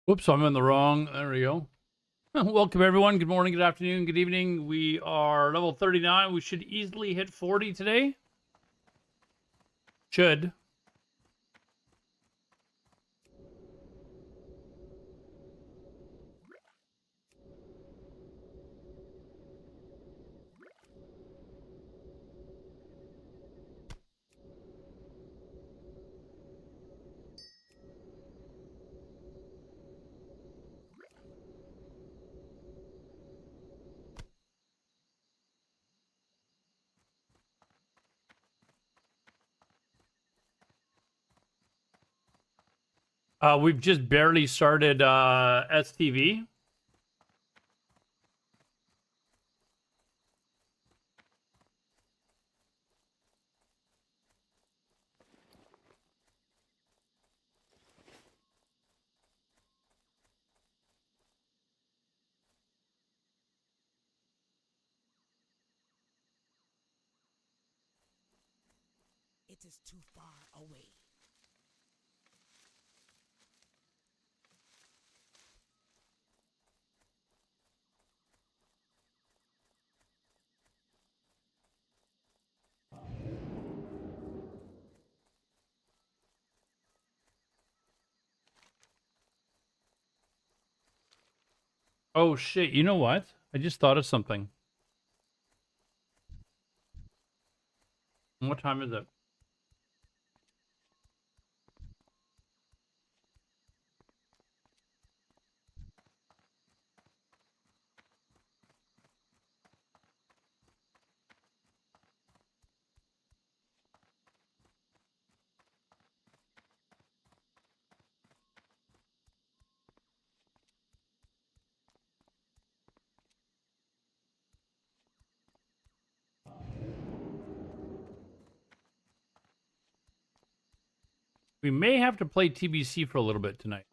Whoops, I'm in the wrong. There we go. Welcome, everyone. Good morning, good afternoon, good evening. We are level 39. We should easily hit 40 today. Should. We've just barely started STV. It is too far away. Oh, shit. You know what? I just thought of something. What time is it? We may have to play TBC for a little bit tonight.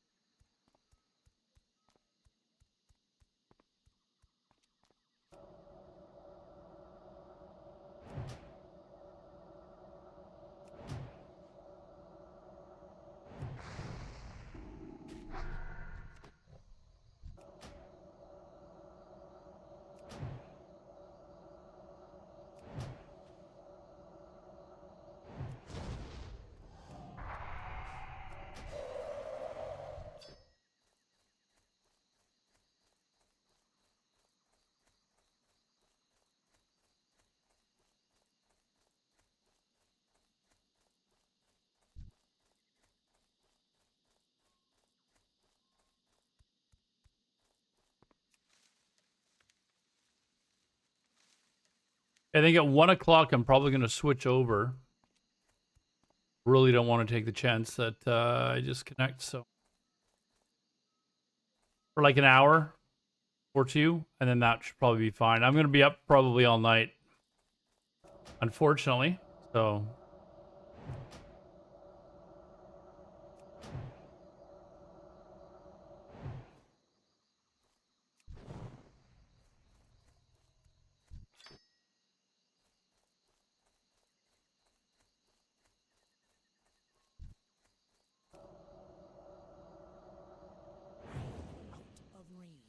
I think at 1 o'clock, I'm probably going to switch over. Really don't want to take the chance that I disconnect. So for like an hour or two, and then that should probably be fine. I'm going to be up probably all night, unfortunately. So Out of range.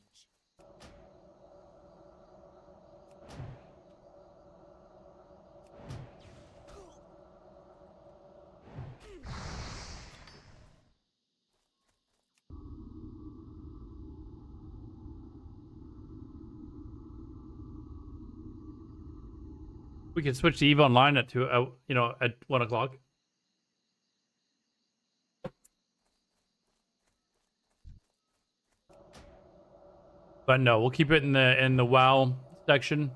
we can switch to Eve Online at at 1 o'clock. But no, we'll keep it in the WoW section.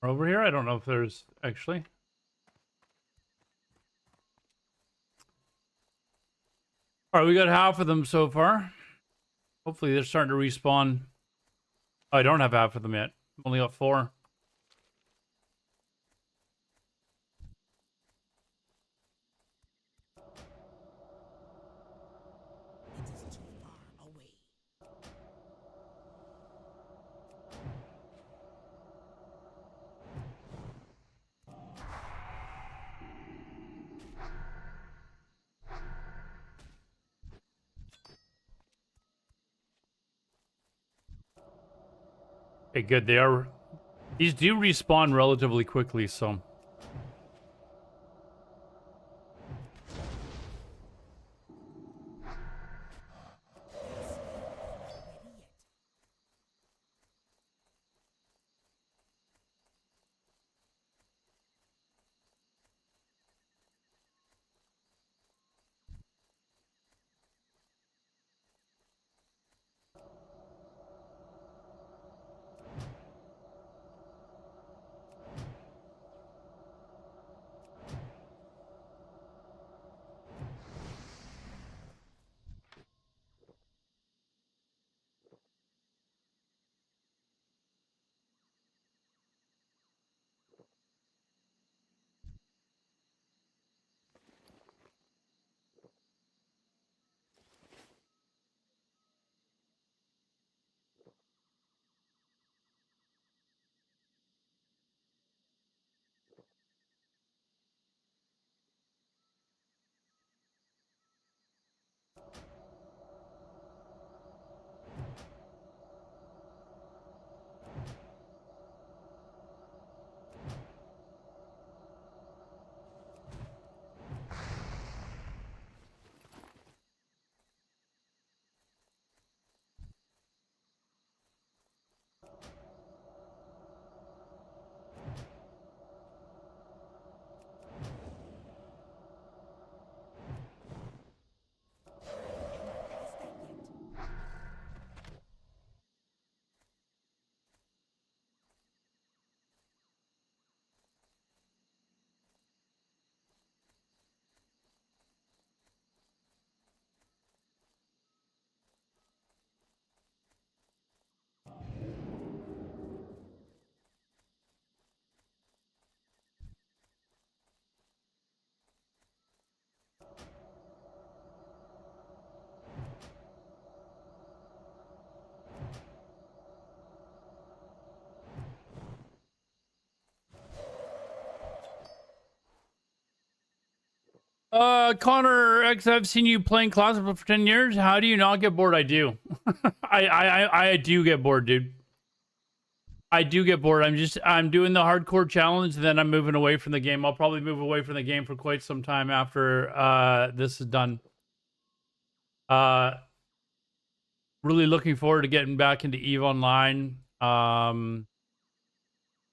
Or over here? I don't know if there's actually. All right, we got half of them so far. Hopefully they're starting to respawn. Oh, I don't have half of them yet. Only got 4. It is too far away. Okay, good. These do respawn relatively quickly, so. Ready yet. Connor X, I've seen you playing Classic for 10 years. How do you not get bored? I do. I do get bored, dude. I do get bored. I'm doing the hardcore challenge, then I'm moving away from the game. I'll probably move away from the game for quite some time after this is done. Really looking forward to getting back into EVE Online.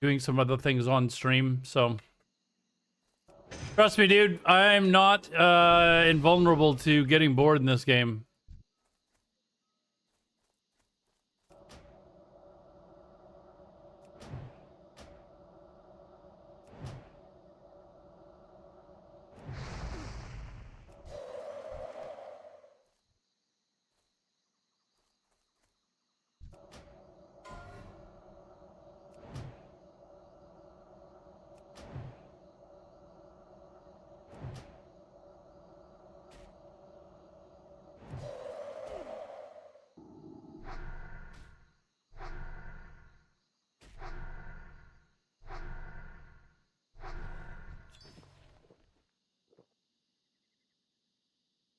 Doing some other things on stream, so trust me, dude, I'm not invulnerable to getting bored in this game.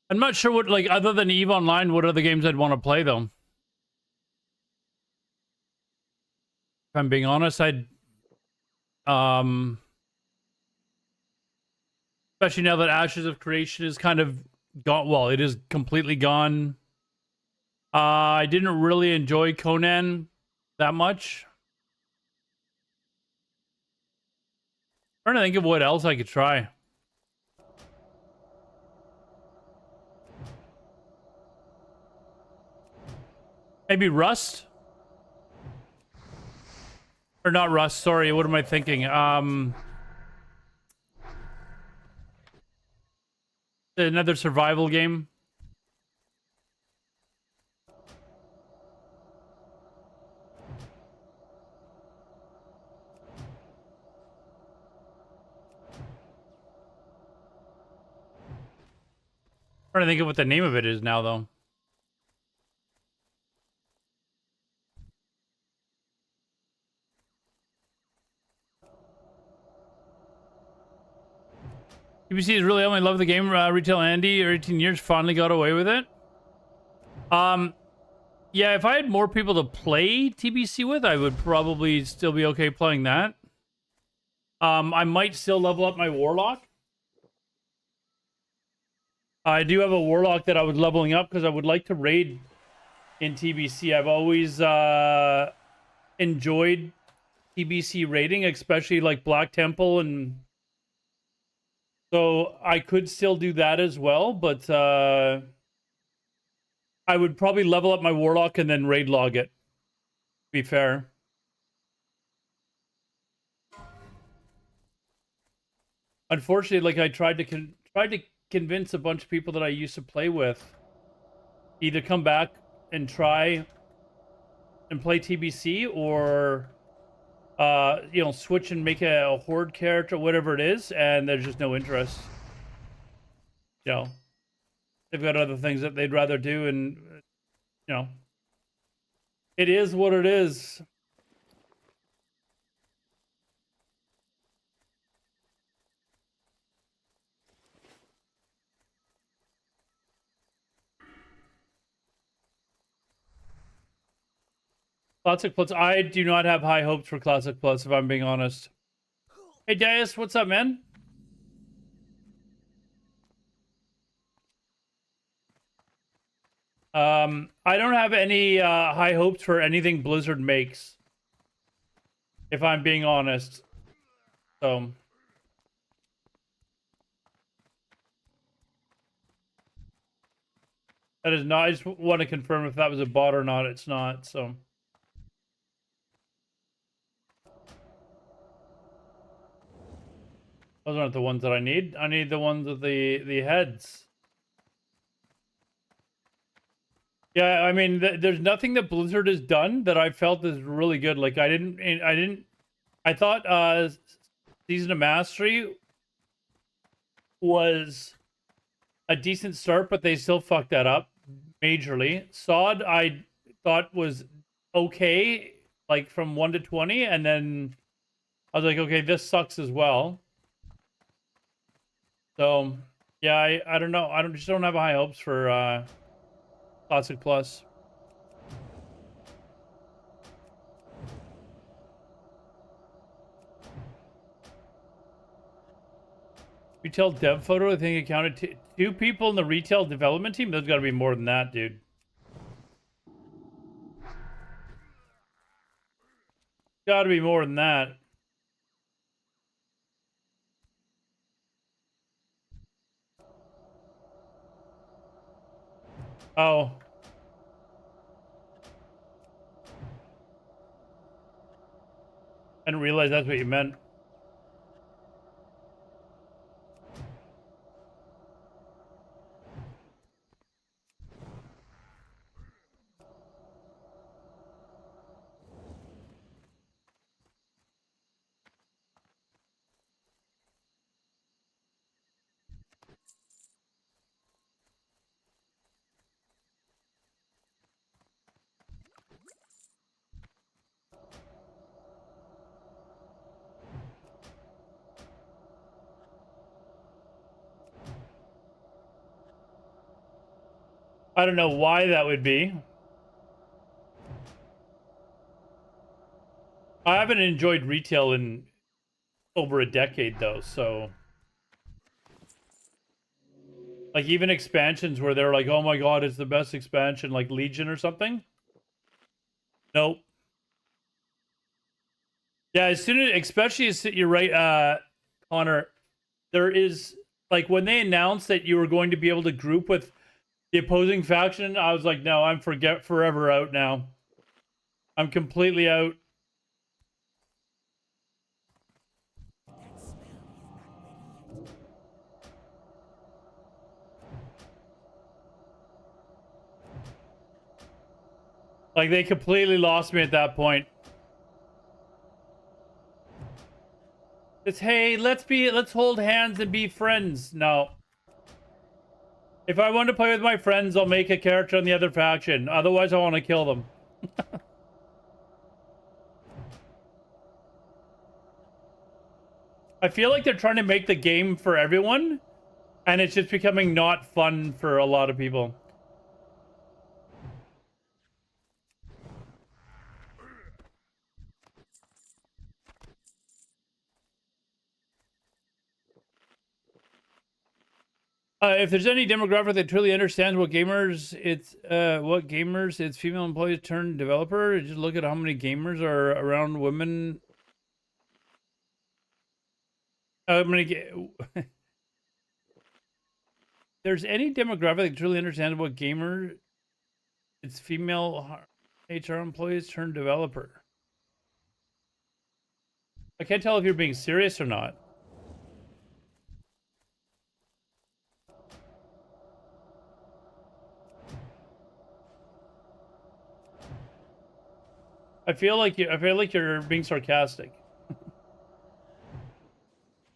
I'm not sure what, like, other than EVE Online, what other games I'd want to play, though. If I'm being honest, especially now that Ashes of Creation is kind of gone, well, it is completely gone. I didn't really enjoy Conan that much. I'm trying to think of what else I could try. Maybe Rust? Or not Rust, sorry, what am I thinking? Another survival game. Trying to think of what the name of it is now, though. TBC is really only love the game. Retail Andy, or 18 years, finally got away with it. Yeah, if I had more people to play TBC with, I would probably still be okay playing that. I might still level up my Warlock. I do have a Warlock that I was leveling up because I would like to raid in TBC. I've always enjoyed TBC raiding, especially like Black Temple, and so I could still do that as well, but I would probably level up my Warlock and then raid log it, to be fair. Unfortunately, like I tried to convince a bunch of people that I used to play with either come back and try and play TBC, or you know, switch and make a horde character, whatever it is, and there's just no interest. You know, they've got other things that they'd rather do, and you know, it is what it is. Classic Plus. I do not have high hopes for Classic Plus, if I'm being honest. Hey, Dias, what's up, man? I don't have any high hopes for anything Blizzard makes, if I'm being honest. So that is not. I just want to confirm if that was a bot or not. It's not. So. Those aren't the ones that I need. I need the ones with the heads. Yeah, I mean, there's nothing that Blizzard has done that I felt is really good. Like I thought Season of Mastery was a decent start, but they still fucked that up majorly. Sod I thought was okay, like from 1 to 20, and then I was like, okay, this sucks as well. So yeah, I don't know. I just don't have high hopes for Classic Plus. Retail dev photo, I think it counted two people in the retail development team. There's got to be more than that, dude. Got to be more than that. Oh. I didn't realize that's what you meant. I don't know why that would be. I haven't enjoyed retail in over a decade, though, so... Like, even expansions where they're like, oh my god, it's the best expansion, like Legion or something? Nope. Yeah, as soon as... Especially, as you're right, Connor. There is... Like, when they announced that you were going to be able to group with the opposing faction, I was like, no, I'm forever out now. I'm completely out. Like they completely lost me at that point. It's, hey, let's hold hands and be friends. No. If I want to play with my friends, I'll make a character on the other faction. Otherwise, I want to kill them. I feel like they're trying to make the game for everyone, and it's just becoming not fun for a lot of people. If there's any demographic that truly understands what gamers its female employees turn developer, just look at how many gamers are around women. I'm gonna get. There's any demographic that truly understands what gamer its female HR employees turn developer. I can't tell if you're being serious or not. I feel like you're being sarcastic.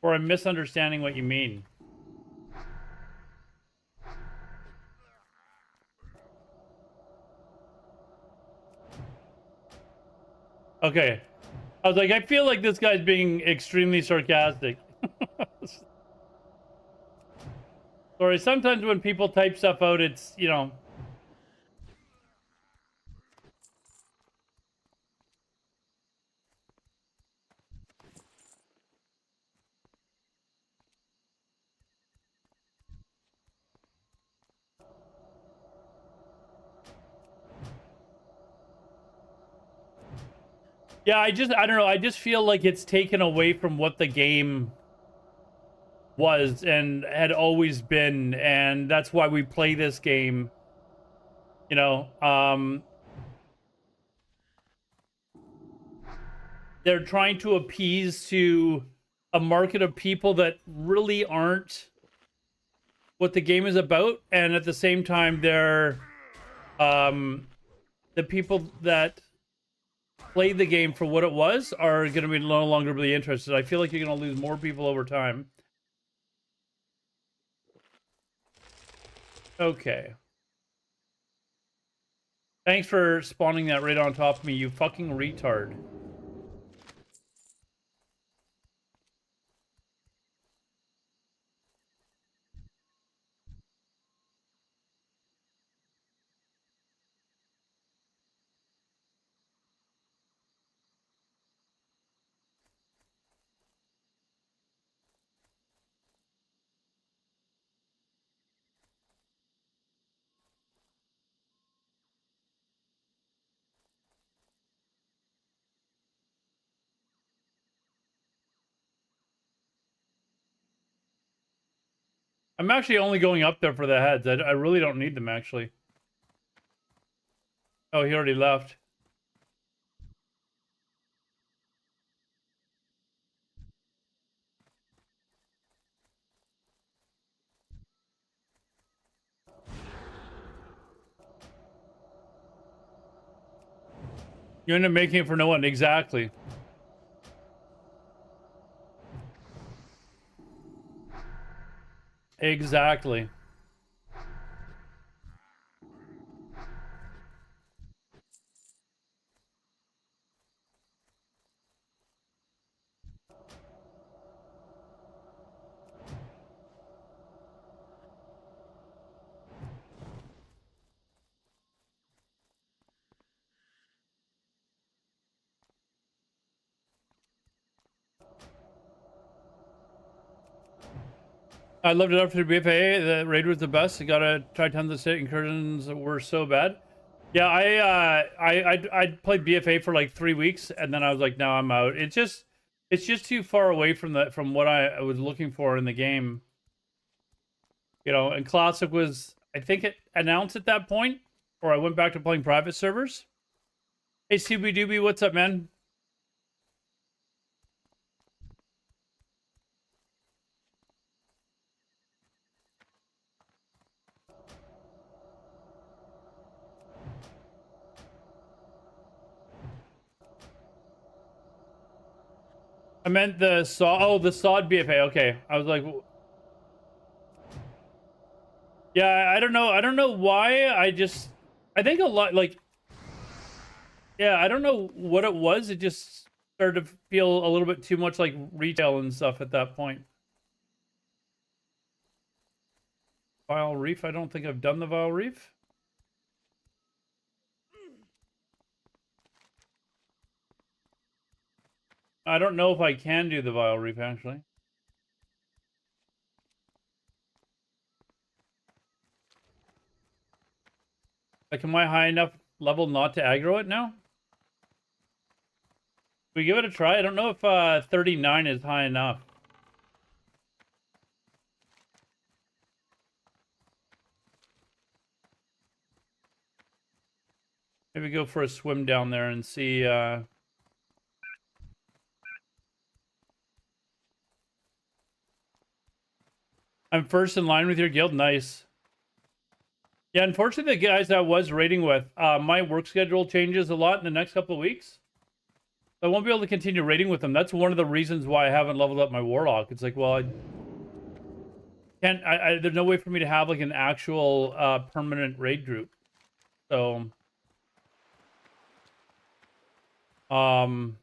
Or I'm misunderstanding what you mean. Okay. I was like, I feel like this guy's being extremely sarcastic. Sorry, sometimes when people type stuff out, it's, you know. Yeah, I don't know. I just feel like it's taken away from what the game was and had always been, and that's why we play this game. You know, they're trying to appease to a market of people that really aren't what the game is about, and at the same time, they're the people that played the game for what it was are going to be no longer really interested. I feel like you're going to lose more people over time. Okay. Thanks for spawning that right on top of me, you fucking retard. I'm actually only going up there for the heads. I really don't need them, actually. Oh, he already left. You end up making it for no one. Exactly. Exactly. I loved it after BFA. The raid was the best. You gotta try tons of state incursions that were so bad. Yeah, I played BFA for like 3 weeks, and then I was like, no, I'm out. It's just too far away from what I was looking for in the game. You know, and Classic was, I think it announced at that point, or I went back to playing private servers. Hey, CB Doobie, what's up, man? I meant the saw. Oh, the sawed BFA. Okay, I was like, yeah, I don't know. I don't know why. I think a lot like, yeah, I don't know what it was. It just started to feel a little bit too much like retail and stuff at that point. Vile Reef. I don't think I've done the Vile Reef. I don't know if I can do the Vile Reef actually. Like, am I high enough level not to aggro it now? We give it a try. I don't know if 39 is high enough. Maybe go for a swim down there and see. I'm first in line with your guild. Nice. Yeah, unfortunately, the guys I was raiding with, my work schedule changes a lot in the next couple of weeks. I won't be able to continue raiding with them. That's one of the reasons why I haven't leveled up my Warlock. It's like, well, I can't. There's no way for me to have like an actual permanent raid group. So, um,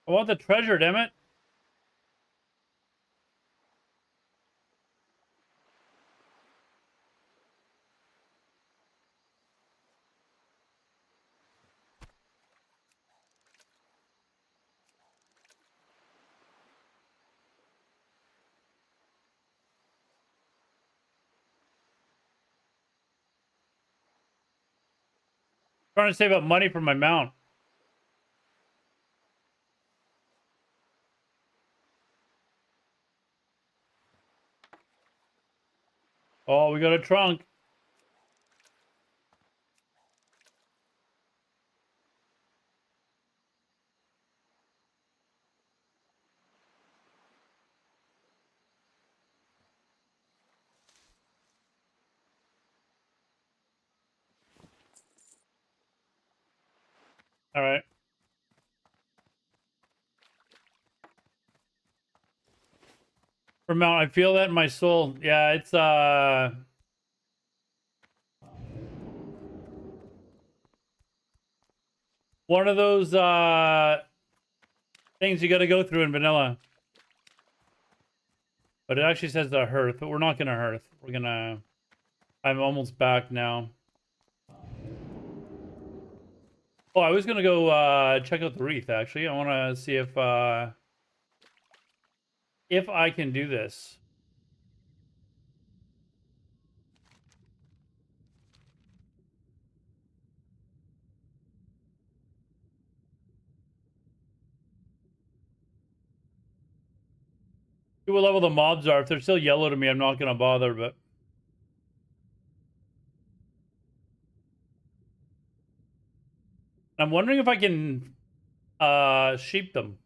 I want the treasure, damn it. Trying to save up money for my mount. Oh, we got a trunk. All right. For mount, I feel that in my soul. Yeah, it's one of those things you got to go through in vanilla. But it actually says the hearth, but we're not gonna hearth. We're gonna. I'm almost back now. Oh, I was gonna go check out the wreath. Actually, I want to see if I can do this. See what level the mobs are. If they're still yellow to me, I'm not gonna bother. But I'm wondering if I can sheep them.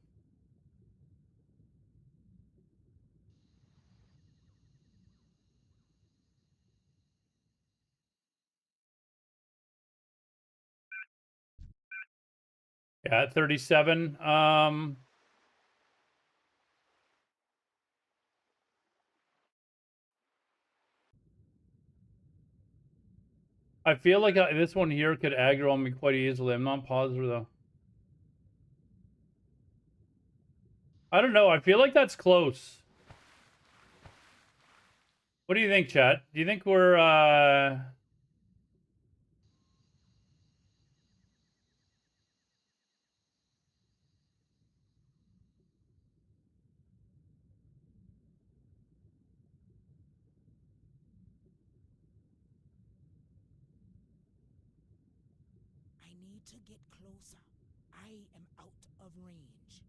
Yeah, at 37. I feel like this one here could aggro on me quite easily. I'm not positive though. I don't know. I feel like that's close. What do you think, chat? Do you think we're I need to get closer. I am out of range.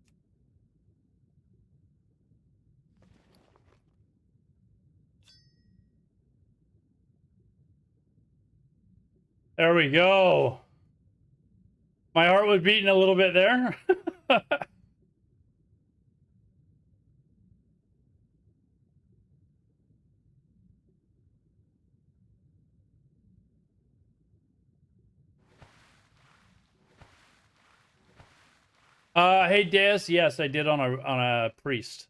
there we go. My heart was beating a little bit there. Hey Deus, yes, I did on a priest.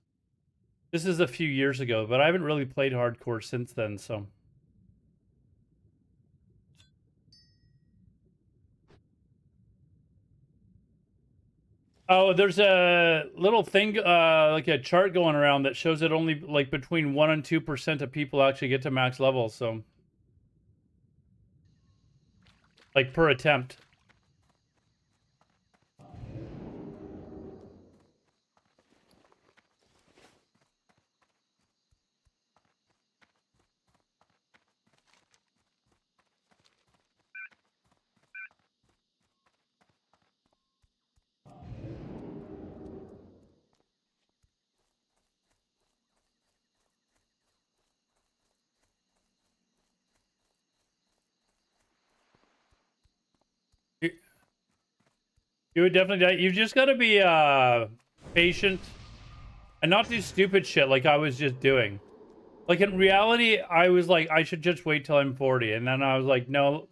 This is a few years ago, but I haven't really played hardcore since then, so. Oh, there's a little thing, like a chart going around that shows that only like between 1% and 2% of people actually get to max level, so. Like per attempt. You would definitely die. You've just got to be patient and not do stupid shit like I was just doing. Like in reality, I was like, I should just wait till I'm 40, and then I was like, no,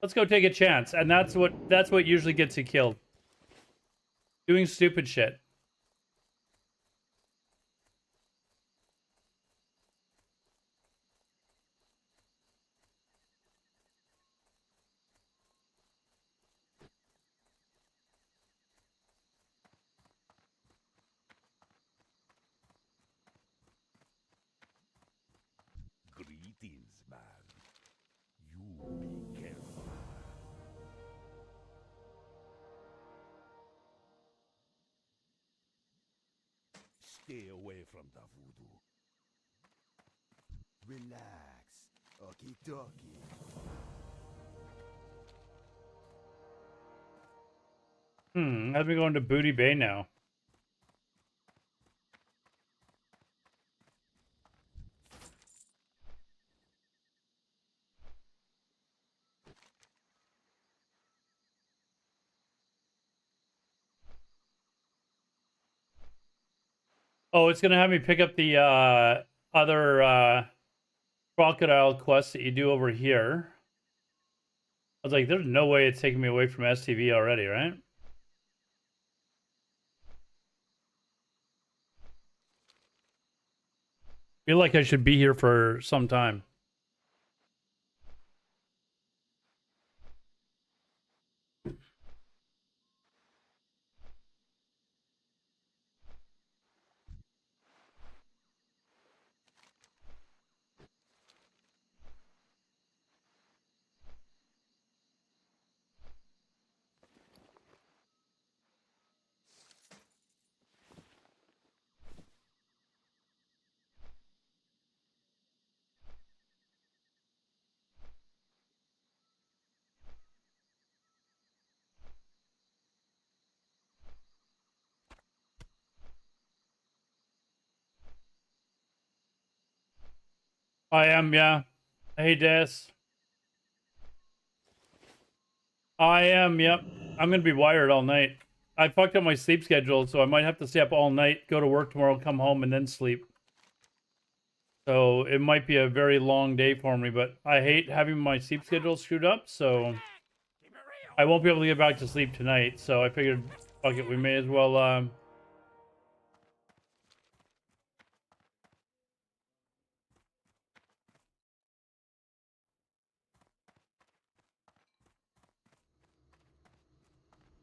let's go take a chance, and that's what usually gets you killed. Doing stupid shit. Greetings, man. You be careful. Stay away from the voodoo. Relax. Okie dokie. How's we going to Booty Bay now? Oh, it's gonna have me pick up the other crocodile quest that you do over here. I was like, there's no way it's taking me away from STV already, right? Feel like I should be here for some time. I am, yeah. Hey, Des. I am, yep. I'm gonna be wired all night. I fucked up my sleep schedule, so I might have to stay up all night, go to work tomorrow, come home, and then sleep. So it might be a very long day for me, but I hate having my sleep schedule screwed up, so I won't be able to get back to sleep tonight. So I figured, fuck it, we may as well,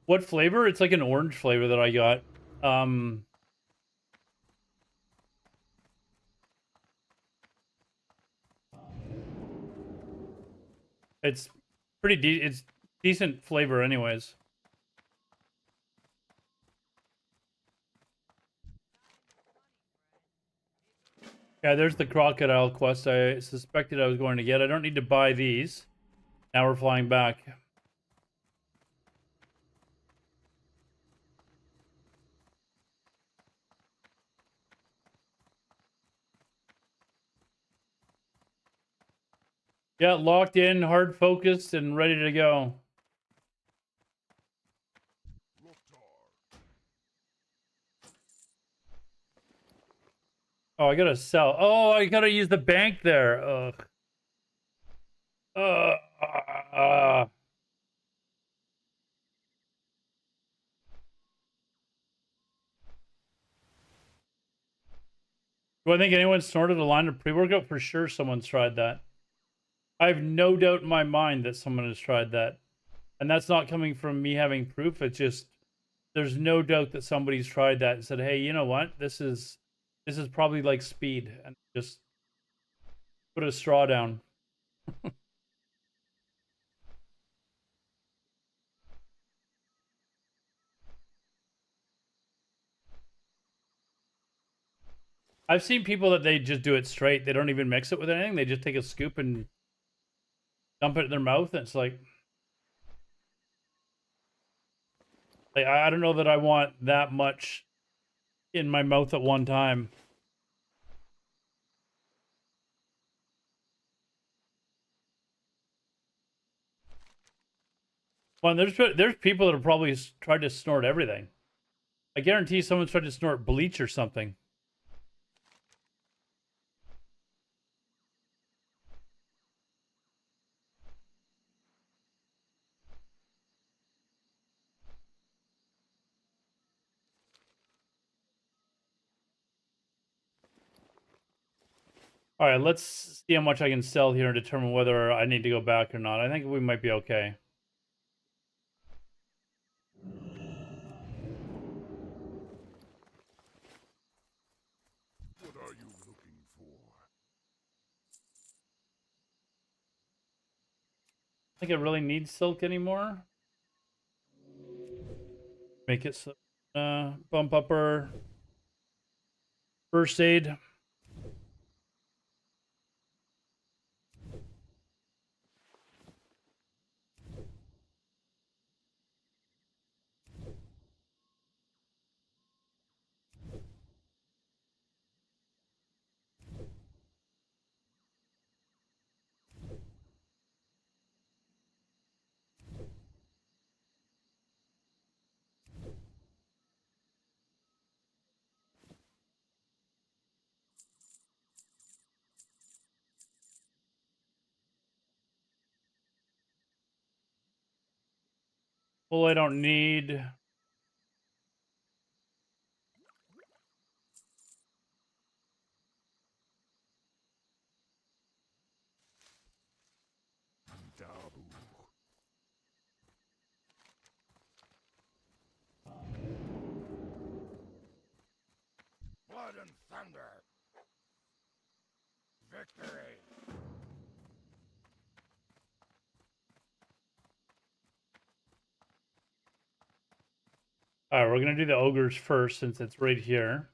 What flavor? It's like an orange flavor that I got. It's it's decent flavor anyways. Yeah, there's the crocodile quest I suspected I was going to get. I don't need to buy these. Now we're flying back. Yeah, locked in, hard focused, and ready to go. Oh, I gotta sell. Oh, I gotta use the bank there. Ugh. Uh, uh, do I think anyone snorted a line of pre-workout? For sure someone's tried that. I have no doubt in my mind that someone has tried that. And that's not coming from me having proof. It's just there's no doubt that somebody's tried that and said, "Hey, you know what? This is probably like speed," and just put a straw down. I've seen people that they just do it straight. They don't even mix it with anything. They just take a scoop and dump it in their mouth, and it's like I don't know that I want that much in my mouth at one time. Well, there's people that have probably tried to snort everything. I guarantee someone's tried to snort bleach or something. All right, let's see how much I can sell here and determine whether I need to go back or not. I think we might be okay. What are you looking for? I think I really need silk anymore. Make it so, bump up our first aid. Well, I don't need. Dabu. Blood and thunder. Victory. All right, we're gonna do the ogres first since it's right here.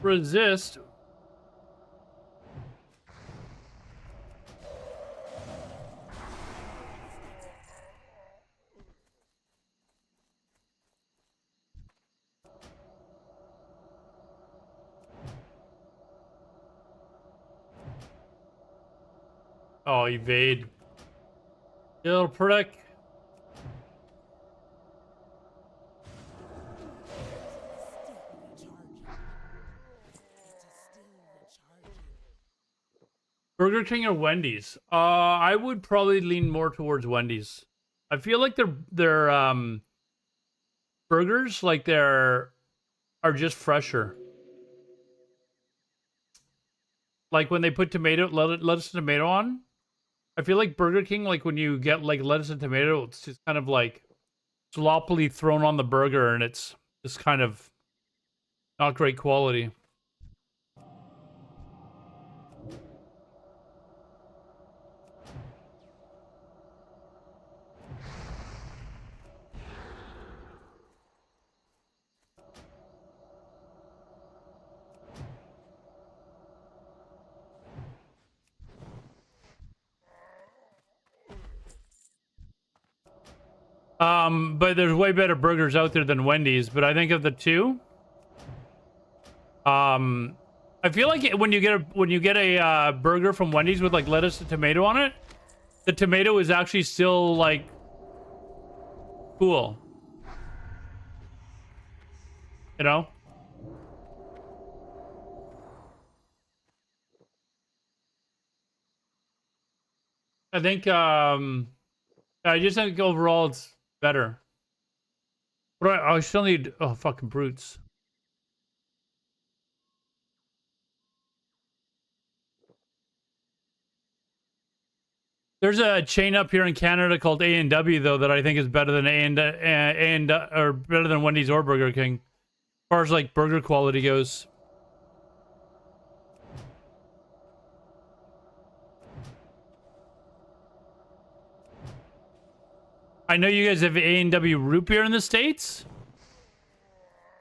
Resist. Oh, evade. You little prick. Burger King or Wendy's? I would probably lean more towards Wendy's. I feel like their burgers, like are just fresher. Like when they put lettuce and tomato on. I feel like Burger King, like when you get like lettuce and tomato, it's just kind of like sloppily thrown on the burger, and it's just kind of not great quality. But there's way better burgers out there than Wendy's. But I think of the two, I feel like when you get a burger from Wendy's with like lettuce and tomato on it, the tomato is actually still like cool. You know? I think I just think overall it's better. But I still need fucking brutes. There's a chain up here in Canada called A&W though that I think is better than or better than Wendy's or Burger King, as far as like burger quality goes. I know you guys have A&W root beer in the States,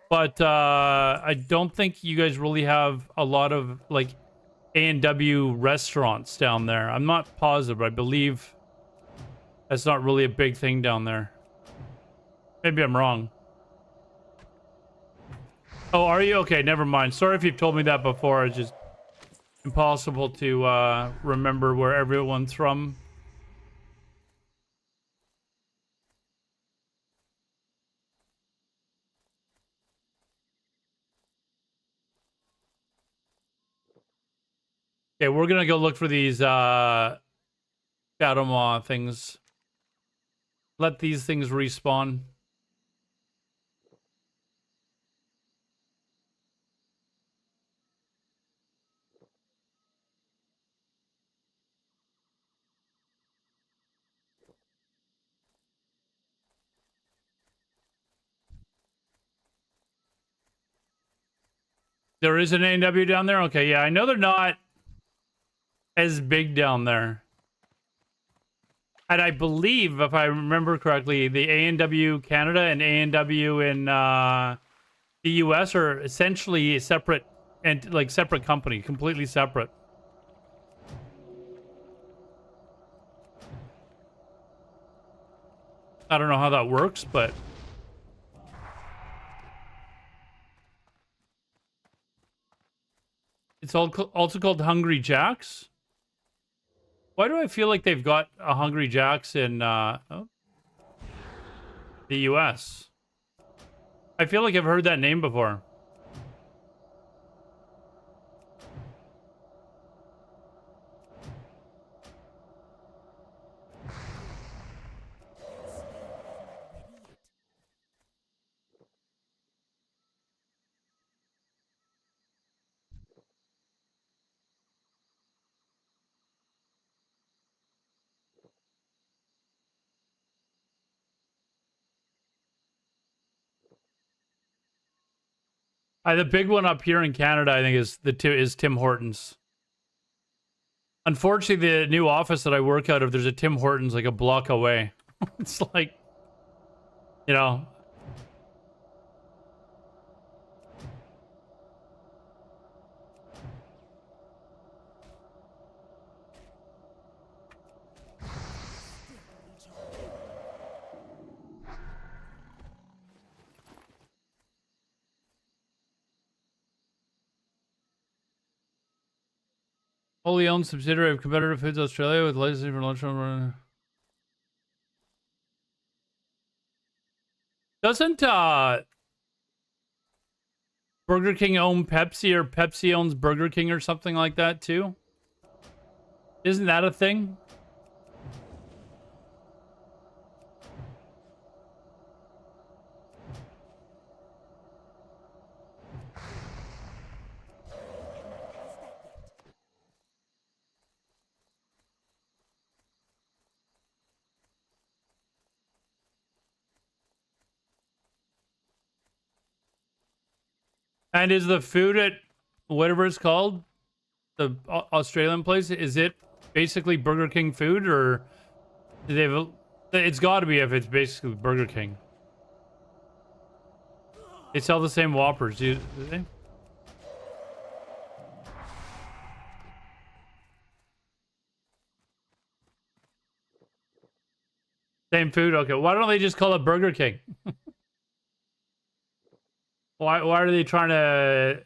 but I don't think you guys really have a lot of like A&W restaurants down there. I'm not positive, but I believe that's not really a big thing down there. Maybe I'm wrong. Oh, are you? Okay, never mind. Sorry if you've told me that before. It's just impossible to remember where everyone's from. Okay, we're gonna go look for these Shadow Maw things. Let these things respawn. There is an A&W down there? Okay, yeah, I know they're not as big down there. And I believe, if I remember correctly, the A&W Canada and A&W in the US are essentially separate and like separate company, completely separate. I don't know how that works, but it's also called Hungry Jack's. Why do I feel like they've got a Hungry Jack's in the US? I feel like I've heard that name before. The big one up here in Canada, I think, is Tim Hortons. Unfortunately, the new office that I work out of, there's a Tim Hortons like a block away. It's like, you know. Wholly owned subsidiary of Competitive Foods Australia with licensing for lunch. Doesn't Burger King own Pepsi, or Pepsi owns Burger King or something like that too? Isn't that a thing? And is the food at whatever it's called, the Australian place, is it basically Burger King food, or do they have it's got to be if it's basically Burger King. They sell the same Whoppers, do they? Same food? Okay. Why don't they just call it Burger King? Why are they trying to...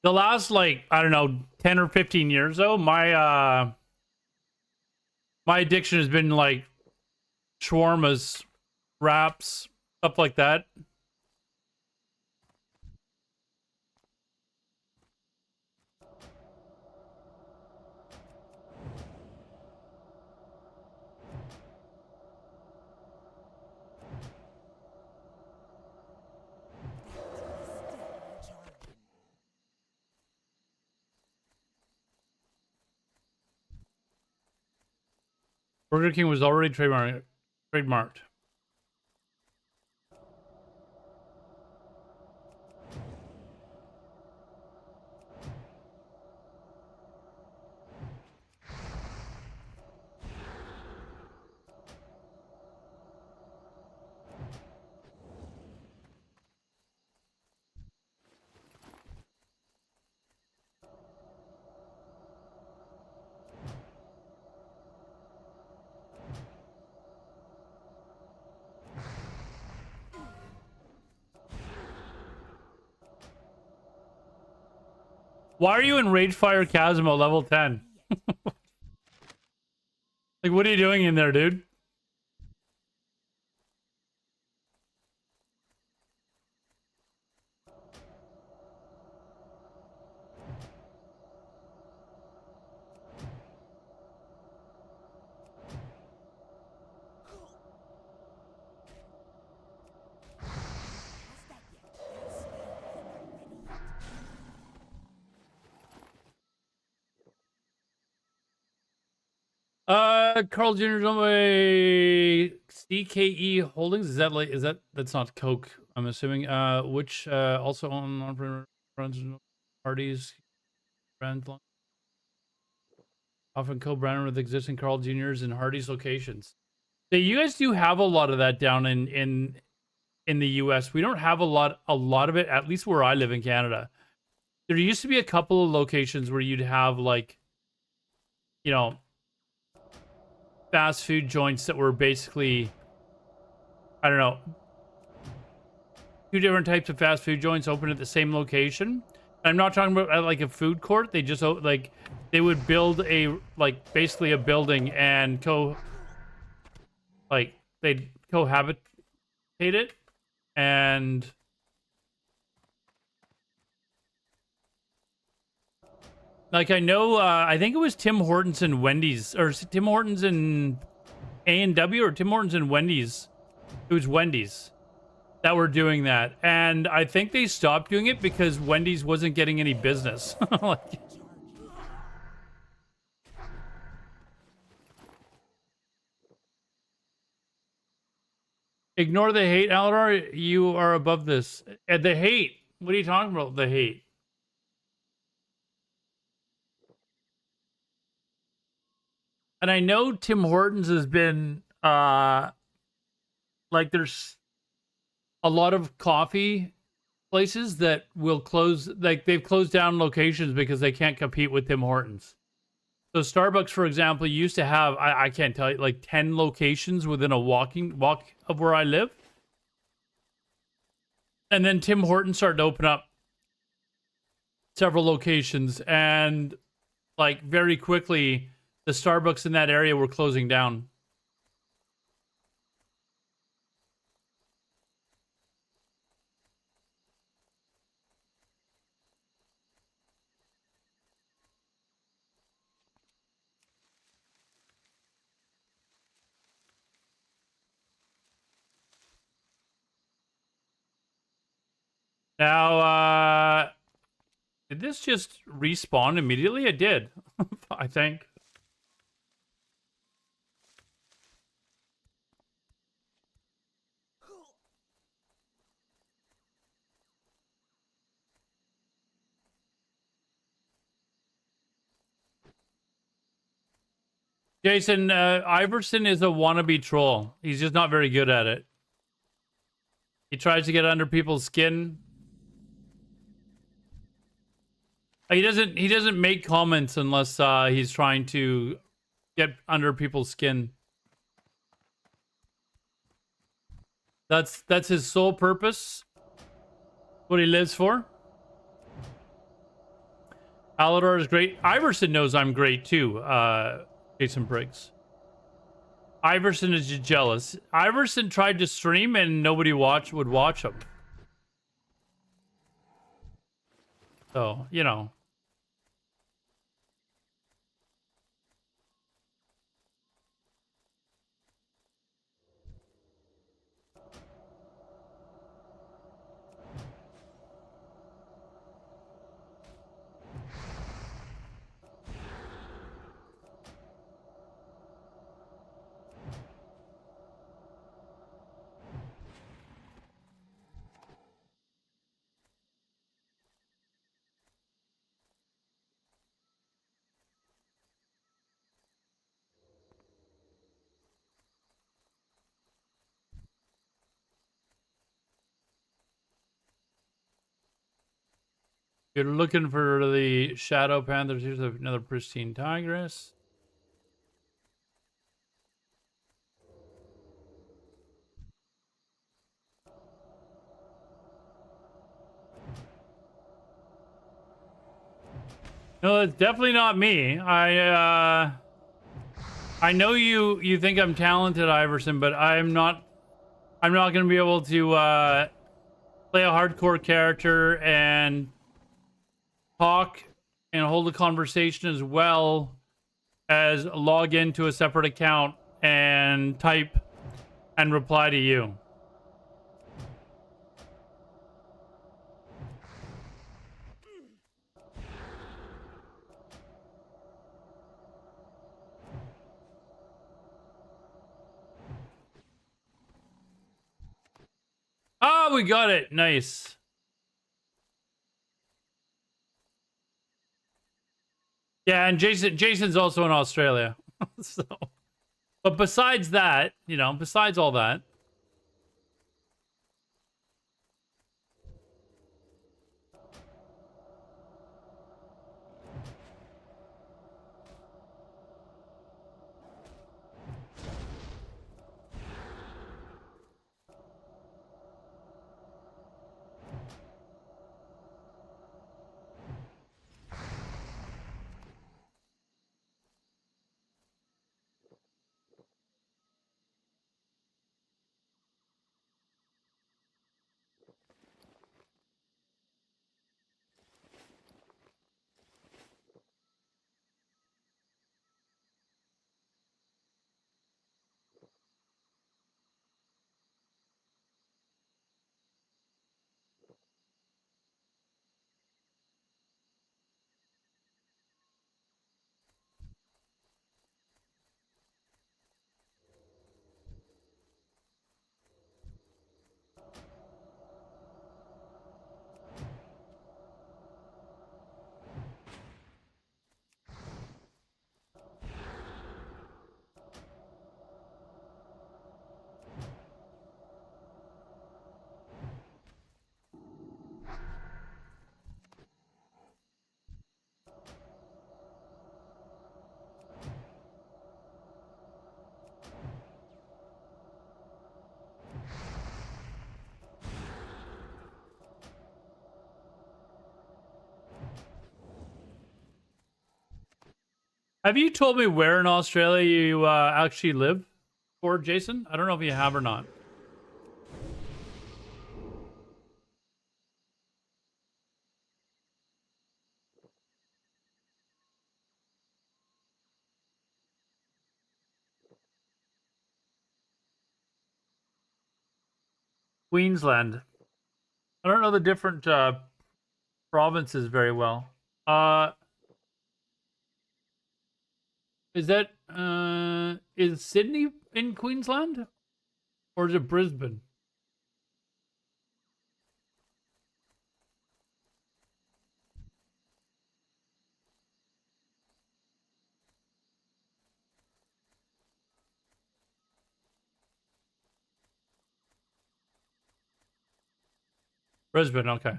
The last, like, I don't know, 10 or 15 years, though, my addiction has been, like, shawarmas, wraps, stuff like that. Burger King was already trademarked. Why are you in Ragefire Chasm at level 10? Like, what are you doing in there, dude? Carl Jr.'s owned by CKE Holdings. Is that like, that's not Coke, I'm assuming. Which also own runs parties, brand often co-branded with existing Carl Jr.'s and Hardee's locations. So you guys do have a lot of that down in the US. We don't have a lot of it, at least where I live in Canada. There used to be a couple of locations where you'd have, like, you know, fast food joints that were basically, I don't know, two different types of fast food joints open at the same location. I'm not talking about like a food court. They just, like, they would build a, like, basically a building and they'd cohabitate it. And like, I know, I think it was Tim Hortons and Wendy's, or Tim Hortons and A&W, or Tim Hortons and Wendy's. It was Wendy's that were doing that. And I think they stopped doing it because Wendy's wasn't getting any business. Like, ignore the hate, Aladar. You are above this. The hate. What are you talking about? The hate. And I know Tim Hortons has been, like, there's a lot of coffee places that will close, like, they've closed down locations because they can't compete with Tim Hortons. So Starbucks, for example, used to have, I can't tell you, like 10 locations within a walk of where I live. And then Tim Hortons started to open up several locations, and like very quickly, the Starbucks in that area were closing down. Now, did this just respawn immediately? It did, I think. Jason, Iverson is a wannabe troll. He's just not very good at it. He tries to get under people's skin. He doesn't make comments unless he's trying to get under people's skin. That's his sole purpose. What he lives for. Alador is great. Iverson knows I'm great too. Jason Briggs. Iverson is just jealous. Iverson tried to stream and nobody would watch him. So, you know. You're looking for the Shadow Panthers. Here's another pristine tigress. No, it's definitely not me. I know you think I'm talented, Iverson, but I'm not going to be able to play a hardcore character and talk and hold a conversation as well as log into a separate account and type and reply to you. Oh, we got it. Nice. Yeah, and Jason's also in Australia. So, but besides that, you know, besides all that, Have you told me where in Australia you actually live, or Jason? I don't know if you have or not. Queensland. I don't know the different provinces very well. Is that is Sydney in Queensland or is it Brisbane? Brisbane, okay.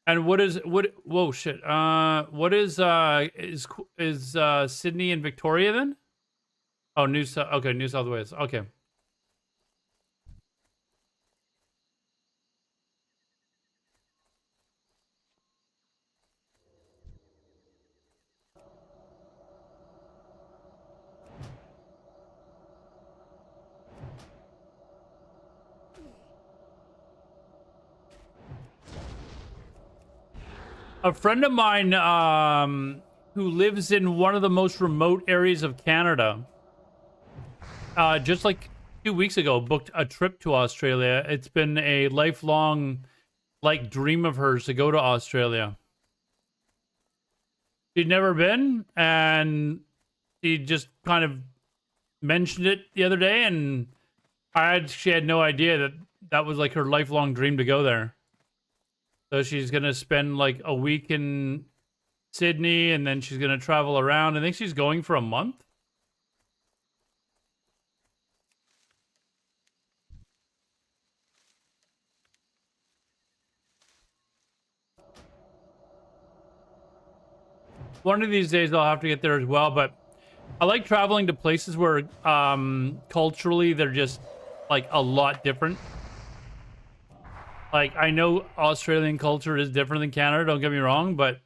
And what is what? Whoa, shit. What is Sydney and Victoria then? Oh, New South. Okay, New South Wales. Okay. A friend of mine who lives in one of the most remote areas of Canada, just like 2 weeks ago, booked a trip to Australia. It's been a lifelong like dream of hers to go to Australia. She'd never been, and she just kind of mentioned it the other day, and she had no idea that that was like her lifelong dream to go there. So she's gonna spend like a week in Sydney, and then she's gonna travel around. I think she's going for a month. One of these days I'll have to get there as well, but I like traveling to places where culturally they're just like a lot different. Like, I know Australian culture is different than Canada, don't get me wrong, but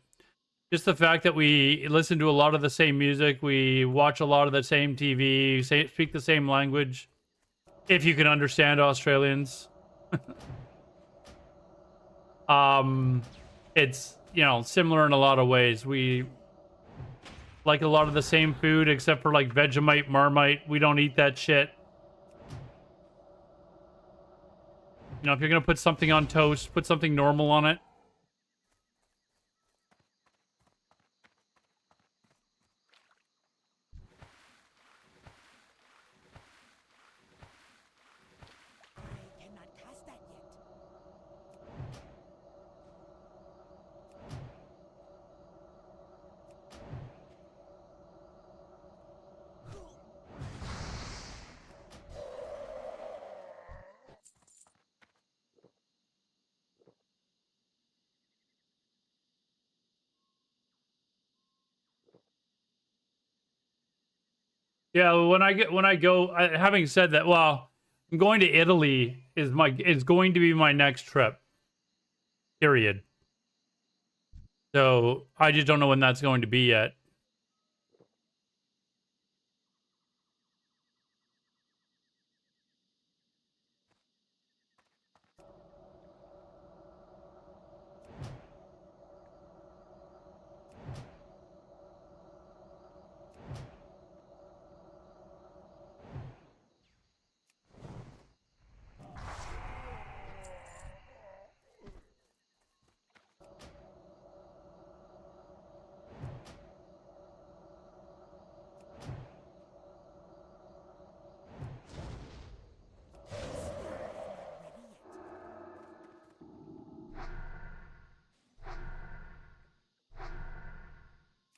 just the fact that we listen to a lot of the same music, we watch a lot of the same TV, speak the same language, if you can understand Australians. It's, you know, similar in a lot of ways. We like a lot of the same food, except for like Vegemite, Marmite. We don't eat that shit. You know, if you're gonna put something on toast, put something normal on it. I cannot cast that yet. Yeah, when I go, having said that, well, I'm going to Italy is going to be my next trip. Period. So I just don't know when that's going to be yet.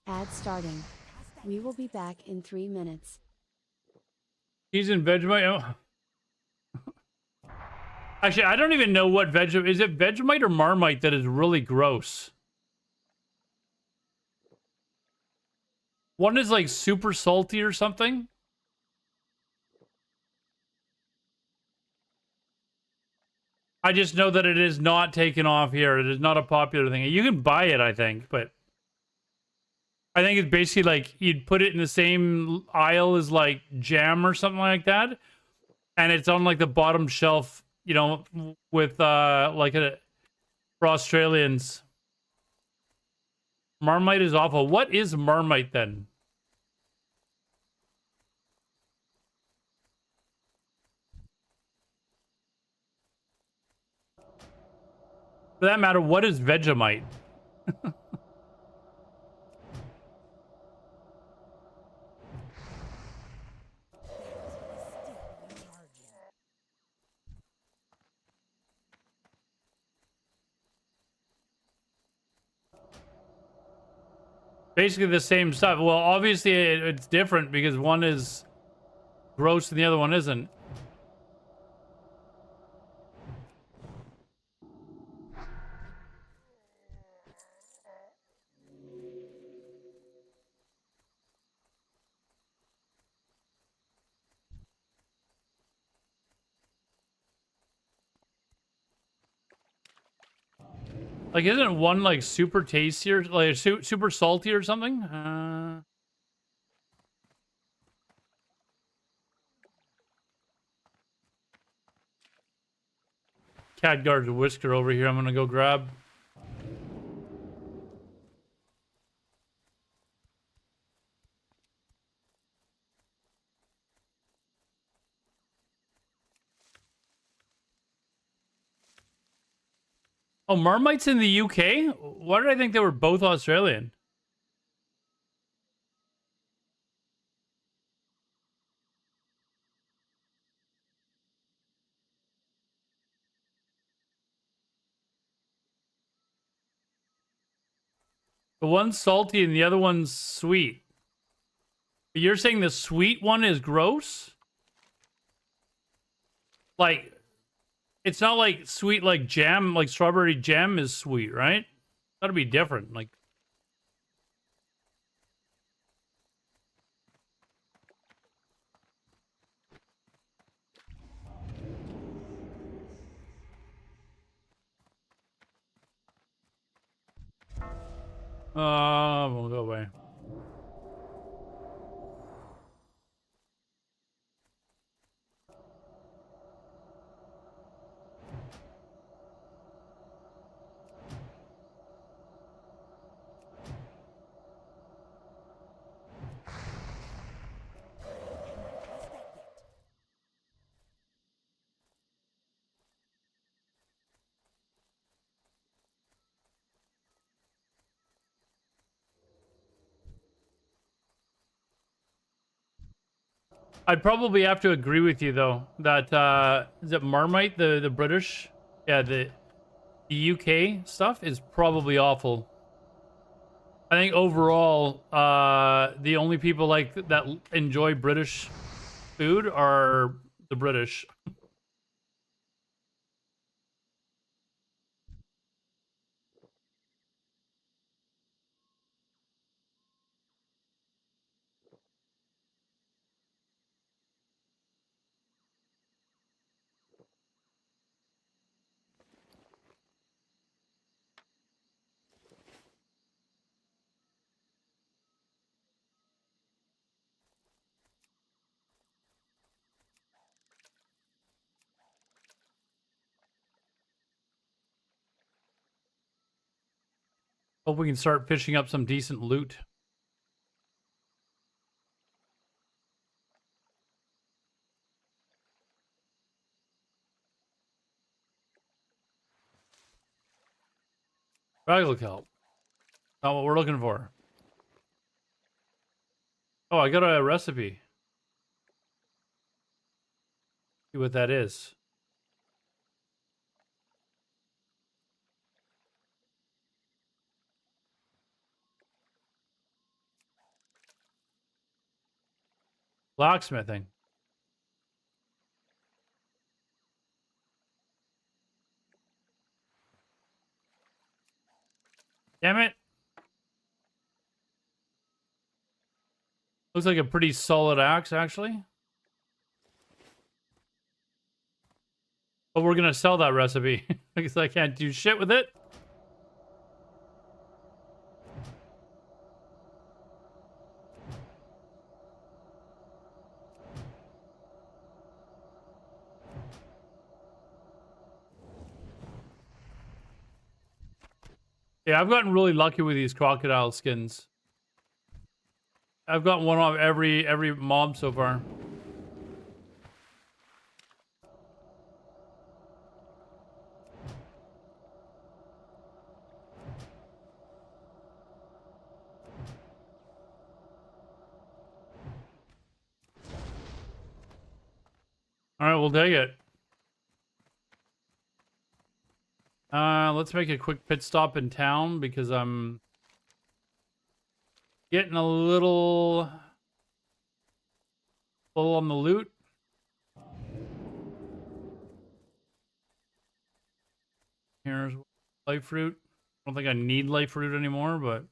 Ad starting. We will be back in 3 minutes. Cheese and Vegemite. Oh. Actually, I don't even know what Vegemite is. It Vegemite or Marmite that is really gross? One is like super salty or something. I just know that it is not taken off here. It is not a popular thing. You can buy it, I think, but I think it's basically like you'd put it in the same aisle as like jam or something like that, and it's on like the bottom shelf, you know, with like a for Australians. Marmite is awful. What is Marmite then? For that matter, what is Vegemite? Basically the same stuff. Well, obviously it's different because one is gross and the other one isn't. Like, isn't one like super tasty or like super salty or something? Cat guards a whisker over here. I'm gonna go grab. Oh, Marmite's in the UK? Why did I think they were both Australian? The one's salty and the other one's sweet. You're saying the sweet one is gross? Like, it's not like sweet like jam, like strawberry jam is sweet, right? Gotta be different. Like, we'll go away. I'd probably have to agree with you though that is it Marmite, the British, yeah, the UK stuff is probably awful. I think overall, the only people like that enjoy British food are the British. Hope we can start fishing up some decent loot. Fraggle kelp. Not what we're looking for. Oh, I got a recipe. See what that is. Blacksmithing. Damn it. Looks like a pretty solid axe, actually. But we're gonna sell that recipe because I can't do shit with it. Yeah, I've gotten really lucky with these crocodile skins. I've gotten one off every mob so far. All right, we'll take it. Let's make a quick pit stop in town because I'm getting a little full on the loot. Here's life fruit. I don't think I need life fruit anymore, but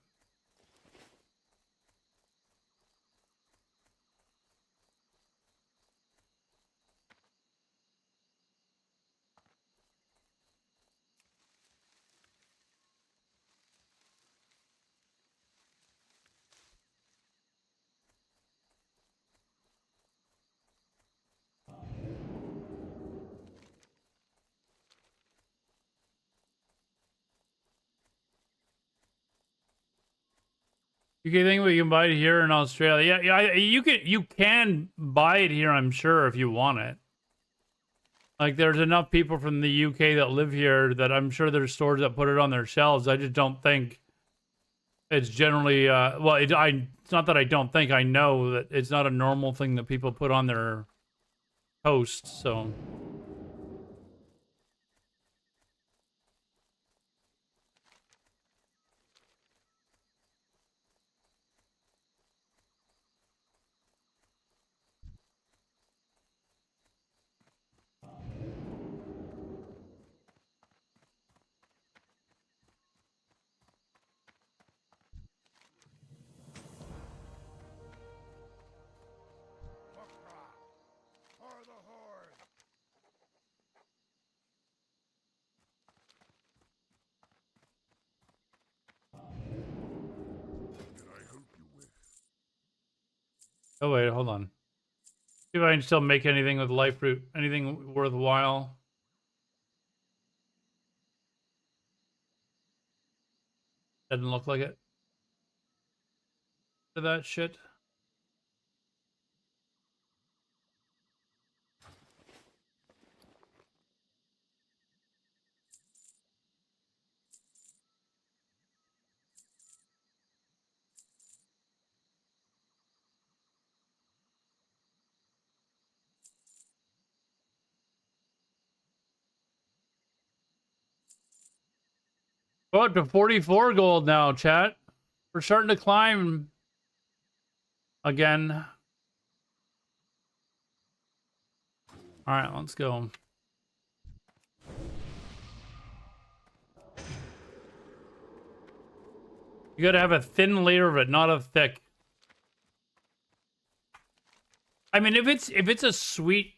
you can think we can buy it here in Australia. Yeah, you can buy it here, I'm sure, if you want it. Like, there's enough people from the UK that live here that I'm sure there's stores that put it on their shelves. I just don't think it's generally, well, it's not that I don't think, I know that it's not a normal thing that people put on their toast, so. Warcraft for the Horde. Can I help you with? Oh, wait, hold on. See if I can still make anything with life fruit. Anything worthwhile. Doesn't look like it. To that shit. We're up to 44 gold now, chat. We're starting to climb again. All right, let's go. You gotta have a thin layer of it, not a thick. I mean, if it's a sweet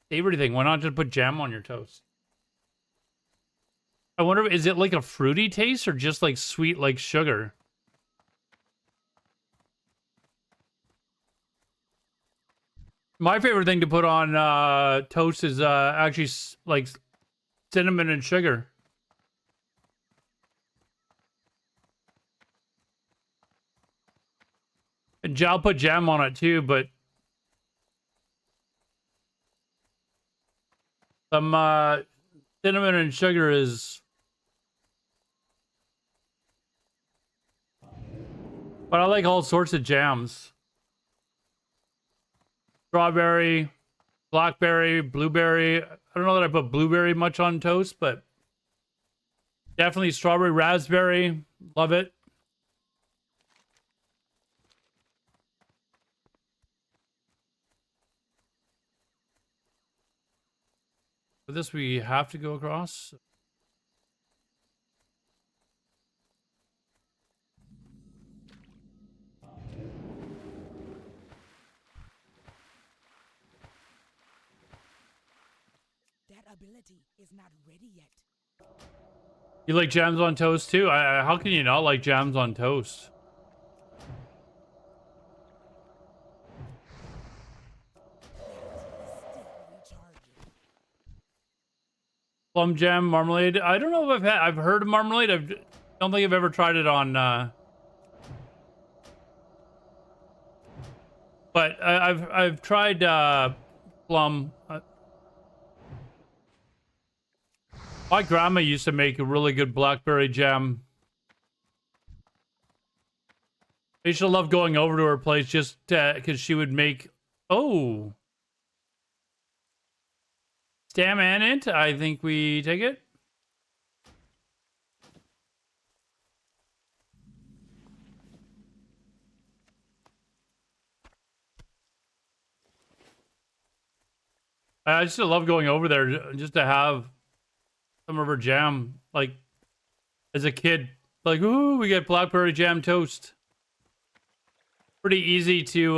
savory thing, why not just put jam on your toast? I wonder, is it like a fruity taste or just like sweet like sugar? My favorite thing to put on toast is actually like cinnamon and sugar. And I'll put jam on it too, but some cinnamon and sugar is. But I like all sorts of jams. Strawberry, blackberry, blueberry. I don't know that I put blueberry much on toast, but definitely strawberry, raspberry. Love it. For this, we have to go across. ability is not ready yet. You like jams on toast too? How can you not like jams on toast? Still recharging. Plum jam marmalade. I don't know if I've heard of marmalade. I don't think I've ever tried it on. But I've tried plum. My grandma used to make a really good blackberry jam. I used to love going over to her place just because she would make. Oh, Stam and Int. I think we take it. I just love going over there just to have some of her jam. Like as a kid, like ooh, we get blackberry jam toast. Pretty easy to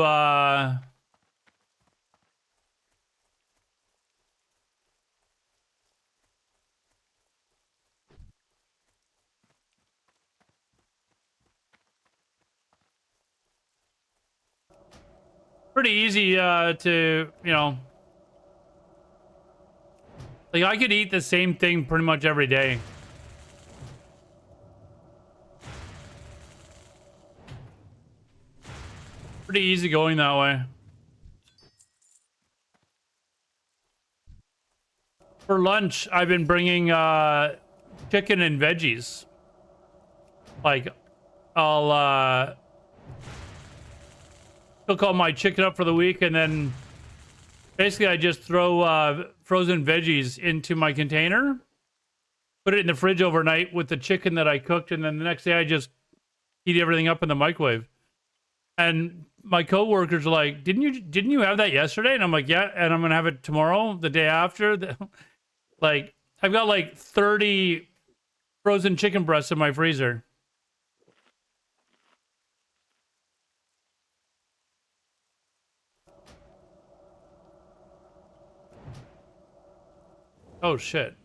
to, you know, like I could eat the same thing pretty much every day. Pretty easy going that way. For lunch, I've been bringing chicken and veggies. Like I'll cook all my chicken up for the week, and then basically I just throw frozen veggies into my container, put it in the fridge overnight with the chicken that I cooked, and then the next day I just heat everything up in the microwave. And my coworkers are like, didn't you have that yesterday? And I'm like, yeah, and I'm gonna have it tomorrow, the day after. Like I've got like 30 frozen chicken breasts in my freezer. Oh shit.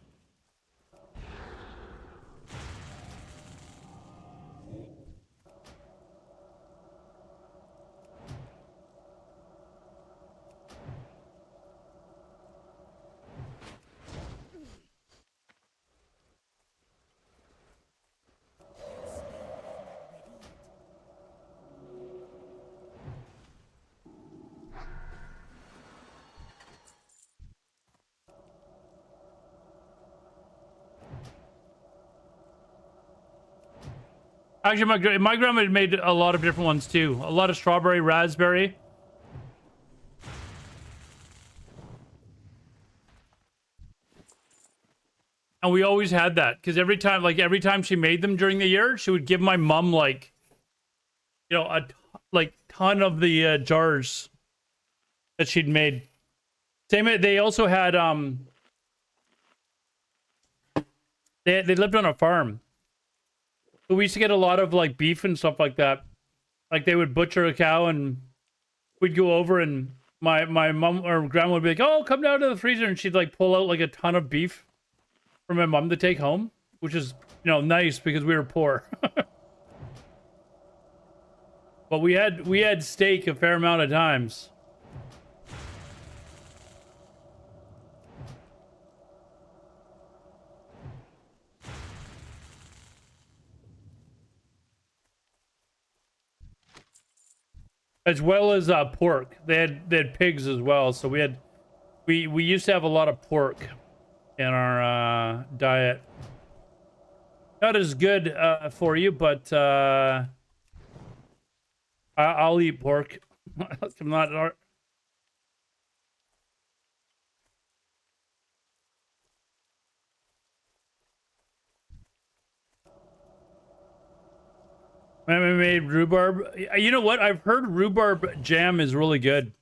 Actually, my grandma had made a lot of different ones too. A lot of strawberry, raspberry. And we always had that because every time she made them during the year, she would give my mom like, you know, a ton of the jars that she'd made. Same. They also had they lived on a farm. So we used to get a lot of like beef and stuff like that. Like they would butcher a cow and we'd go over and my mom or grandma would be like, "Oh, come down to the freezer," and she'd like pull out like a ton of beef for my mom to take home, which is, you know, nice because we were poor. But we had steak a fair amount of times. As well as pork. They had pigs as well, so we used to have a lot of pork in our diet. Not as good for you, but I'll eat pork. I'm not. I made rhubarb. You know what? I've heard rhubarb jam is really good.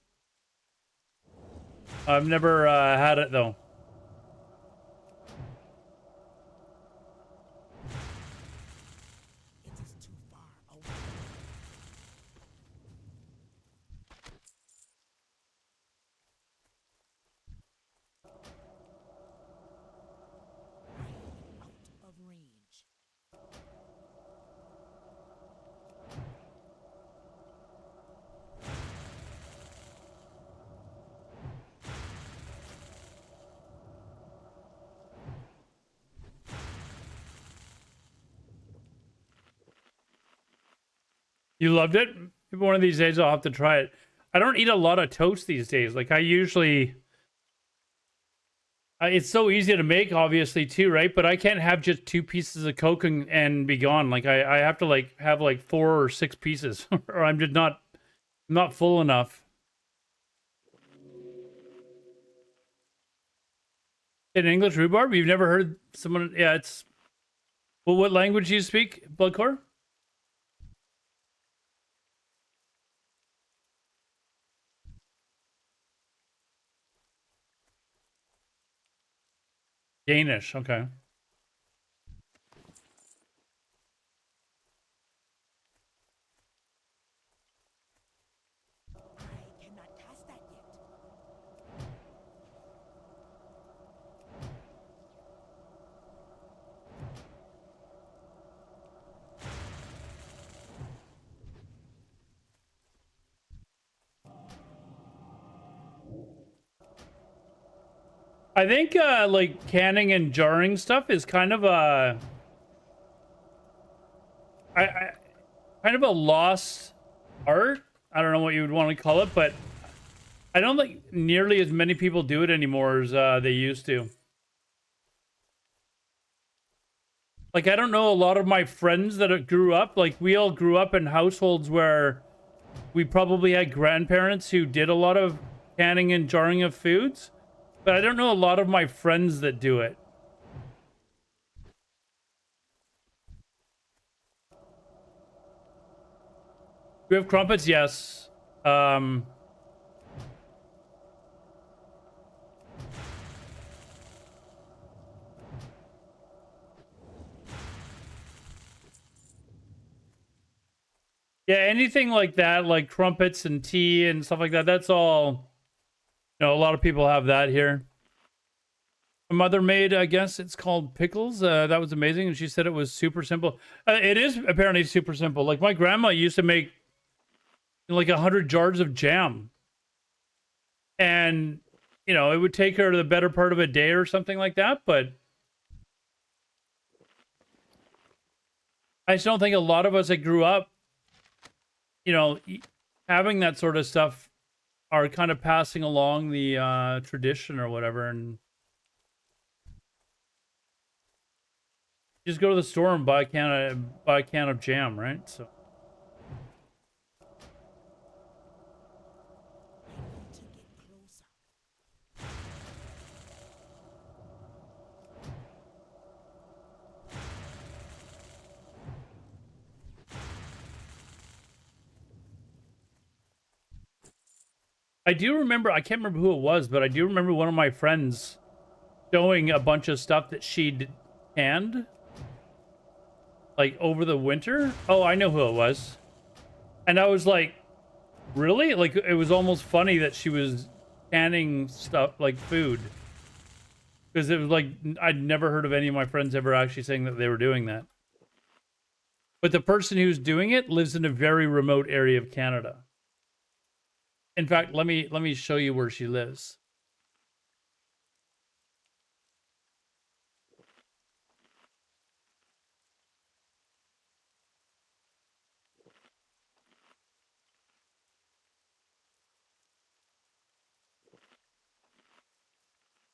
I've never had it though. It is too far away. You loved it? Maybe one of these days I'll have to try it. I don't eat a lot of toast these days. Like I usually, it's so easy to make, obviously too, right? But I can't have just 2 pieces of Coke and be gone. Like I have to like have like 4 or 6 pieces, or I'm just not full enough. In English rhubarb, you've never heard someone? Yeah, it's. Well, what language do you speak, Bloodcore? Danish. Okay. I cannot cast that yet. I think like canning and jarring stuff is kind of a I kind of a lost art. I don't know what you would want to call it, but I don't think nearly as many people do it anymore as they used to. Like I don't know a lot of my friends that grew up, like we all grew up in households where we probably had grandparents who did a lot of canning and jarring of foods, but I don't know a lot of my friends that do it. We have crumpets, yes. Yeah, anything like that, like crumpets and tea and stuff like that, that's all, you know, a lot of people have that here. My mother made, I guess it's called pickles. That was amazing. And she said it was super simple. It is apparently super simple. Like my grandma used to make like 100 jars of jam. And, you know, it would take her the better part of a day or something like that. But I just don't think a lot of us that grew up, you know, having that sort of stuff are kind of passing along the tradition or whatever. And just go to the store and buy a can of jam, right? So I need to get closer. I do remember, I can't remember who it was, but I do remember one of my friends showing a bunch of stuff that she'd canned like over the winter. Oh, I know who it was. And I was like, really? Like it was almost funny that she was canning stuff like food. Because it was like I'd never heard of any of my friends ever actually saying that they were doing that. But the person who's doing it lives in a very remote area of Canada. In fact, let me show you where she lives.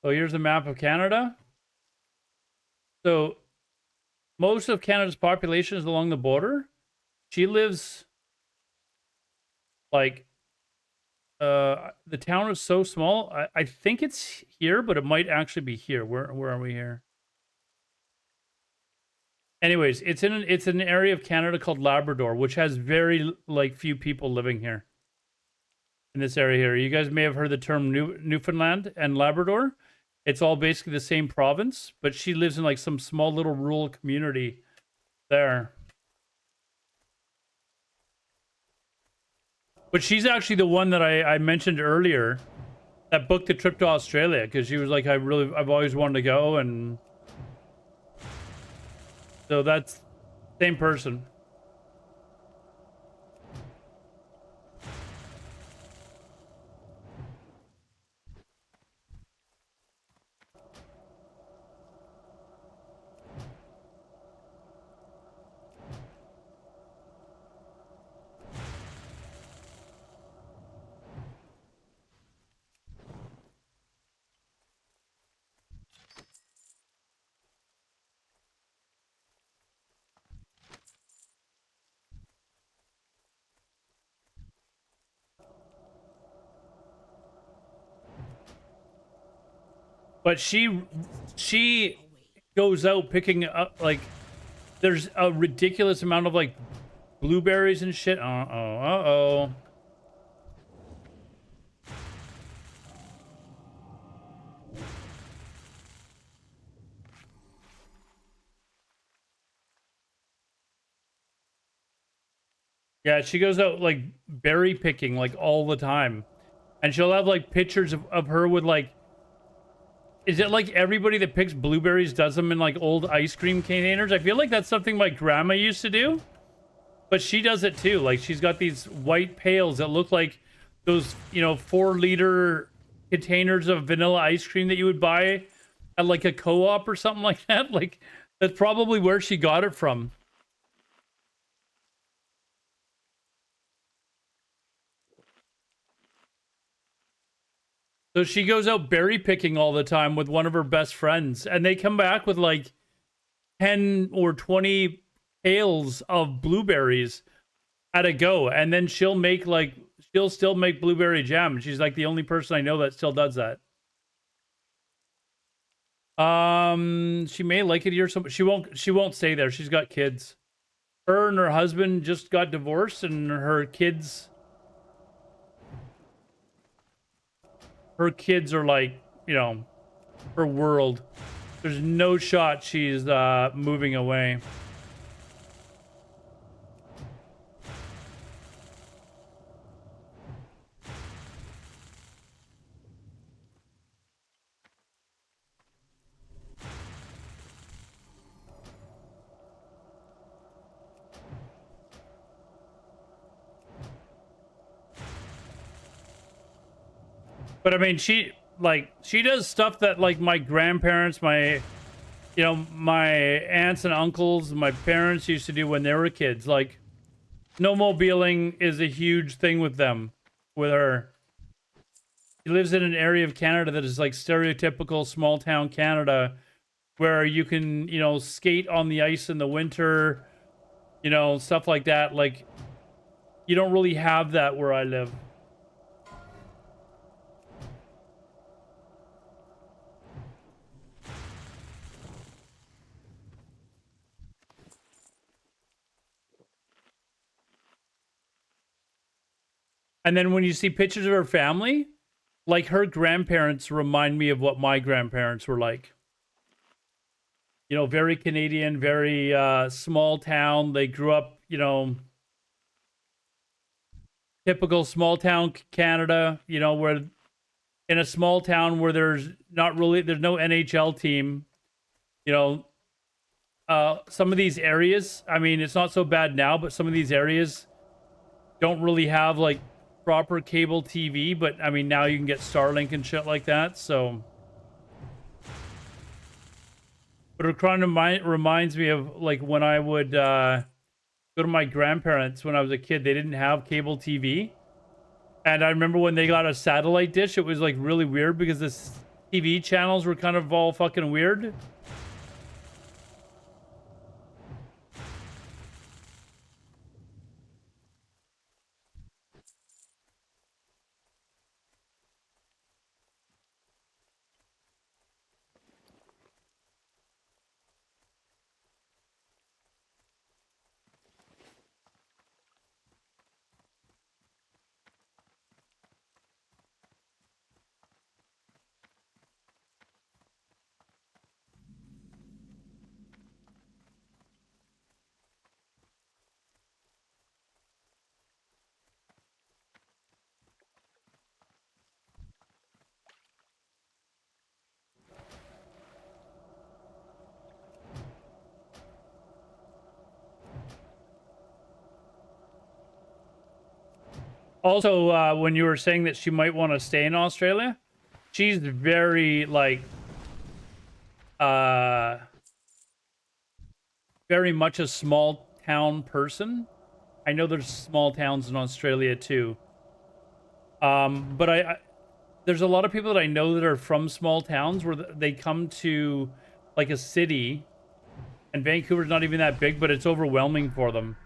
So here's a map of Canada. So most of Canada's population is along the border. She lives like the town is so small. I think it's here, but it might actually be here. Where are we here? Anyways, it's an area of Canada called Labrador, which has very like few people living here. In this area here, you guys may have heard the term Newfoundland and Labrador. It's all basically the same province, but she lives in like some small little rural community there. But she's actually the one that I mentioned earlier that booked the trip to Australia because she was like, I've always wanted to go, and so that's same person. But she goes out picking up, like, there's a ridiculous amount of like blueberries and shit. Uh-oh. Yeah, she goes out like berry picking like all the time. And she'll have like pictures of her with like, is it like everybody that picks blueberries does them in like old ice cream containers? I feel like that's something my grandma used to do. But she does it too. Like she's got these white pails that look like those, 4-liter containers of vanilla ice cream that you would buy at like a co-op or something like that. Like that's probably where she got it from. So she goes out berry picking all the time with one of her best friends, and they come back with like 10 or 20 pails of blueberries at a go, and then she'll still make blueberry jam. And she's like the only person I know that still does that. She may like it here, so she won't stay there. She's got kids. Her and her husband just got divorced, and her kids are like, her world. There's no shot she's moving away. But I mean, she does stuff that like my grandparents, my aunts and uncles, my parents used to do when they were kids. Like, snowmobiling is a huge thing with them, with her. She lives in an area of Canada that is like stereotypical small town Canada, where you can, skate on the ice in the winter, stuff like that. Like, you don't really have that where I live. And then when you see pictures of her family, like her grandparents remind me of what my grandparents were like. Very Canadian, very small town. They grew up, typical small town Canada, where in a small town where there's no NHL team, some of these areas, I mean, it's not so bad now, but some of these areas don't really have like proper cable TV, but I mean, now you can get Starlink and shit like that, so. But it kind of reminds me of like when I would go to my grandparents when I was a kid. They didn't have cable TV. And I remember when they got a satellite dish, it was like really weird because the TV channels were kind of all fucking weird. Also, when you were saying that she might want to stay in Australia, she's very like very much a small town person. I know there's small towns in Australia too. But there's a lot of people that I know that are from small towns where they come to like a city, and Vancouver's not even that big, but it's overwhelming for them.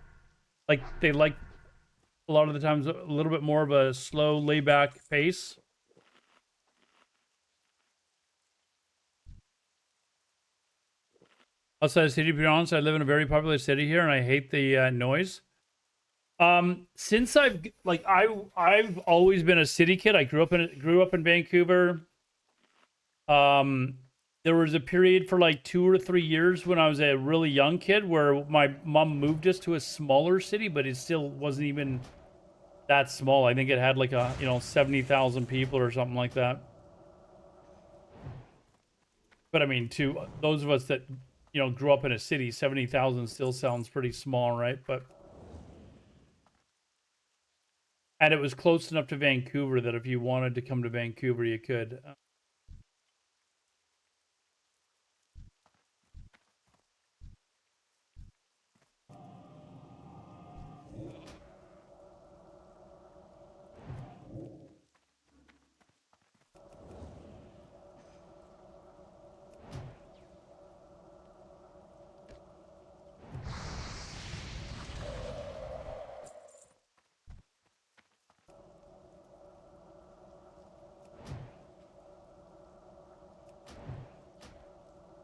Like they like a lot of the times a little bit more of a slow, laid back pace. Outside of city, to be honest, I live in a very popular city here, and I hate the noise. Since I've always been a city kid. I grew up in Vancouver. There was a period for like 2 or 3 years when I was a really young kid where my mom moved us to a smaller city, but it still wasn't even that small. I think it had like 70,000 people or something like that. But I mean, to those of us that grew up in a city, 70,000 still sounds pretty small, right? And it was close enough to Vancouver that if you wanted to come to Vancouver, you could.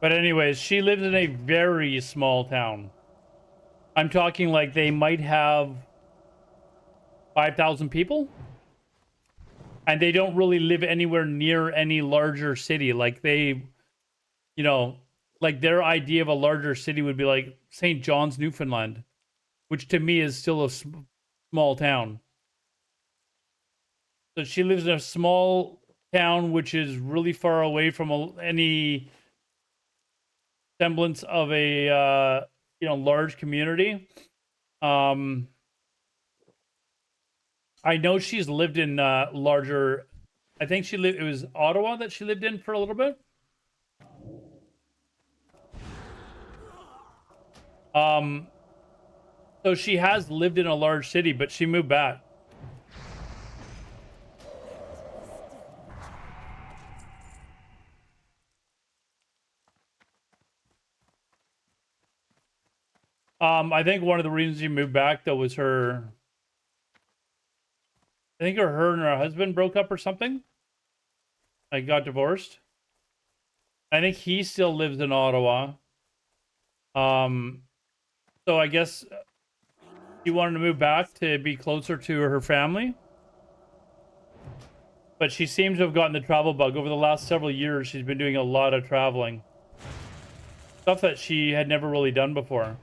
But anyways, she lives in a very small town. I'm talking like they might have 5,000 people. And they don't really live anywhere near any larger city. Like like their idea of a larger city would be like St. John's, Newfoundland, which to me is still a small town. So she lives in a small town, which is really far away from any semblance of a large community. I know she's lived in larger. I think it was Ottawa that she lived in for a little bit. So she has lived in a large city, but she moved back. I think one of the reasons she moved back though was I think her and her husband broke up or something. Like got divorced. I think he still lives in Ottawa. So I guess she wanted to move back to be closer to her family. But she seems to have gotten the travel bug. Over the last several years, she's been doing a lot of traveling. Stuff that she had never really done before.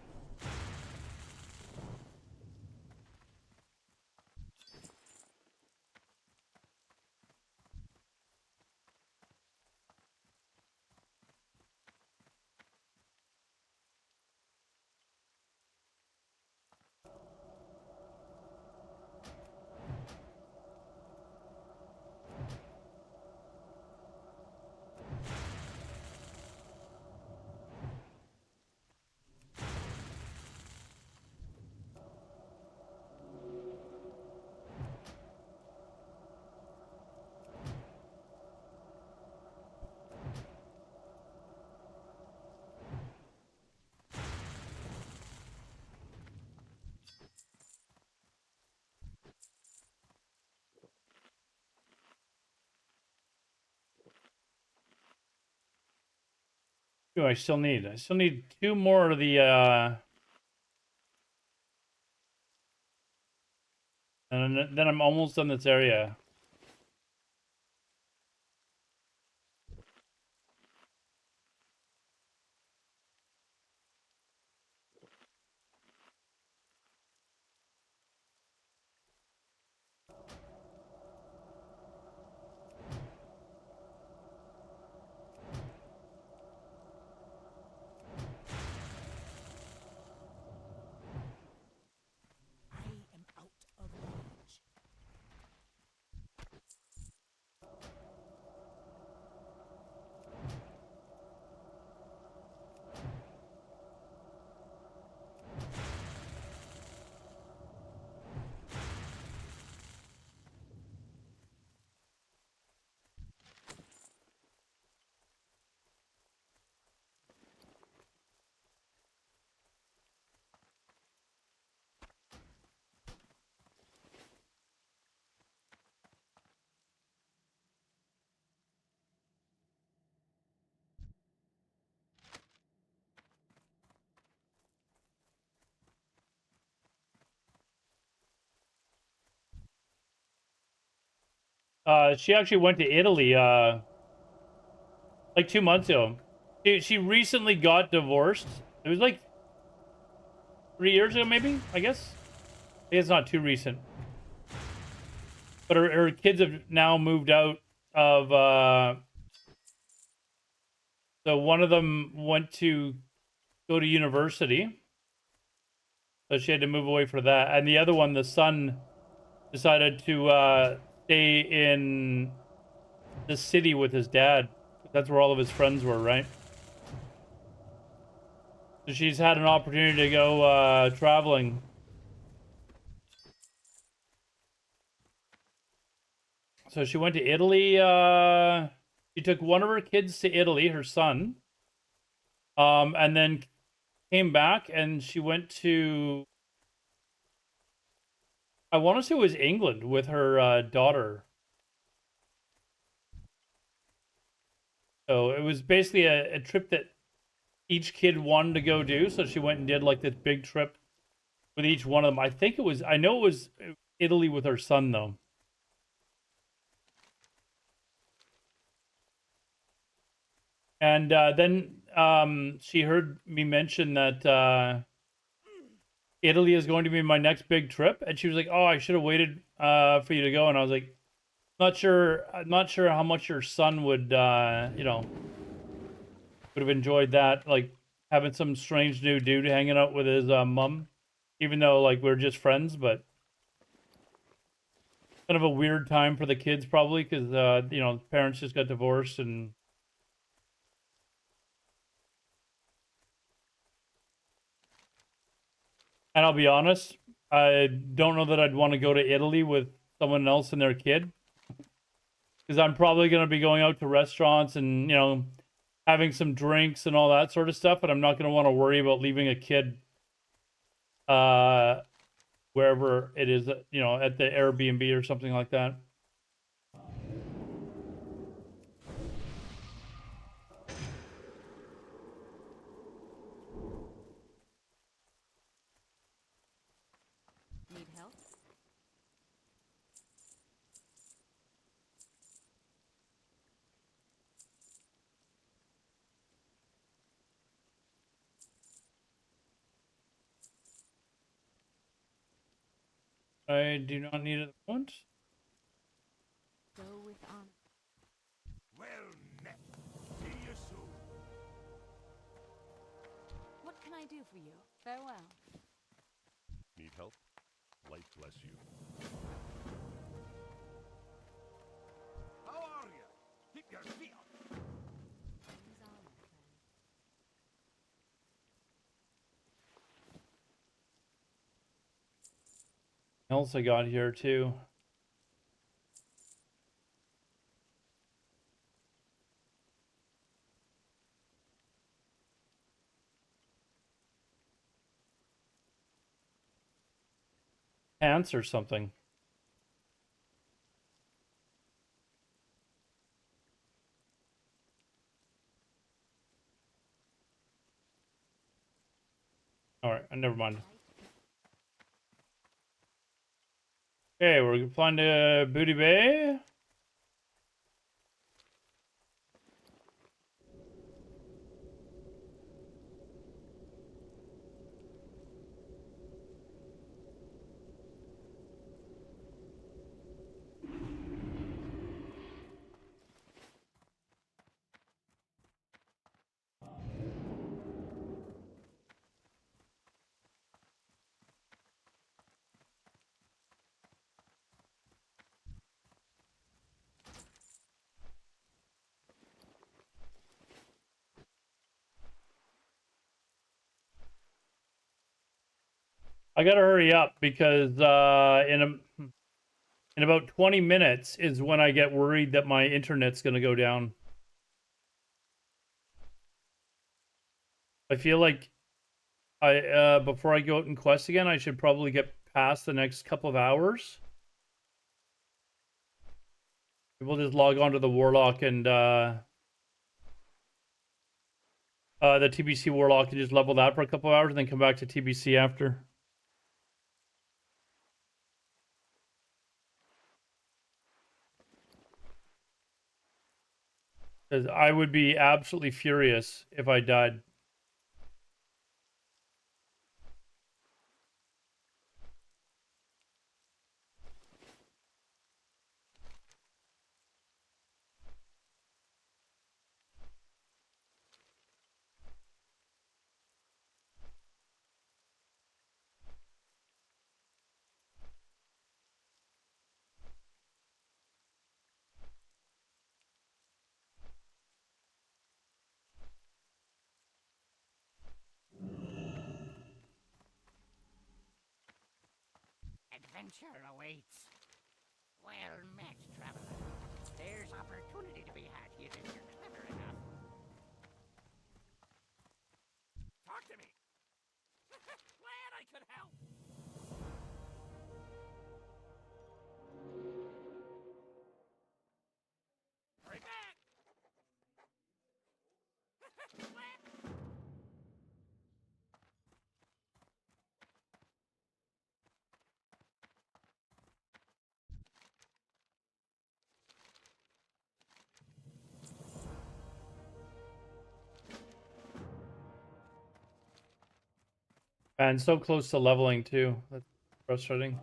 Do I still need? I still need 2 more of the and then I'm almost done this area. I am out of range. She actually went to Italy like 2 months ago. She recently got divorced. It was like 3 years ago, maybe, I guess. It's not too recent. But her kids have now moved out of so one of them went to go to university. So she had to move away for that. And the other one, the son, decided to stay in the city with his dad. That's where all of his friends were, right? So she's had an opportunity to go traveling. So she went to Italy. She took one of her kids to Italy, her son. And then came back and she went to, I want to say it was England with her daughter. So it was basically a trip that each kid wanted to go do. So she went and did like this big trip with each one of them. I know it was Italy with her son though. And then she heard me mention that Italy is going to be my next big trip, and she was like, "Oh, I should have waited for you to go." And I was like, I'm not sure how much your son would would have enjoyed that, like having some strange new dude hanging out with his mom, even though like we're just friends, but kind of a weird time for the kids probably because parents just got divorced and. And I'll be honest, I don't know that I'd want to go to Italy with someone else and their kid. Because I'm probably going to be going out to restaurants and, having some drinks and all that sort of stuff. And I'm not going to want to worry about leaving a kid wherever it is, at the Airbnb or something like that. Need help? I do not need it at the moment. Go with honor. Well met. See you soon. What can I do for you? Farewell. Need help? Light bless you. How are you? Keep your feet up. Things are, my friend. Else I got here too. Pants or something. All right, never mind. Okay, we're flying to Booty Bay. I gotta hurry up because in about 20 minutes is when I get worried that my internet's gonna go down. I feel like before I go out and quest again, I should probably get past the next couple of hours. We'll just log on to the Warlock and the TBC Warlock and just level that for a couple of hours and then come back to TBC after. Because I would be absolutely furious if I died. Adventure awaits. Well met, traveler. There's opportunity to be had here if you're clever enough. Talk to me. Glad I could help. Hurry back. And so close to leveling too. That's frustrating.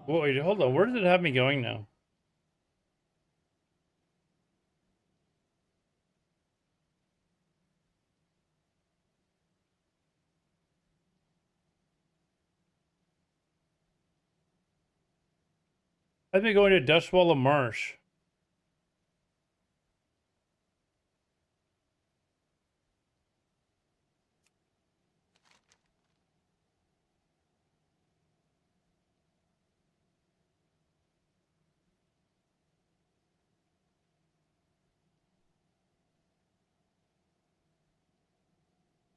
Wait, hold on. Where did it have me going now? I've been going to Dustwalla Marsh.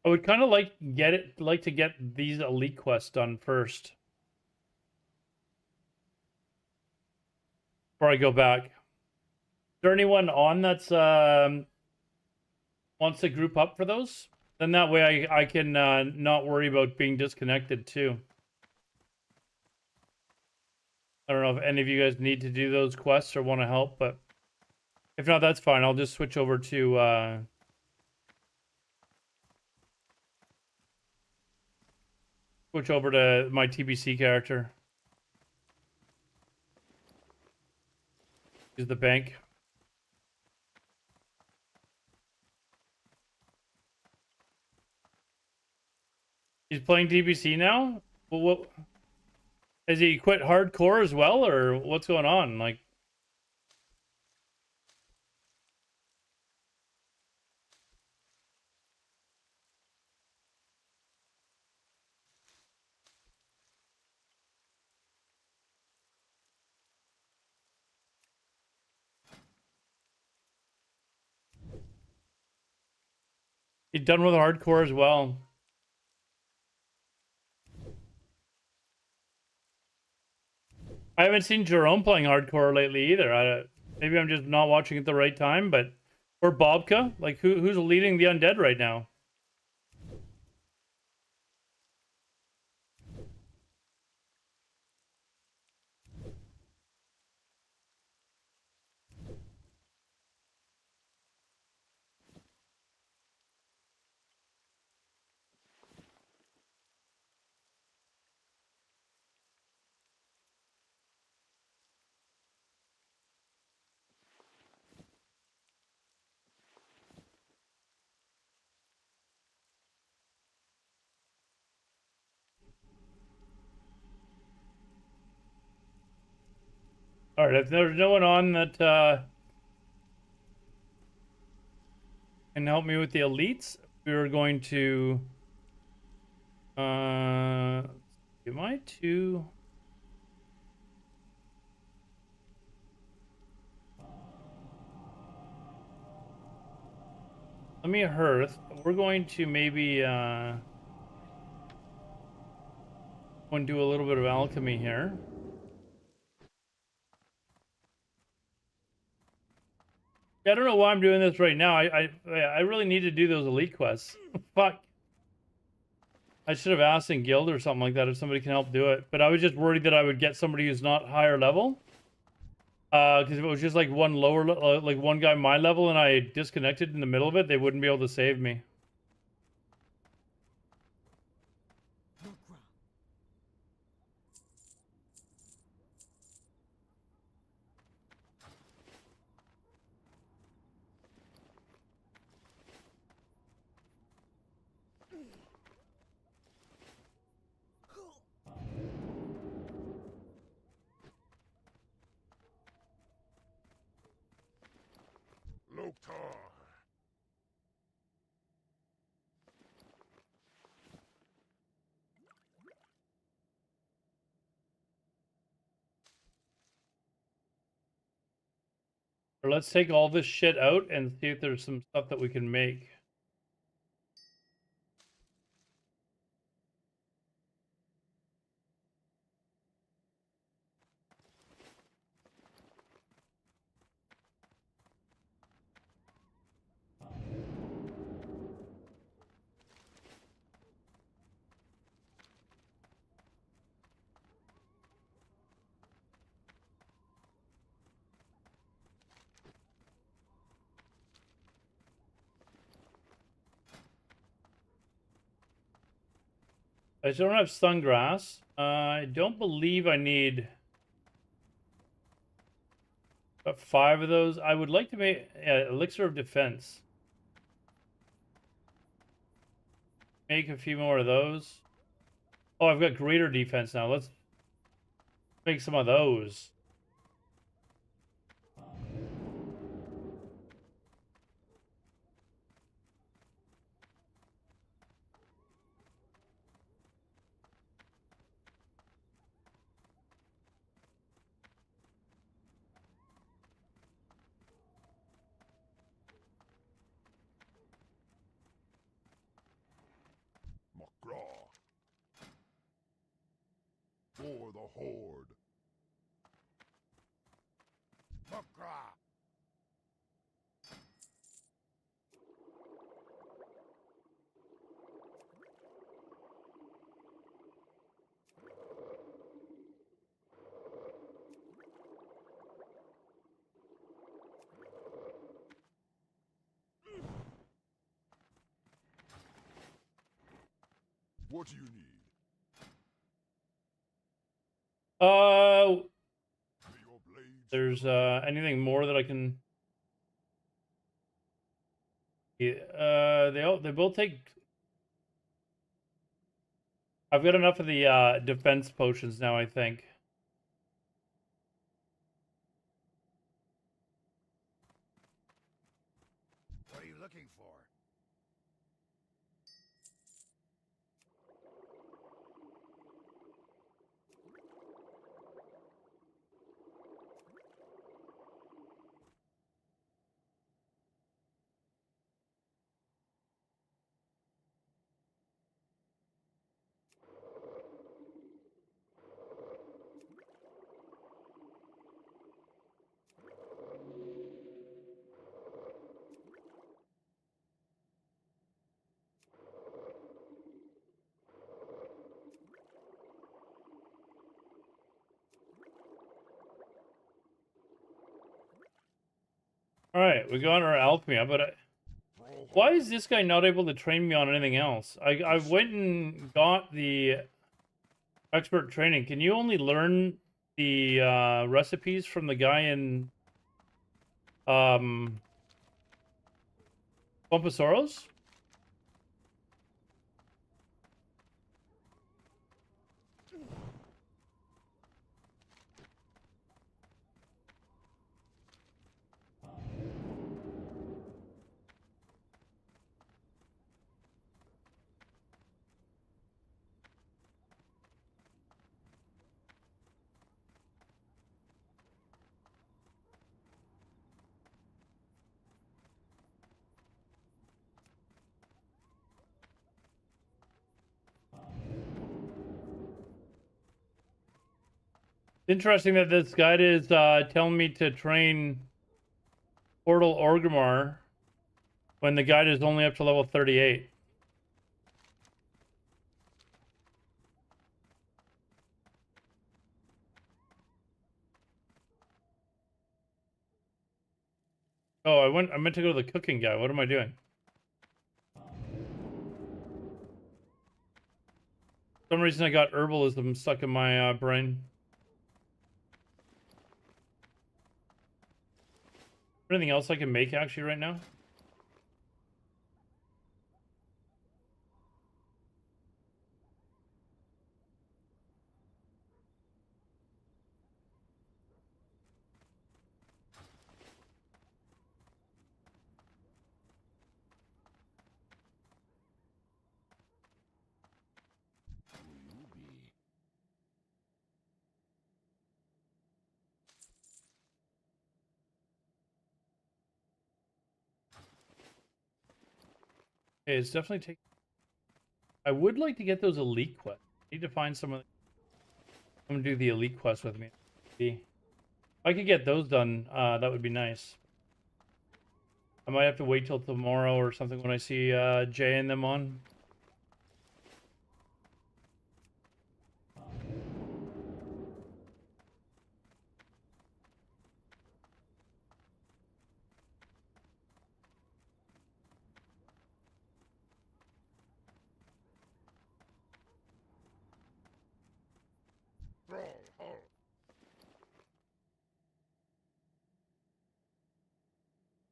I would kind of like to get these elite quests done first before I go back. Is there anyone on that's wants to group up for those? Then that way I can not worry about being disconnected too. I don't know if any of you guys need to do those quests or want to help, but if not, that's fine. I'll just switch over to my TBC character. Is the bank. He's playing TBC now? Well, what has he quit hardcore as well, or what's going on? Like, he's done with hardcore as well. I haven't seen Jerome playing hardcore lately either. Maybe I'm just not watching at the right time, but or Bobka, like who's leading the undead right now? All right, if there's no one on that can help me with the elites, we're going to am I too? Let me hearth. We're going to maybe go and do a little bit of alchemy here. Yeah, I don't know why I'm doing this right now. I really need to do those elite quests. Fuck. I should have asked in guild or something like that if somebody can help do it. But I was just worried that I would get somebody who's not higher level. Because if it was just like one lower, like one guy my level, and I disconnected in the middle of it, they wouldn't be able to save me. Loktar. Or let's take all this shit out and see if there's some stuff that we can make. I still don't have sungrass. I don't believe I need about 5 of those. I would like to make elixir of defense. Make a few more of those. Oh, I've got greater defense now. Let's make some of those. Magraw. For the Horde. Magraw. What do you need? Uh, May your blades there's anything more that I can. Yeah, they both take. I've got enough of the defense potions now, I think. What are you looking for? All right, we got our alchemy, but why is this guy not able to train me on anything else? I went and got the expert training. Can you only learn the recipes from the guy in Pomposaurus? Interesting that this guide is telling me to train Portal Orgrimmar when the guide is only up to level 38. Oh, I meant to go to the cooking guide. What am I doing? For some reason I got herbalism stuck in my brain. Anything else I can make actually right now? Okay, it's definitely taking. I would like to get those elite quests. I need to find someone. I'm gonna do the elite quest with me. If I could get those done, that would be nice. I might have to wait till tomorrow or something when I see Jay and them on.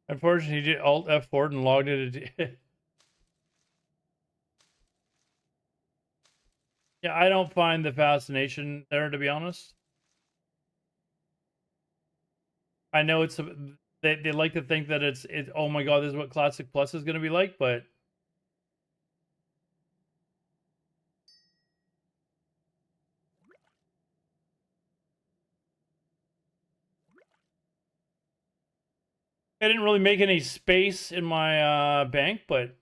Unfortunately, he did Alt F4 and logged it. Yeah, I don't find the fascination there, to be honest. I know it's they like to think that it's oh my god, this is what Classic Plus is going to be like, but I didn't really make any space in my bank, but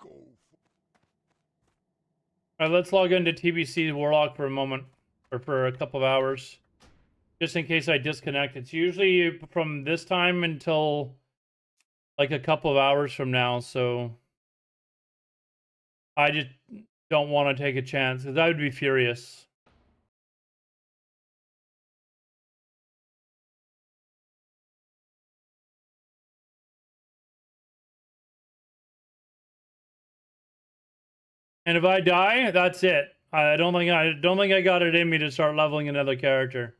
all right, let's log into TBC Warlock for a moment, or for a couple of hours, just in case I disconnect. It's usually from this time until like a couple of hours from now, so I just don't want to take a chance because I would be furious. And if I die, that's it. I don't think I got it in me to start leveling another character.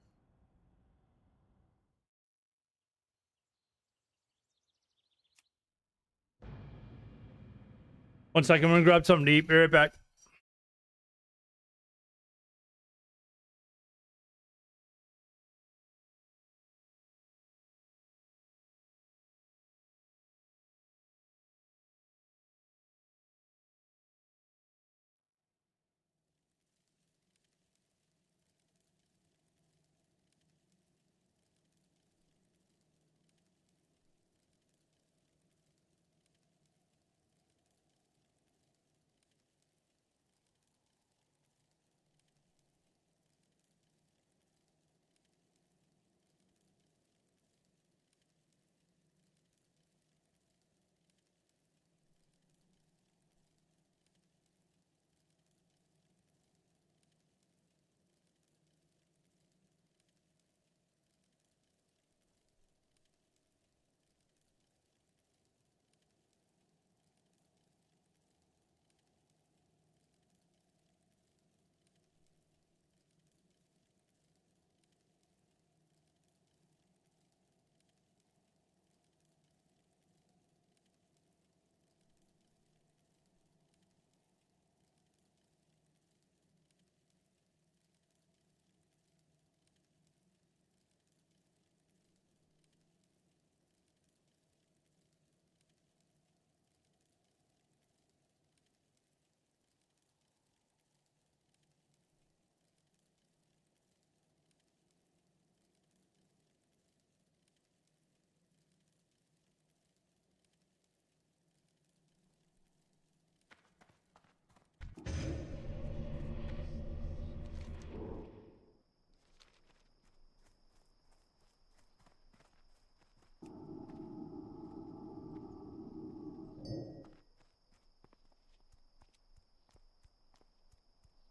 One second, I'm gonna grab something to eat. Be right back.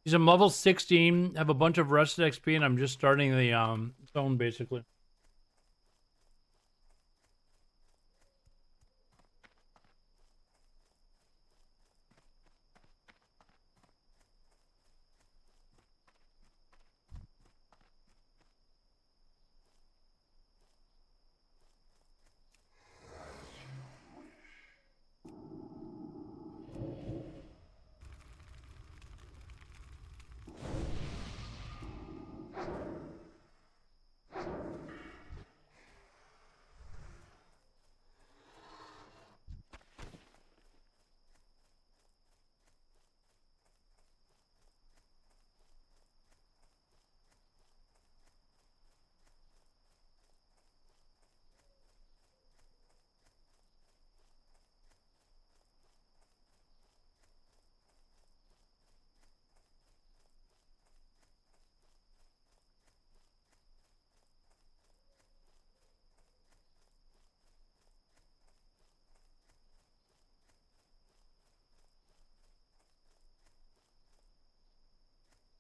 He's a level 16, have a bunch of rested XP, and I'm just starting the zone basically.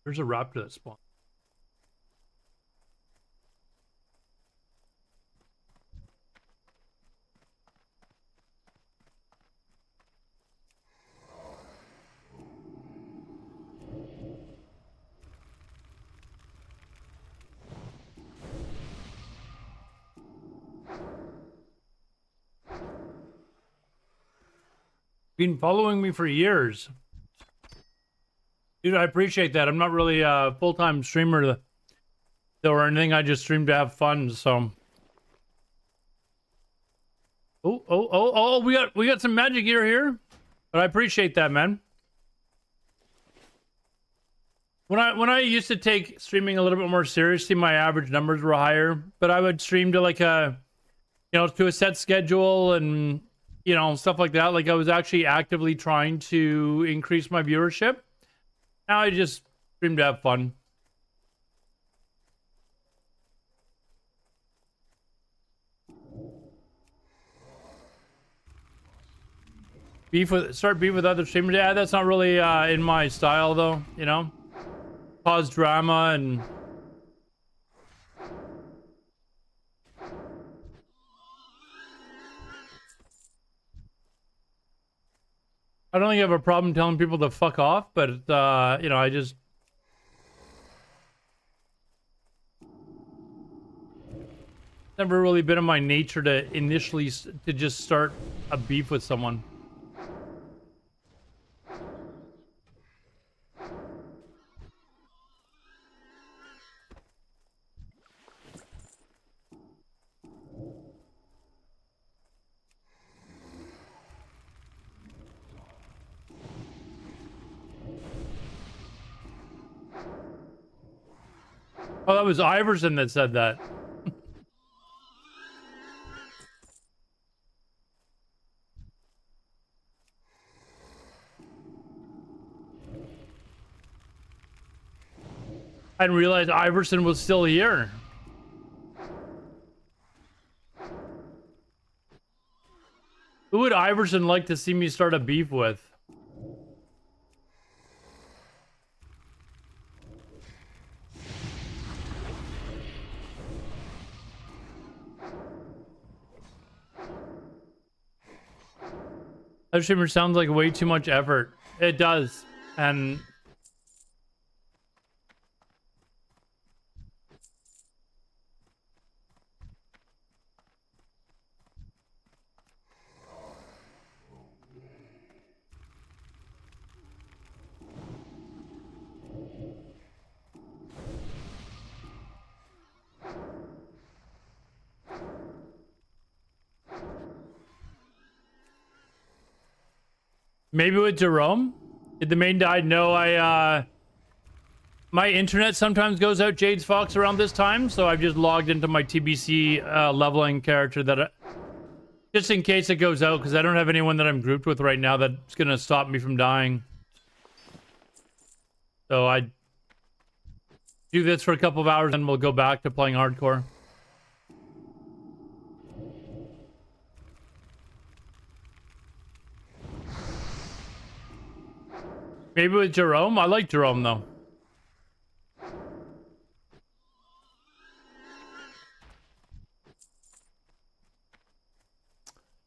There's a raptor that spawned. Been following me for years. Dude, I appreciate that. I'm not really a full-time streamer or anything. I just stream to have fun, so. Oh, we got some magic gear here. But I appreciate that, man. When I used to take streaming a little bit more seriously, my average numbers were higher, but I would stream to like to a set schedule and stuff like that. Like I was actually actively trying to increase my viewership. Now I just stream to have fun. Start beef with other streamers. Yeah, that's not really in my style though, cause drama and I don't think I have a problem telling people to fuck off, but I just never really been in my nature to initially to just start a beef with someone. Oh, that was Iverson that said that. I didn't realize Iverson was still here. Who would Iverson like to see me start a beef with? That streamer sounds like way too much effort. It does. And maybe with Jerome? Did the main die? No, my internet sometimes goes out Jade's Fox around this time, so I've just logged into my TBC leveling character that just in case it goes out, because I don't have anyone that I'm grouped with right now that's gonna stop me from dying. So I do this for a couple of hours and we'll go back to playing hardcore. Maybe with Jerome. I like Jerome though.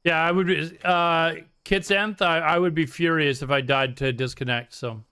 Yeah, I would be, Kitsanth, I would be furious if I died to disconnect, so.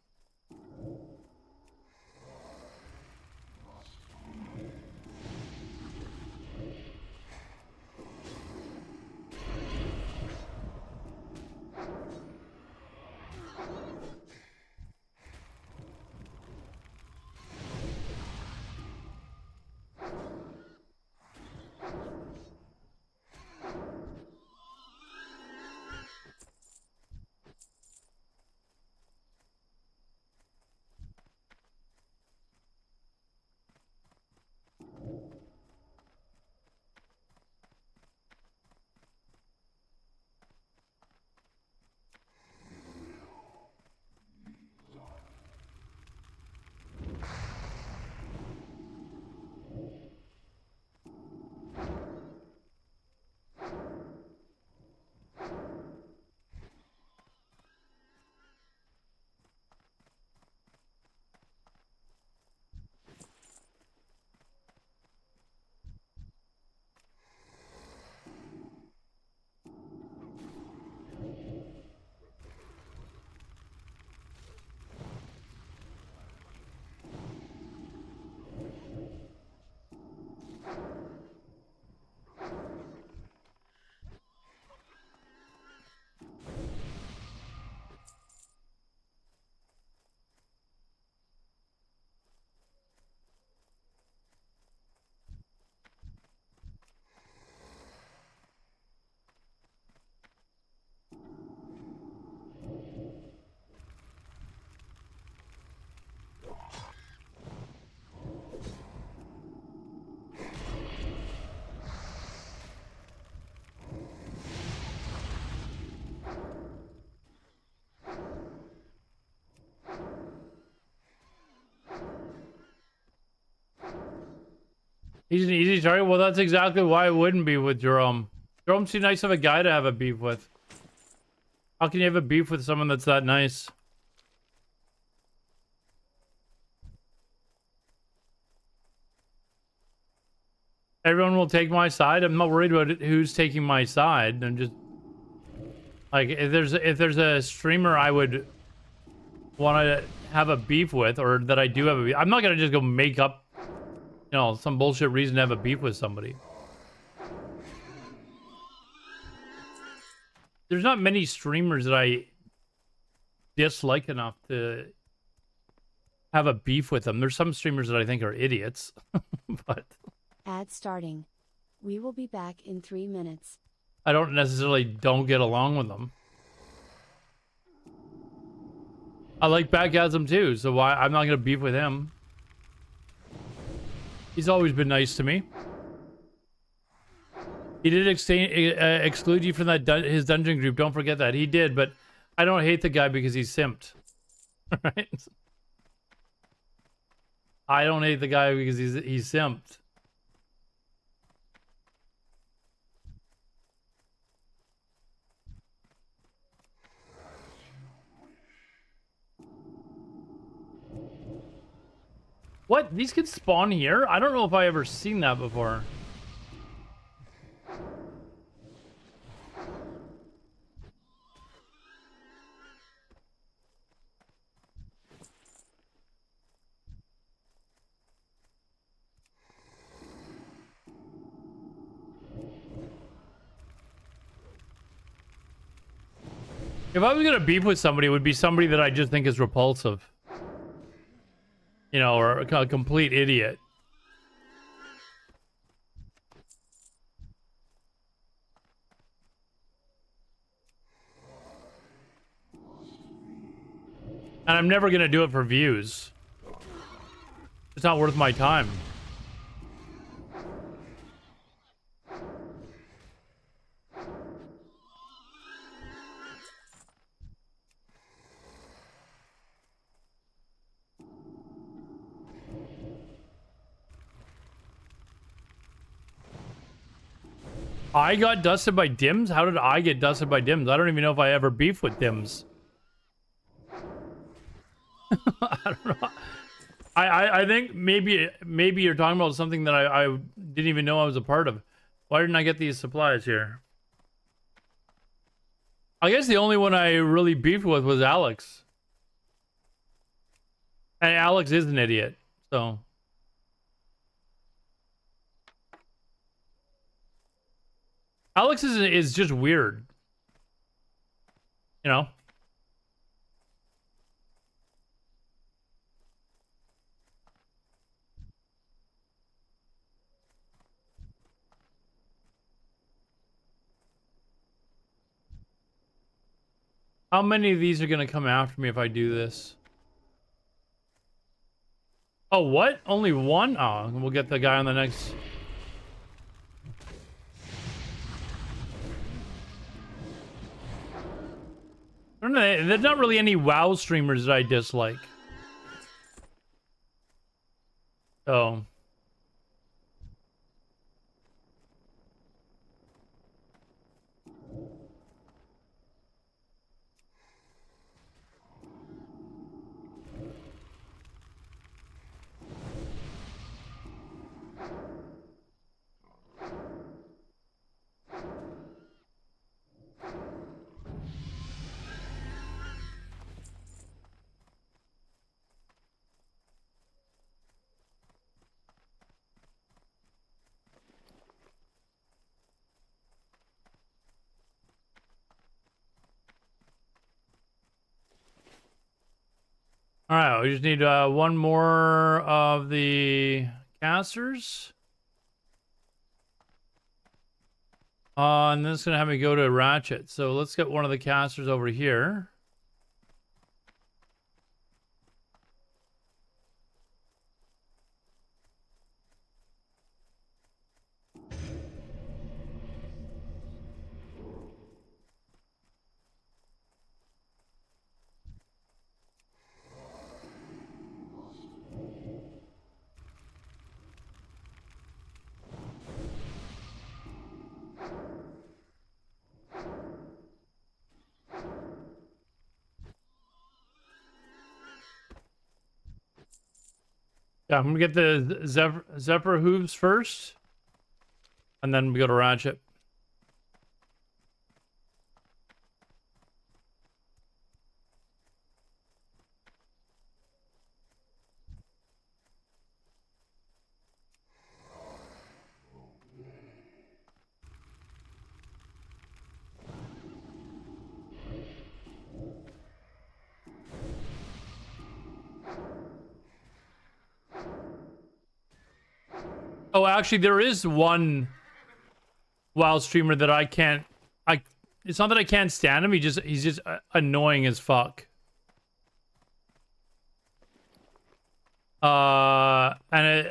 He's an easy target. Well, that's exactly why it wouldn't be with Jerome. Jerome's too nice of a guy to have a beef with. How can you have a beef with someone that's that nice? Everyone will take my side. I'm not worried about who's taking my side. I'm just like, if there's a streamer I would want to have a beef with, or that I do have a beef, I'm not gonna just go make up, you know, some bullshit reason to have a beef with somebody. There's not many streamers that I dislike enough to have a beef with them. There's some streamers that I think are idiots, but Ad starting. We will be back in 3 minutes. I don't necessarily don't get along with them. I like Backgasm too, so why I'm not gonna beef with him. He's always been nice to me. He did exclude you from that his dungeon group. Don't forget that. He did, but I don't hate the guy because he's simped. Right? I don't hate the guy because he's simped. What? These kids spawn here? I don't know if I ever seen that before. If I was gonna beef with somebody, it would be somebody that I just think is repulsive. You know, or a complete idiot. And I'm never gonna do it for views. It's not worth my time. I got dusted by Dims? How did I get dusted by Dims? I don't even know if I ever beefed with Dims. I don't know. I think maybe you're talking about something that I didn't even know I was a part of. Why didn't I get these supplies here? I guess the only one I really beefed with was Alex. And Alex is an idiot, so. Alex is just weird. You know? How many of these are going to come after me if I do this? Oh, what? Only one? Oh, we'll get the guy on the next... I don't know, there's not really any WoW streamers that I dislike. Oh. All right, we just need one more of the casters. And then it's going to have me go to Ratchet. So let's get one of the casters over here. Yeah, I'm gonna get the Zephyr hooves first, and then we go to Ratchet. Oh, actually, there is one WoW streamer that I can't. It's not that I can't stand him. He's just annoying as fuck. And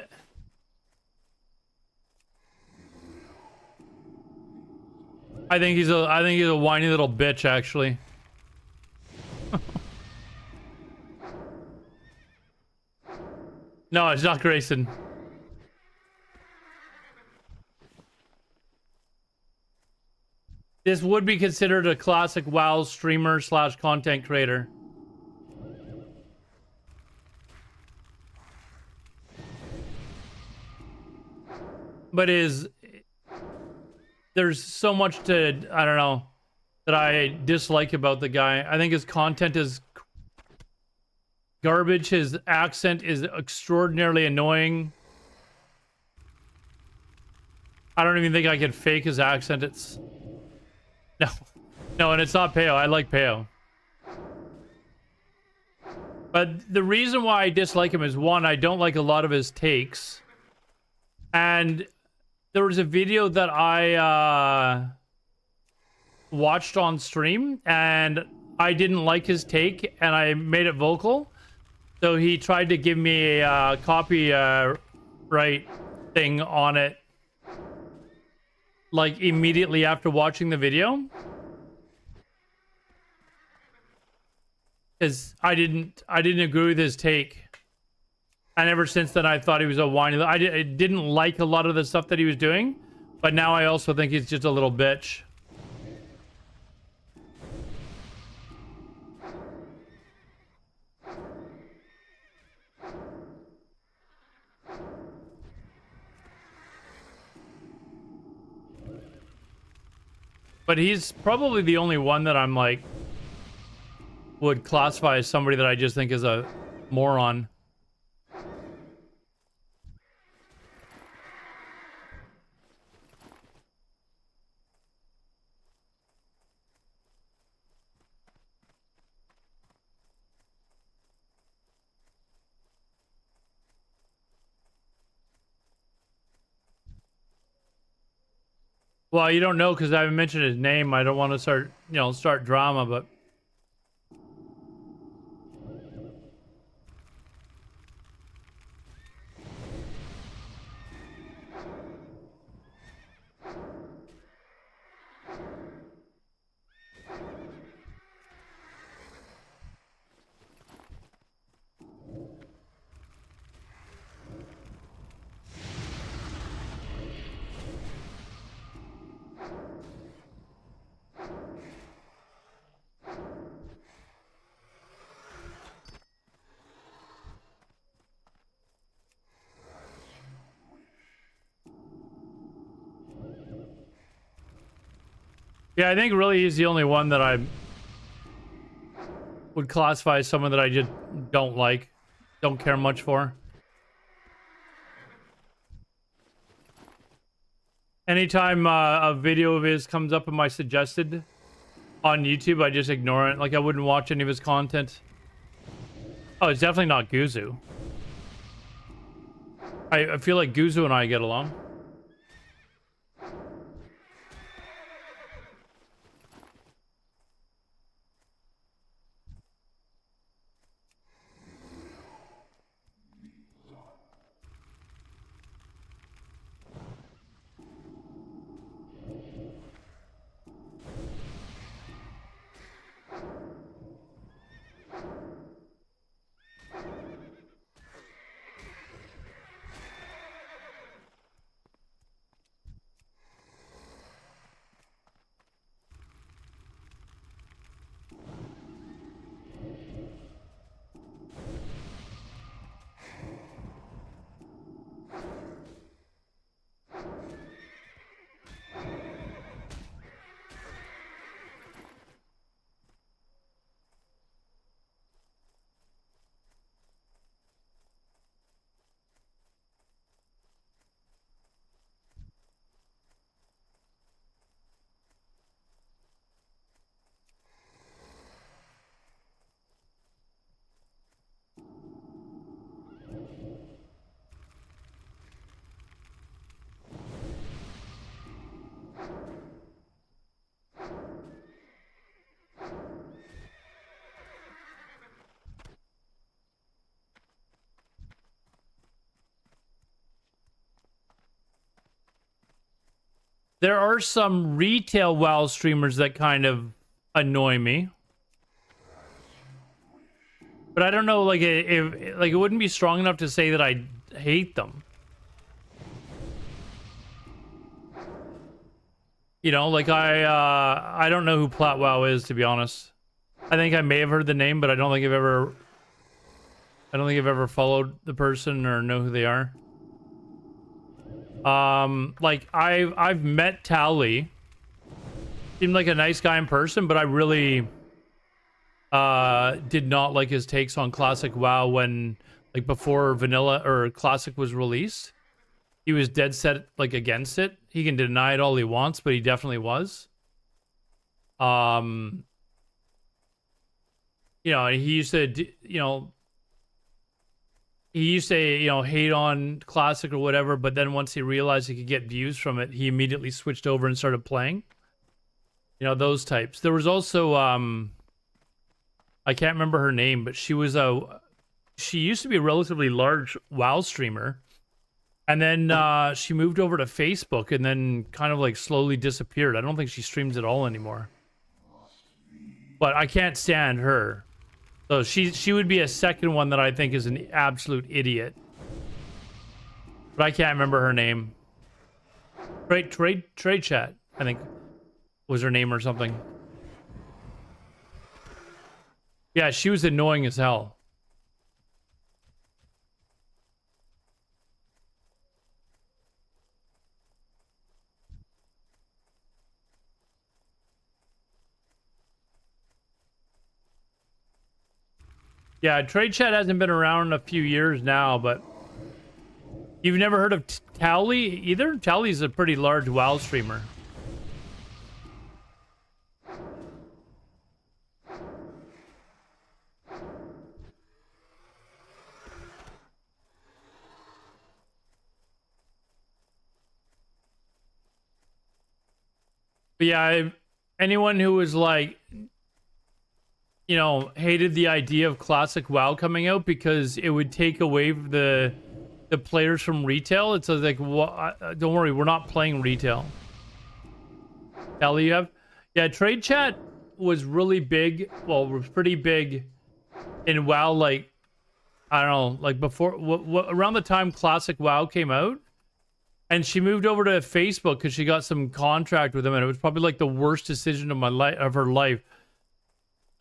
I think he's a whiny little bitch, actually. No, it's not Grayson. This would be considered a classic WoW streamer / content creator. But there's so much to, I don't know, that I dislike about the guy. I think his content is garbage. His accent is extraordinarily annoying. I don't even think I can fake his accent. It's... No, and it's not Peo. I like Peo. But the reason why I dislike him is, one, I don't like a lot of his takes. And there was a video that I watched on stream, and I didn't like his take, and I made it vocal. So he tried to give me a copyright thing on it, like immediately after watching the video. Because I didn't agree with his take. And ever since then, I thought he was a whiny... I didn't like a lot of the stuff that he was doing. But now I also think he's just a little bitch. But he's probably the only one that I'm like would classify as somebody that I just think is a moron. Well, you don't know because I haven't mentioned his name. I don't want to start drama, but yeah, I think really he's the only one that I would classify as someone that I just don't like, don't care much for. Anytime a video of his comes up in my suggested on YouTube, I just ignore it. Like, I wouldn't watch any of his content. Oh, it's definitely not Guzu. I feel like Guzu and I get along. There are some retail WoW streamers that kind of annoy me. But I don't know, like, if like it wouldn't be strong enough to say that I hate them. You know, like I don't know who Platwow is, to be honest. I think I may have heard the name, but I don't think I've ever followed the person or know who they are. Like I've met Tally. Seemed like a nice guy in person, but I really did not like his takes on Classic WoW when, like, before Vanilla or Classic was released. He was dead set, like, against it. He can deny it all he wants, but he definitely was. You know, he used to, hate on Classic or whatever, but then once he realized he could get views from it, he immediately switched over and started playing. You know, those types. There was also, I can't remember her name, but she used to be a relatively large WoW streamer. And then she moved over to Facebook and then kind of like slowly disappeared. I don't think she streams at all anymore. But I can't stand her. So she would be a second one that I think is an absolute idiot. But I can't remember her name. Trade Chat, I think, was her name or something. Yeah, she was annoying as hell. Yeah, Trade Chat hasn't been around in a few years now, but you've never heard of Towley either? Towley's a pretty large WoW streamer. But yeah, anyone who was like, you know, hated the idea of classic WoW coming out because it would take away the players from retail. It's like, don't worry, we're not playing retail. Tally, you have? Yeah, Trade Chat was really big. Well, was pretty big in WoW. Like, I don't know, like before, around the time classic WoW came out. And she moved over to Facebook because she got some contract with him, and it was probably like the worst decision of her life.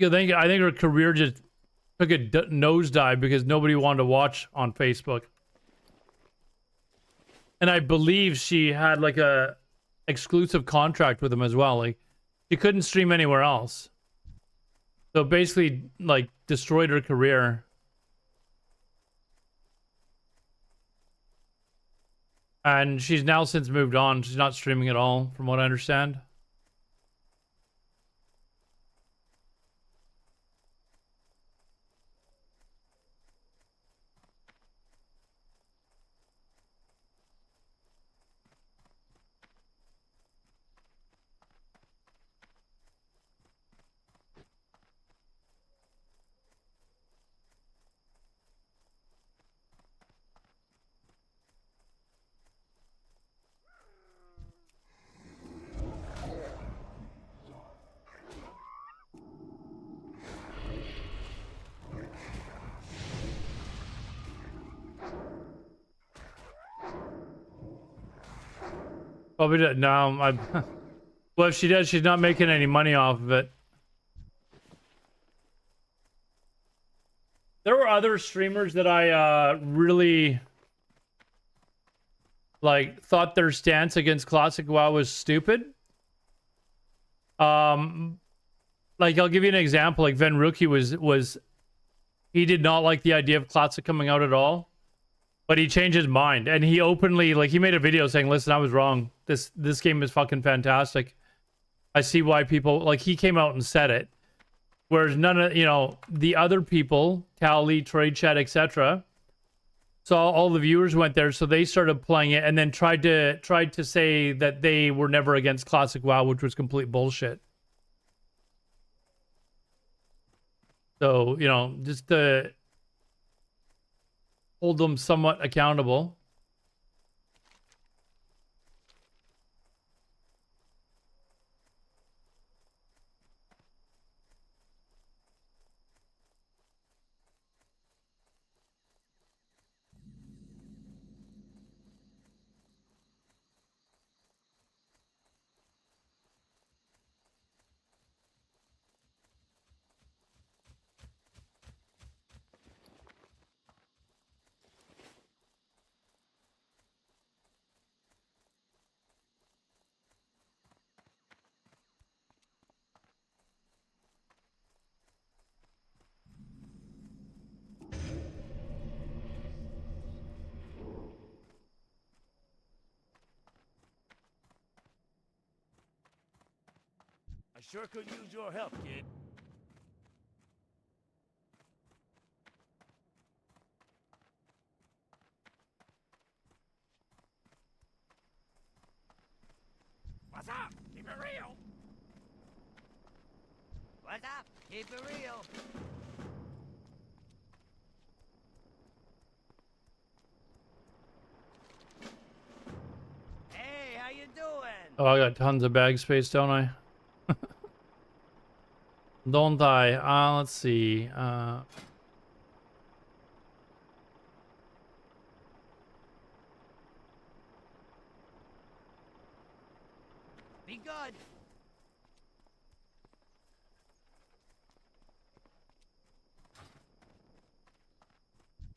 I think her career just took a nosedive because nobody wanted to watch on Facebook. And I believe she had like a exclusive contract with him as well. Like she couldn't stream anywhere else. So basically, like destroyed her career. And she's now since moved on. She's not streaming at all, from what I understand. Probably no. Well, if she does, she's not making any money off of it. There were other streamers that I really like thought their stance against classic WoW was stupid. Like I'll give you an example. Like Ven Rookie was he did not like the idea of classic coming out at all, but he changed his mind and he openly like he made a video saying, "Listen, I was wrong. This game is fucking fantastic. I see why people like." He came out and said it. Whereas none of, you know, the other people, Tally, Trade Chat, etc., saw all the viewers went there, so they started playing it and then tried to say that they were never against classic WoW, which was complete bullshit. So, you know, just to hold them somewhat accountable. I sure could use your help, kid. What's up? Keep it real. What's up? Keep it real. Hey, how you doing? Oh, I got tons of bag space, don't I? Don't I? Let's see. Be good.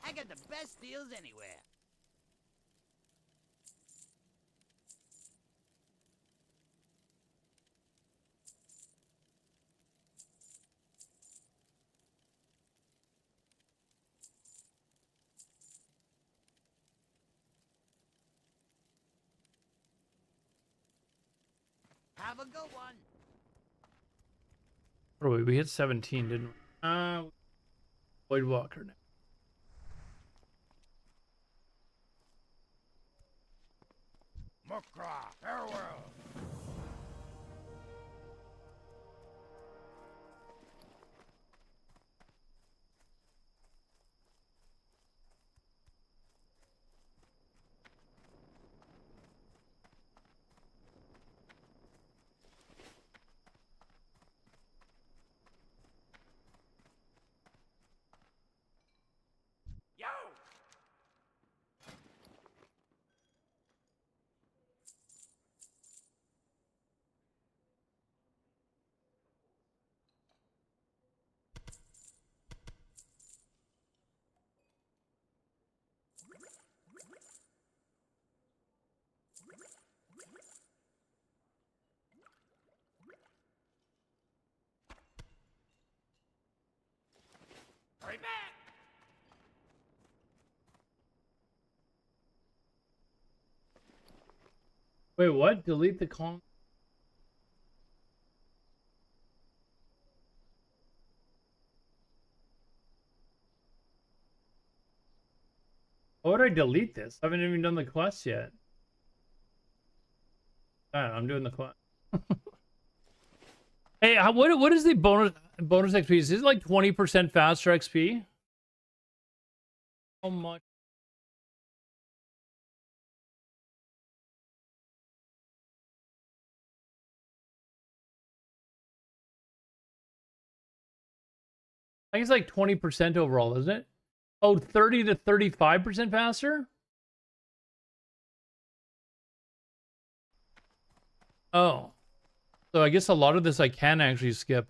I got the best deals anywhere. Have a good one. What are we? We hit 17, didn't we? Void Walker now. Mukra, farewell. Yo! Hurry back! Wait, what? Delete the con. Why would I delete this? I haven't even done the quest yet. I'm doing the quest. Hey, what is the bonus XP? Is it like 20% faster XP? How much? I think it's like 20% overall, isn't it? Oh, 30 to 35% faster? Oh. So I guess a lot of this I can actually skip.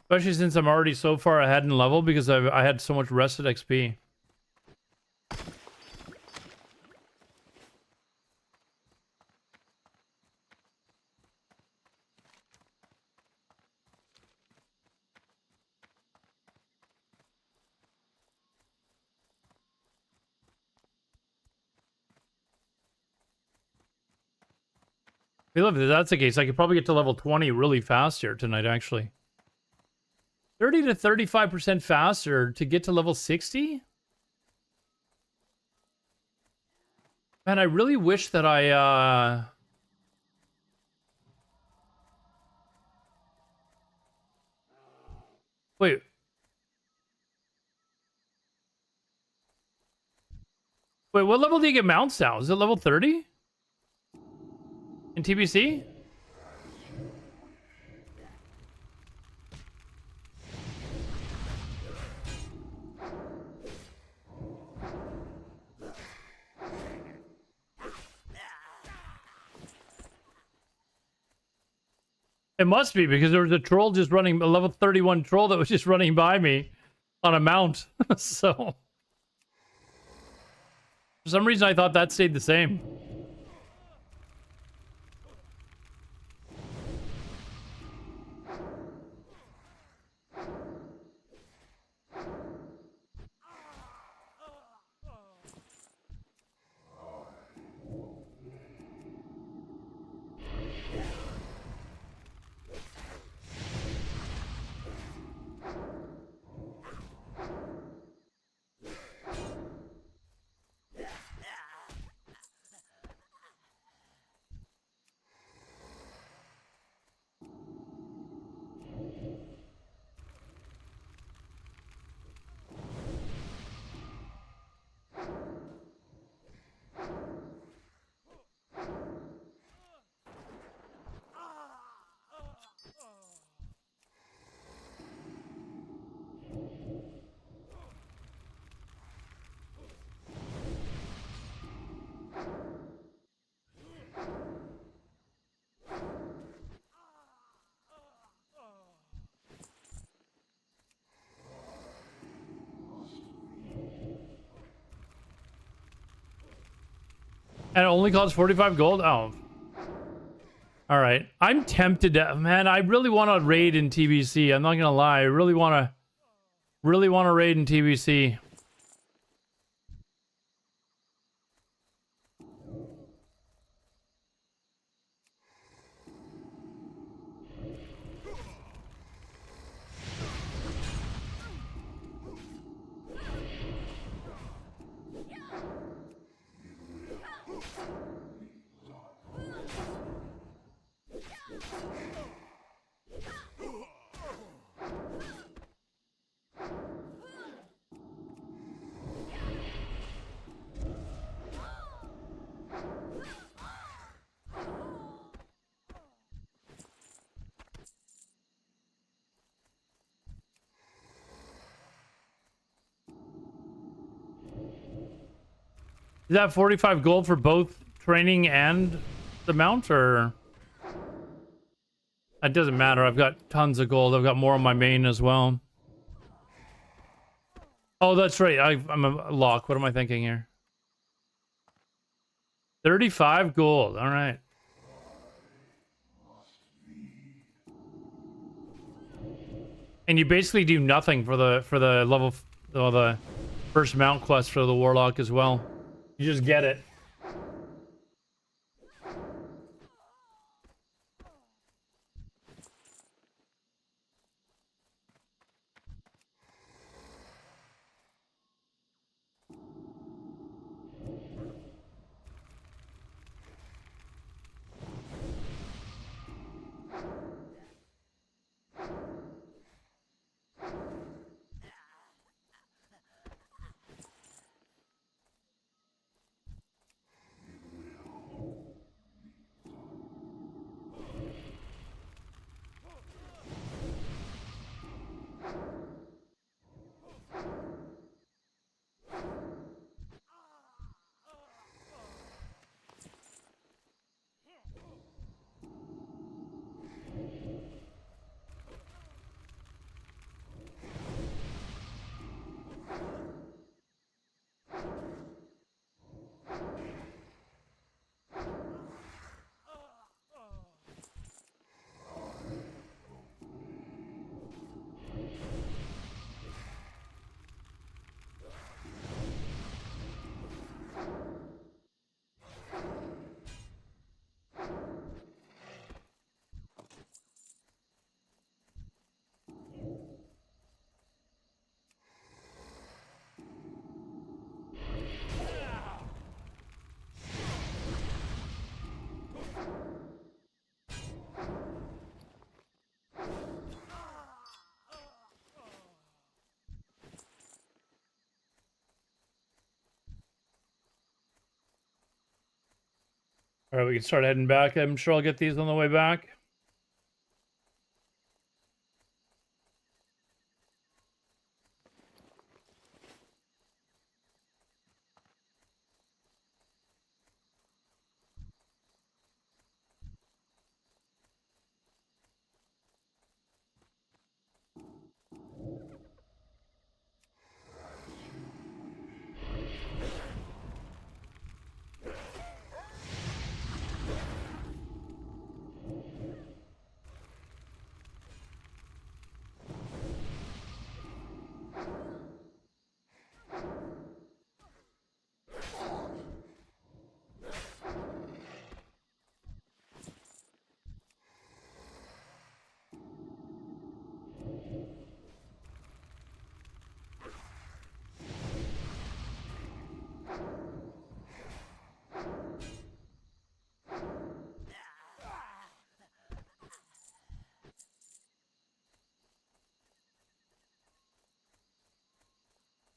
Especially since I'm already so far ahead in level because I had so much rested XP. Hey, look, if that's the case, I could probably get to level 20 really fast here tonight, actually. 30 to 35% faster to get to level 60? Man, I really wish that I, Wait. Wait, what level do you get mounts now? Is it level 30? In TBC? It must be because there was a troll just running, a level 31 troll that was just running by me on a mount. So, for some reason, I thought that stayed the same. And it only costs 45 gold? Oh. Alright. I'm tempted to... Man, I really want to raid in TBC. I'm not going to lie. I really want to raid in TBC. Is that 45 gold for both training and the mount, or? It doesn't matter. I've got tons of gold. I've got more on my main as well. Oh, that's right. I'm a lock. What am I thinking here? 35 gold. All right. And you basically do nothing for the level, well, the first mount quest for the warlock as well. You just get it. All right, we can start heading back. I'm sure I'll get these on the way back.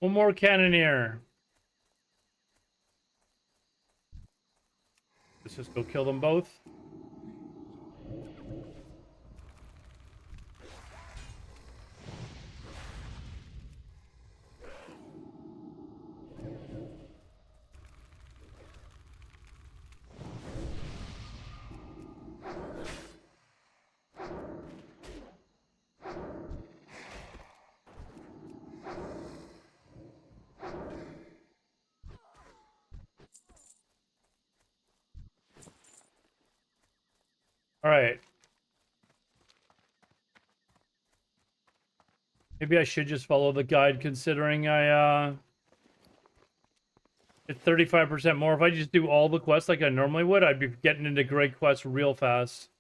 One more cannoneer. Let's just go kill them both. All right. Maybe I should just follow the guide, considering I it's 35% more. If I just do all the quests like I normally would, I'd be getting into great quests real fast.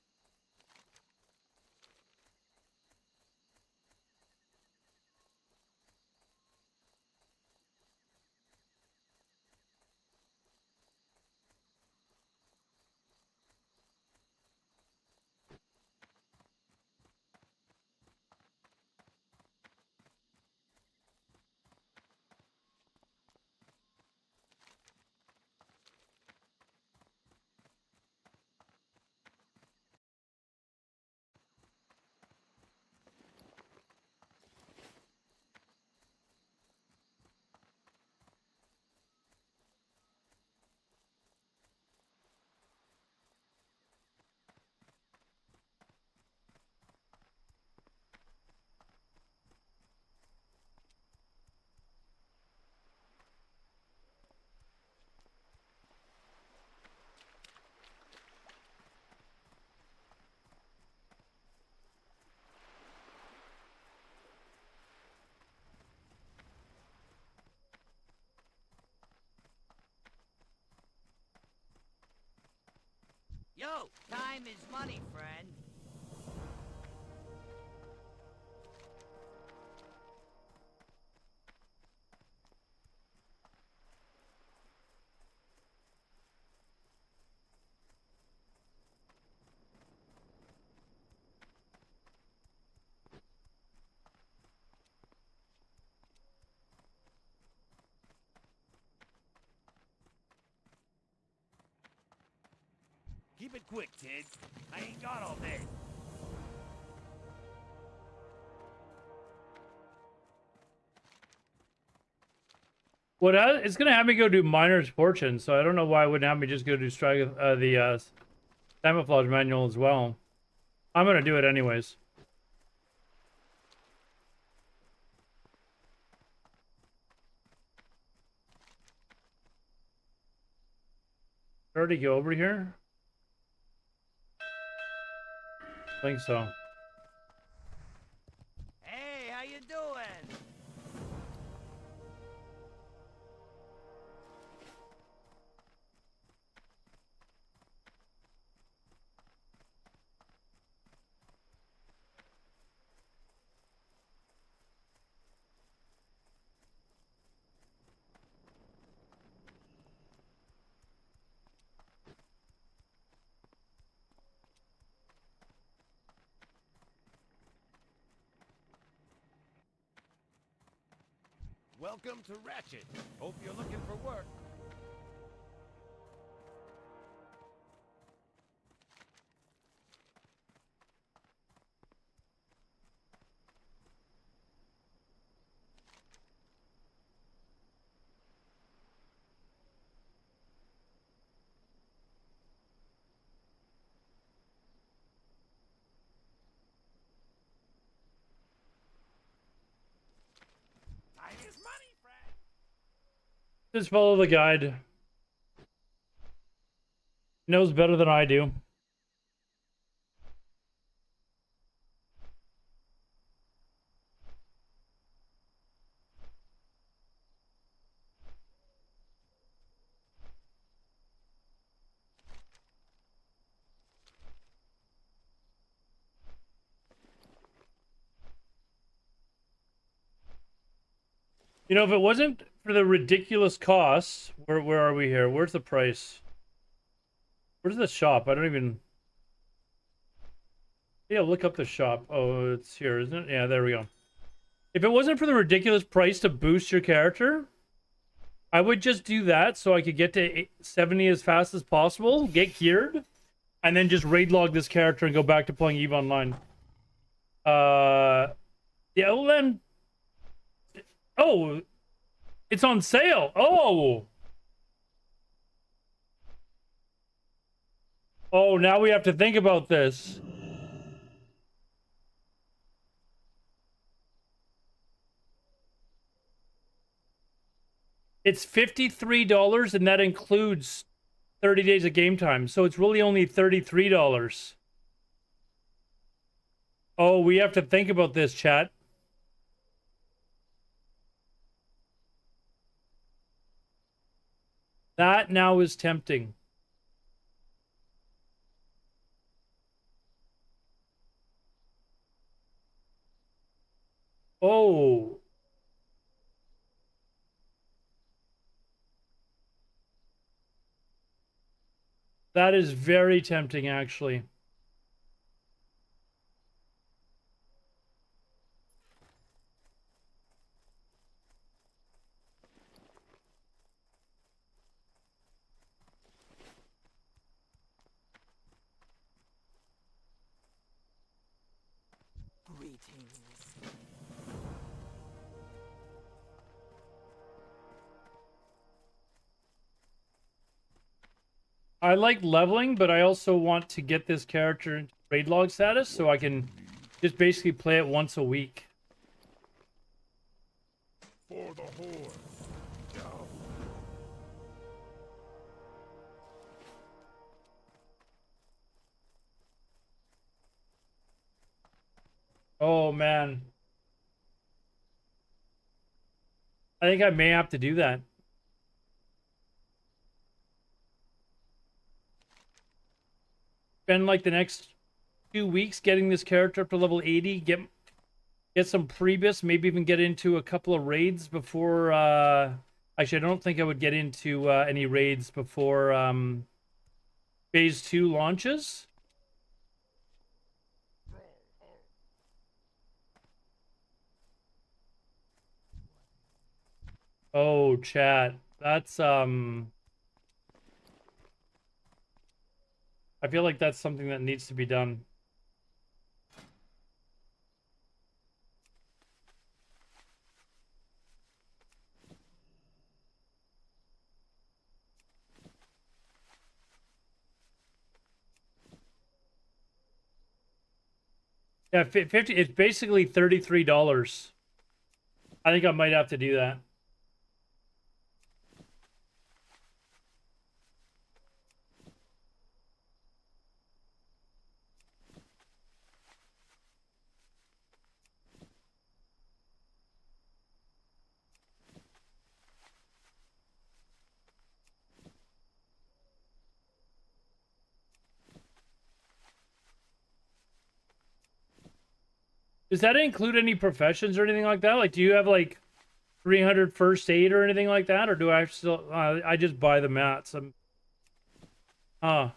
Yo, time is money, friend. Keep it quick, kid. I ain't got all day. It's gonna have me go do Miner's Fortune, so I don't know why it wouldn't have me just go do camouflage manual as well. I'm gonna do it anyways. Already go over here? I think so. Hey, how you doing? Welcome to Ratchet. Hope you're looking for work. Time is money, friend. Just follow the guide. Knows better than I do. You know, if it wasn't for the ridiculous costs, where are we here? Where's the price? Where's the shop? I don't even... Yeah, look up the shop. Oh, it's here, isn't it? Yeah, there we go. If it wasn't for the ridiculous price to boost your character, I would just do that so I could get to 70 as fast as possible, get cured, and then just raid log this character and go back to playing EVE Online. Yeah, well then... Oh, it's on sale. Oh. Oh, now we have to think about this. It's $53 and that includes 30 days of game time. So it's really only $33. Oh, we have to think about this, chat. That now is tempting. Oh. That is very tempting, actually. Greetings. I like leveling, but I also want to get this character into raid log status so I can just basically play it once a week. For the horde. Go. Oh, man. I think I may have to do that. spend like the next 2 weeks getting this character up to level 80, get some prebis, maybe even get into a couple of raids before actually I don't think I would get into any raids before phase 2 launches. Oh, chat. That's I feel like that's something that needs to be done. Yeah, 50, it's basically $33. I think I might have to do that. Does that include any professions or anything like that? Like, do you have like 300 first aid or anything like that, or do I still? I just buy the mats. Huh.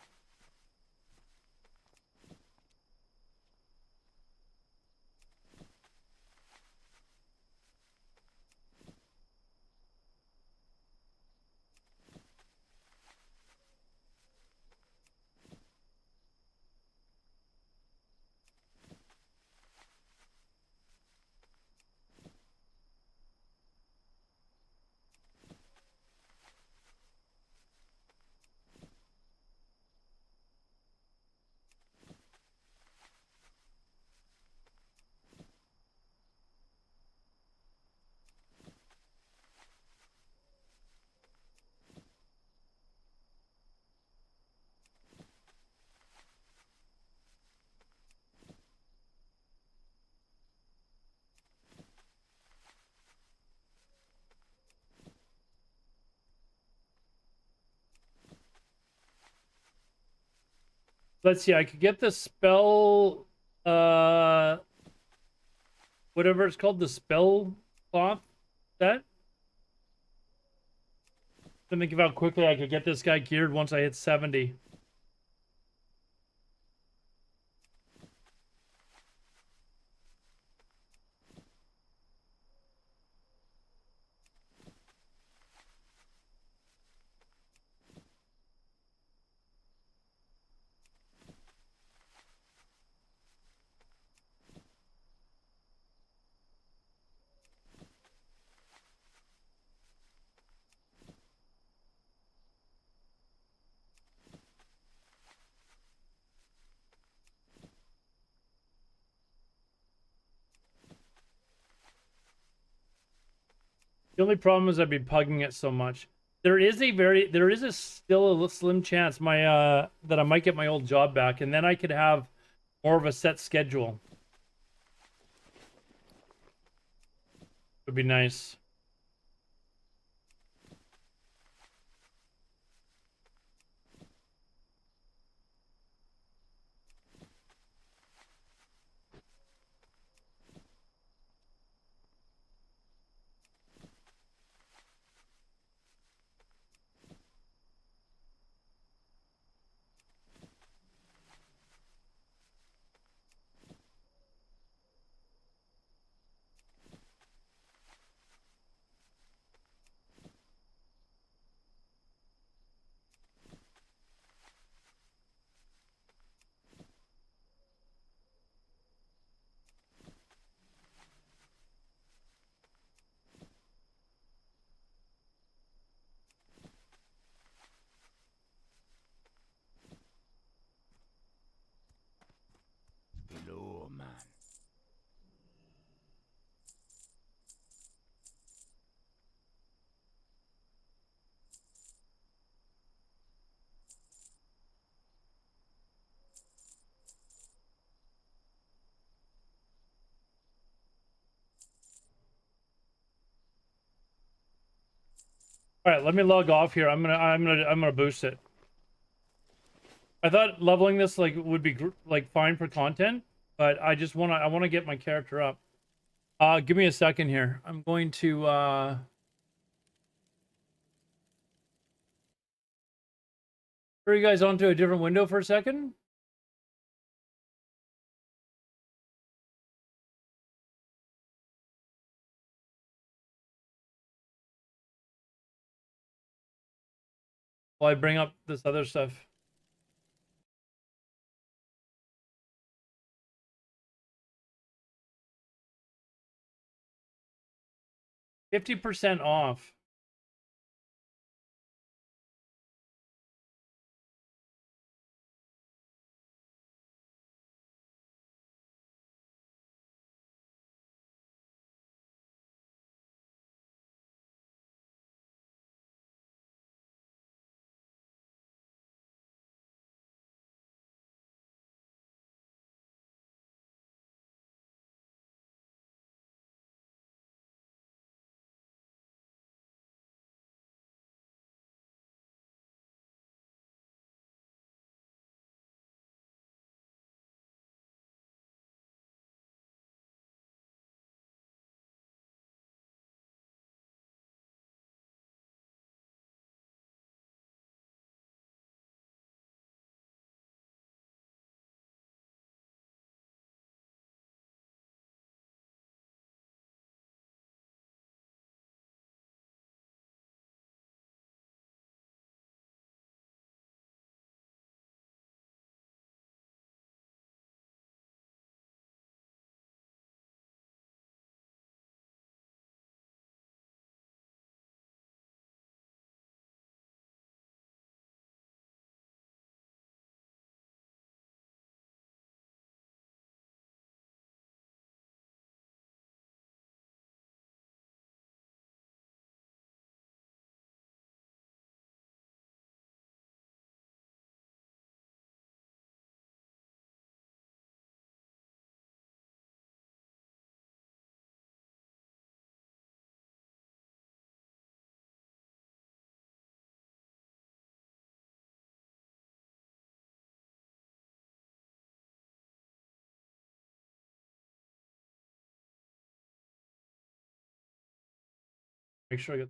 Let's see. I could get the spell, whatever it's called, the spell cloth set. Let me think of how quickly I could get this guy geared once I hit 70. The only problem is I'd be pugging it so much. There is still a slim chance that I might get my old job back, and then I could have more of a set schedule. Would be nice. Hello, man. All right, let me log off here. I'm gonna boost it. I thought leveling this like would be like fine for content, but I just want to get my character up. Give me a second here. I'm going to throw you guys onto a different window for a second. While I bring up this other stuff. $50% off. Make sure I get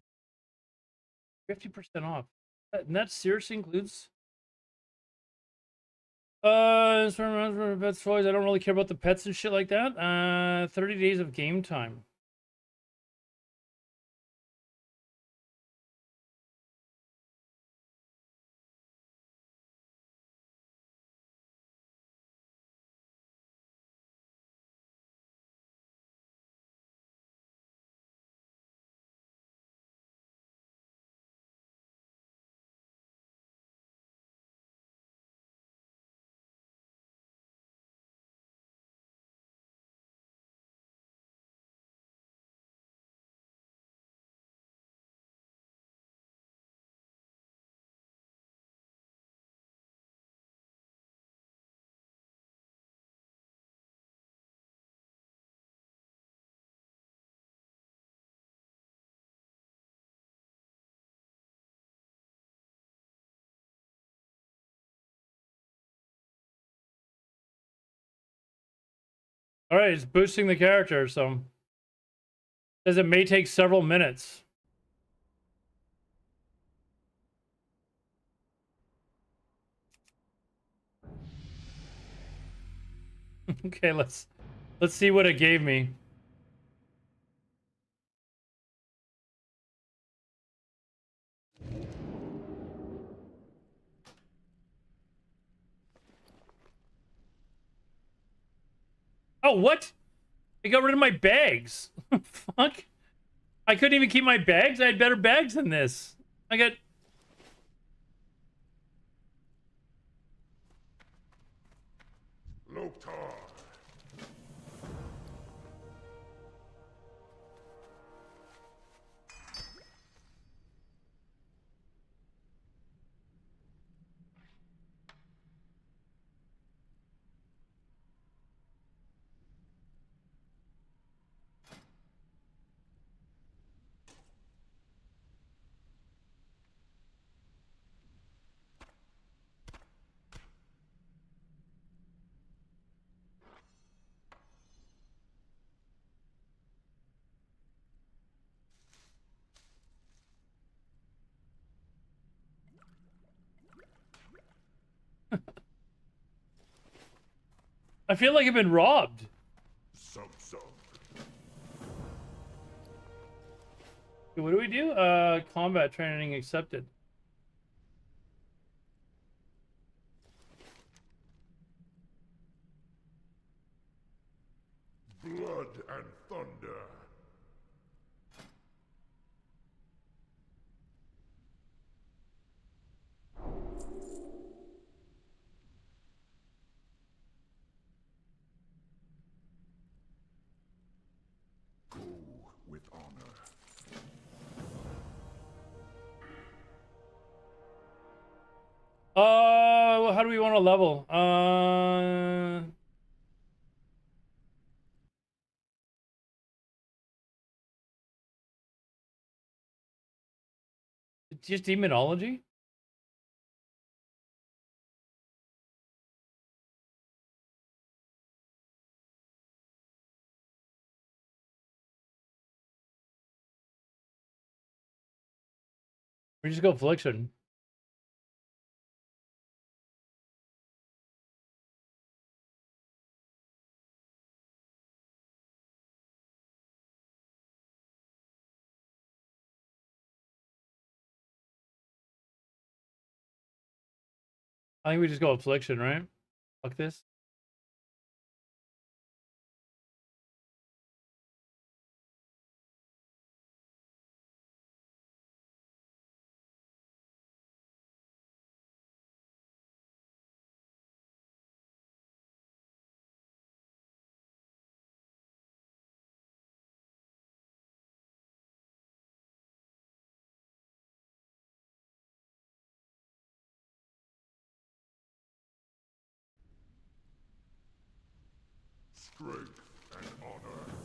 50% off. And that seriously includes pets toys. I don't really care about the pets and shit like that. 30 days of game time. All right, it's boosting the character, so says it may take several minutes. Okay, let's see what it gave me. Oh, what? I got rid of my bags. Fuck. I couldn't even keep my bags. I had better bags than this. I got... Loktar. I feel like I've been robbed. Okay, what do we do? Combat training accepted. Blood and thunder. Go with honor. How do we want to level? Just demonology? We just go affliction. I think we just go affliction, right? Fuck this. Strength and honor.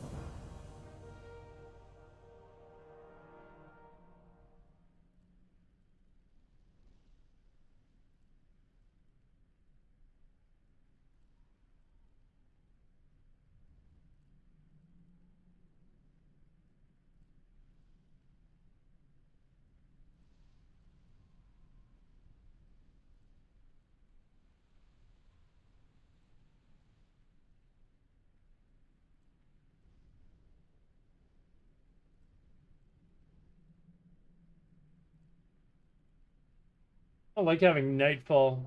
I like having nightfall.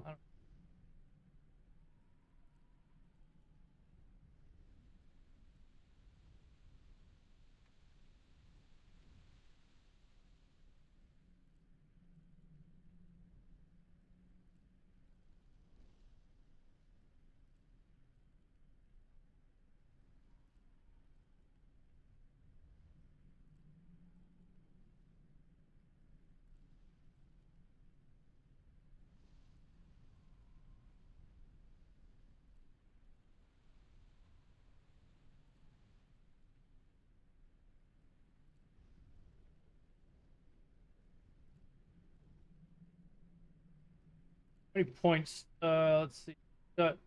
20 points. Let's see. Got.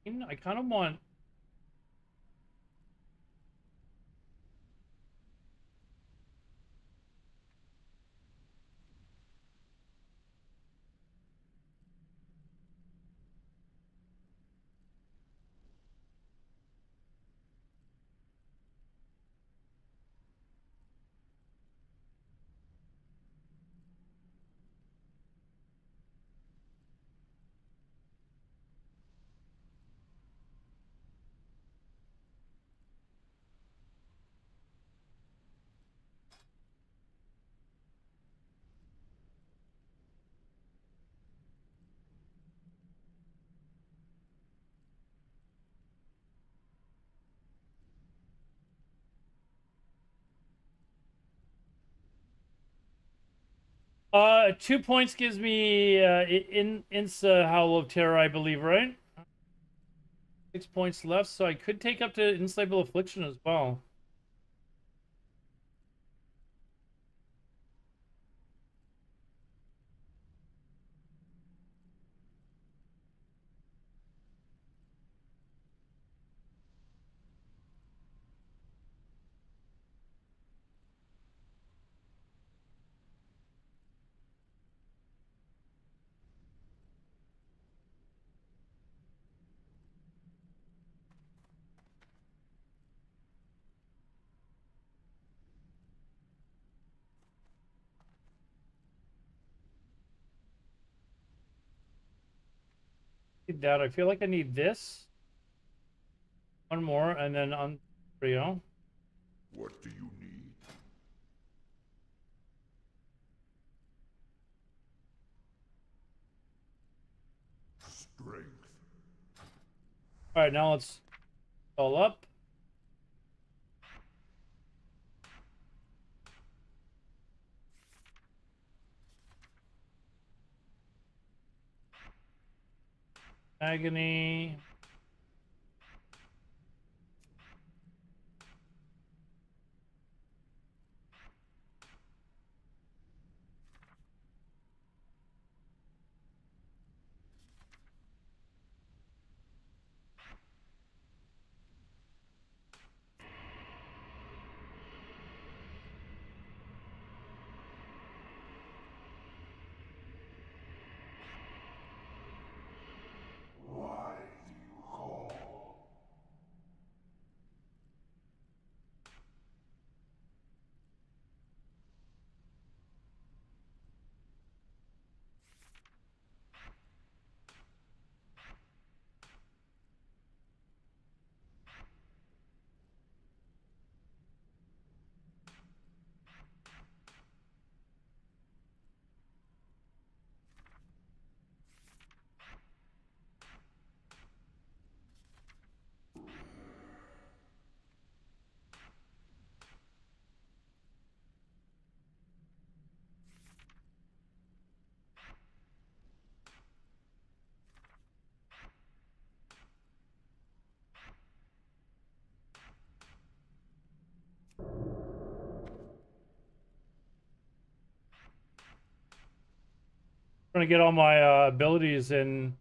I kind of want. Uh, 2 points gives me insta Howl of Terror, I believe, right? 6 points left, so I could take up to Instable Affliction as well. need that. I feel like I need this. One more, and then on. There you go. What do you need? Strength. All right, now let's all up. Agony. Why do you call? Trying to get all my abilities in.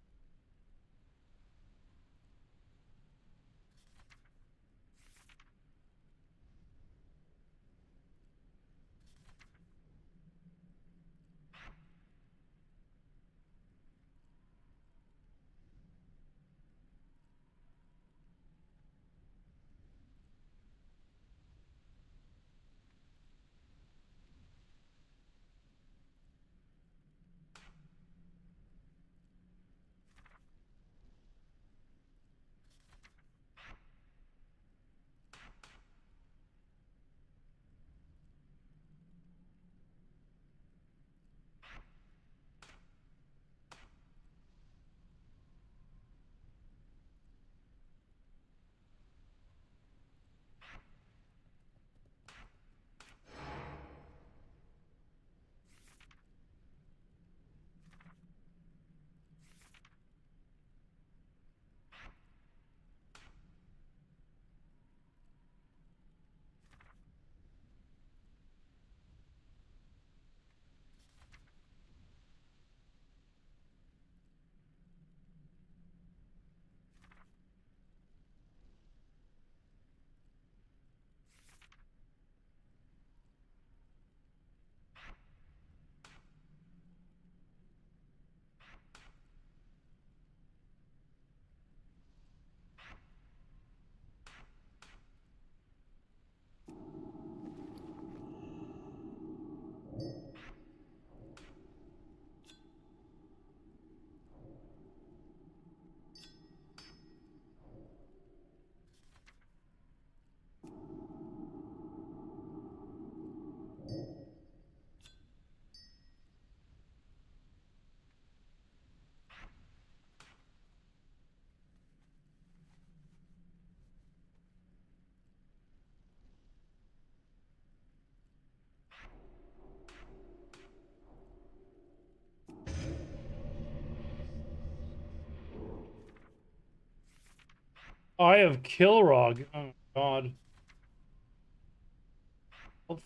I have Kilrog. Oh my god.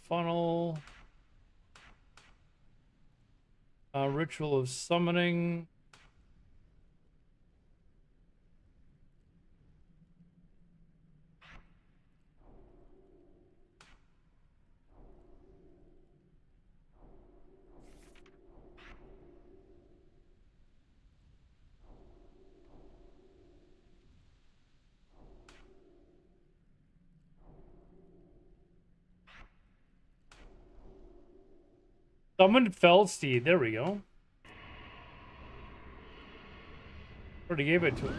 Funnel. Ritual of summoning. Summoned Felsteed. There we go. Already gave it to us.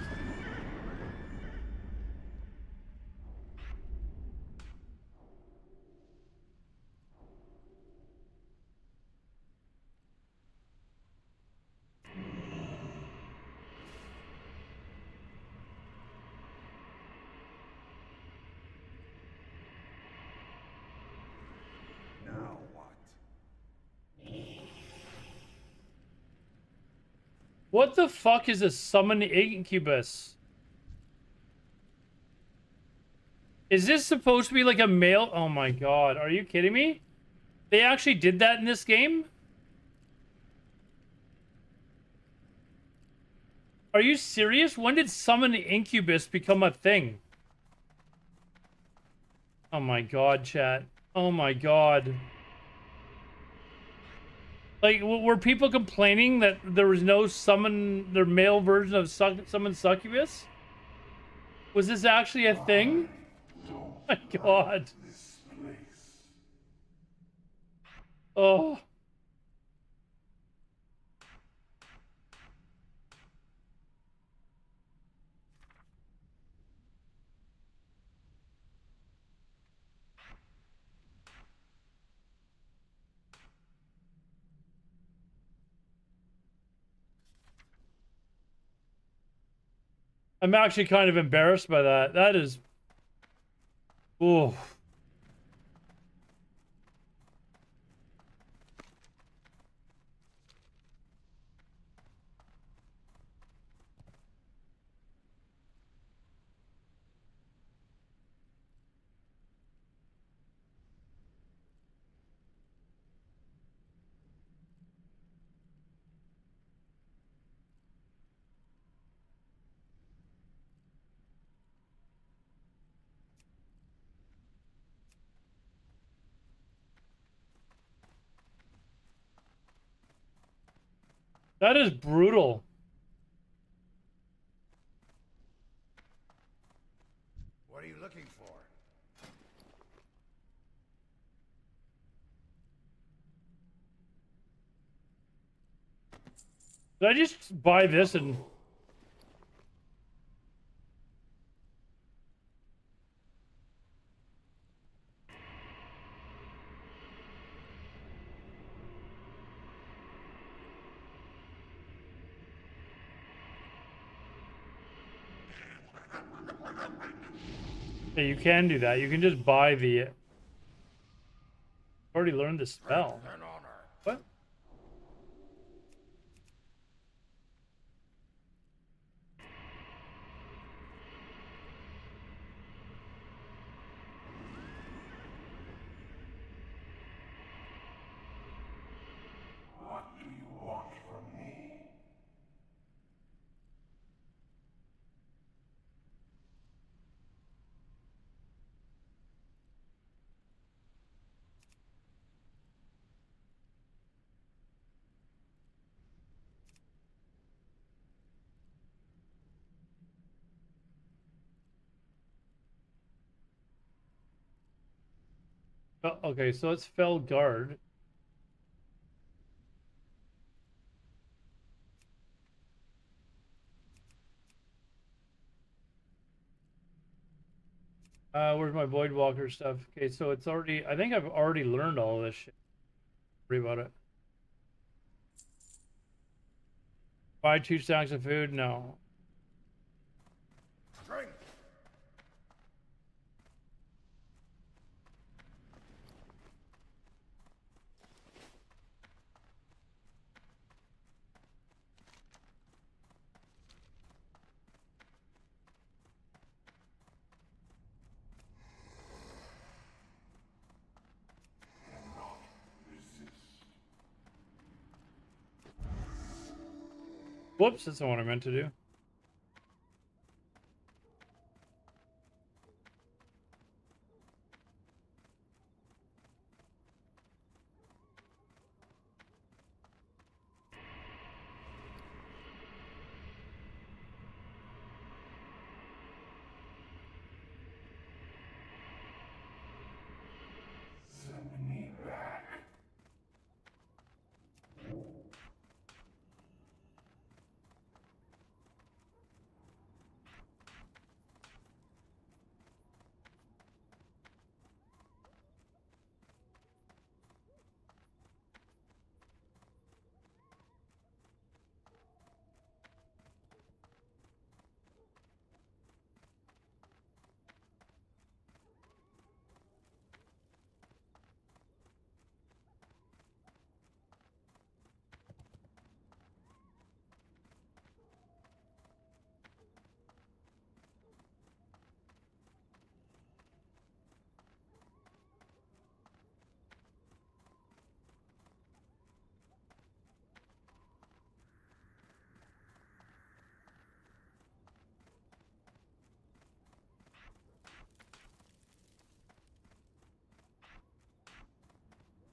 Now what? What the fuck is a summon incubus? Is this supposed to be like a male? Oh my god, are you kidding me? They actually did that in this game? Are you serious? When did summon incubus become a thing? Oh my god, chat. Oh my god. Like, were people complaining that there was no summon, their male version of summon succubus? Was this actually a thing? Oh my god. This place. Oh. I'm actually kind of embarrassed by that. That is... Ooh. That is brutal. What are you looking for? Did I just buy this and... Yeah, you can do that. You can just buy the... Already learned the spell. An honor. What? What do you want from me? Oh, okay, so it's Fell Guard. Where's my Voidwalker stuff? Okay, so it's already... I think I've already learned all this shit. Worry about it. Buy 2 stacks of food? No. Drink. Whoops, that's not what I meant to do. Send me back.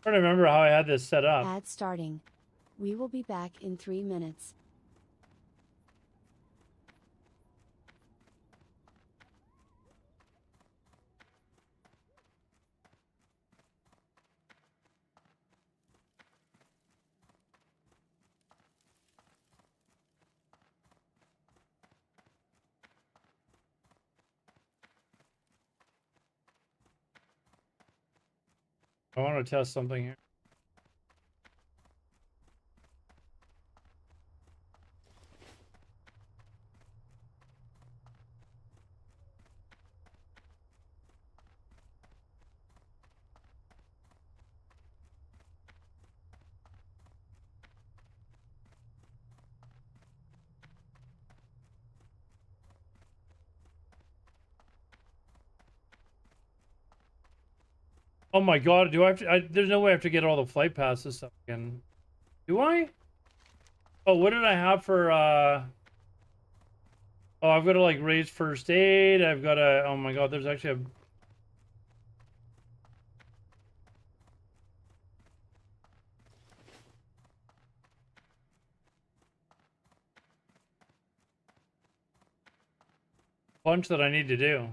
I don't remember how I had this set up. Ad starting. We will be back in 3 minutes. I want to test something here. Oh my god, do I have to? There's no way I have to get all the flight passes stuff again. Do I? Oh, what did I have for, Oh, I've got to, like, raise first aid. I've got to... Oh my god, there's actually a... bunch that I need to do.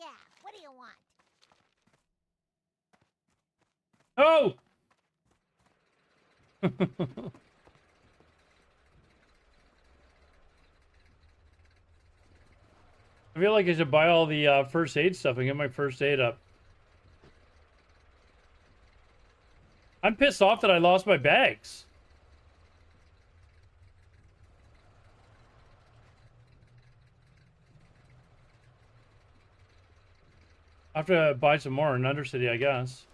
Yeah, what do you want? Oh! I feel like I should buy all the first aid stuff and get my first aid up. I'm pissed off that I lost my bags. I have to buy some more in Undercity, I guess.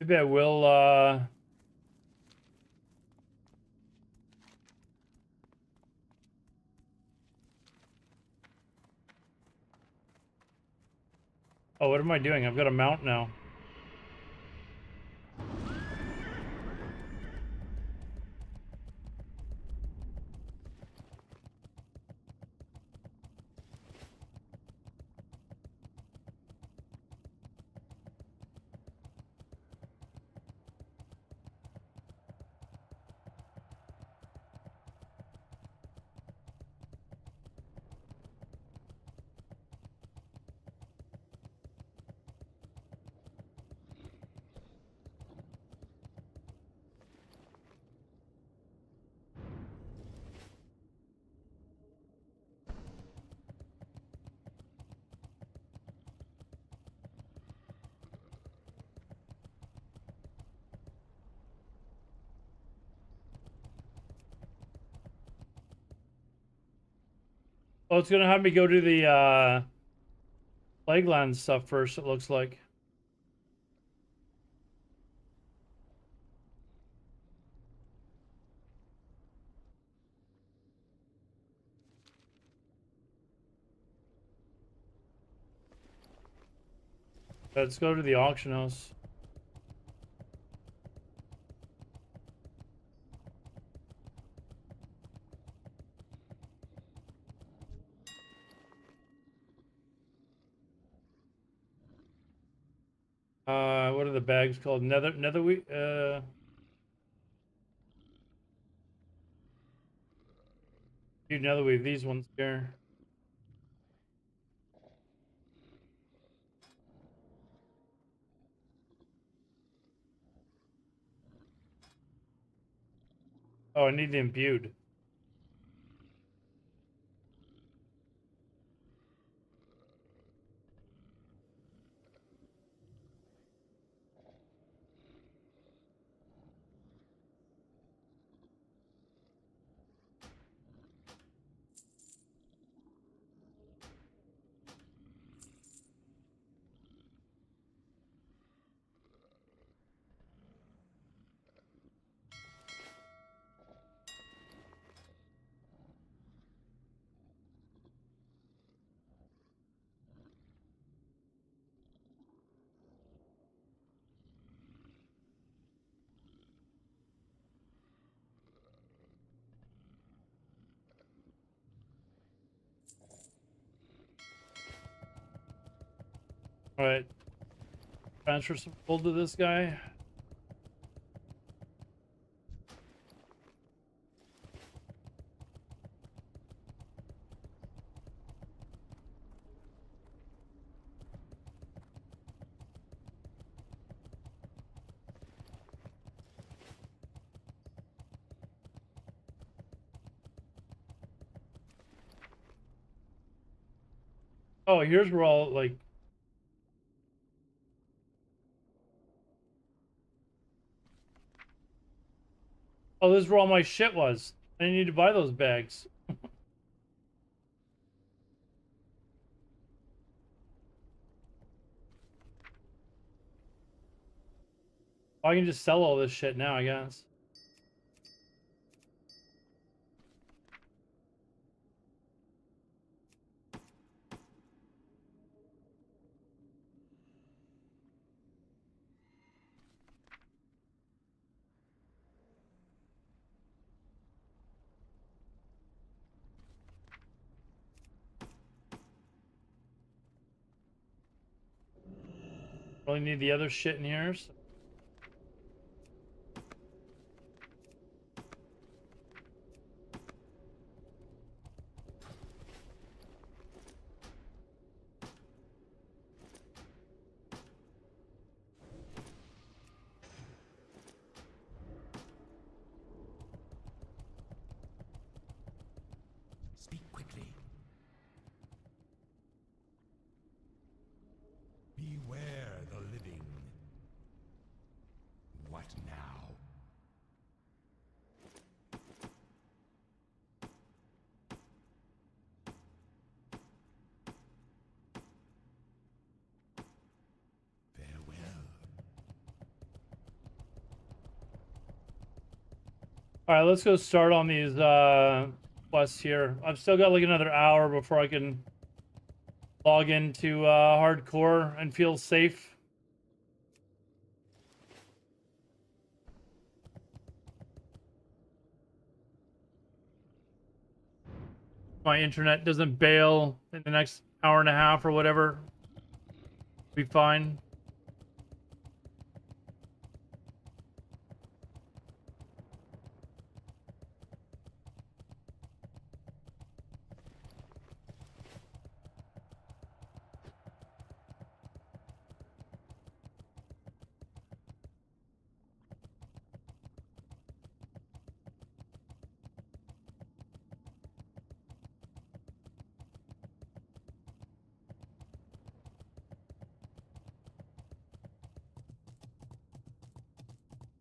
Maybe I will, Oh, what am I doing? I've got a mount now. Oh, it's gonna have me go do the, Plagueland stuff first, it looks like. Let's go to the auction house. What are the bags called? Netherweave, Dude, Netherweave, these ones here. Oh, I need the imbued. All right. Transfer some gold to this guy. Oh, here's where all like. Oh, this is where all my shit was. I didn't need to buy those bags. I can just sell all this shit now, I guess. Really need the other shit in here. So. Speak quickly. Beware the living. What now? Farewell. All right, let's go start on these quests here. I've still got like another hour before I can log into hardcore and feel safe. My internet doesn't bail in the next hour and a half or whatever. Be fine.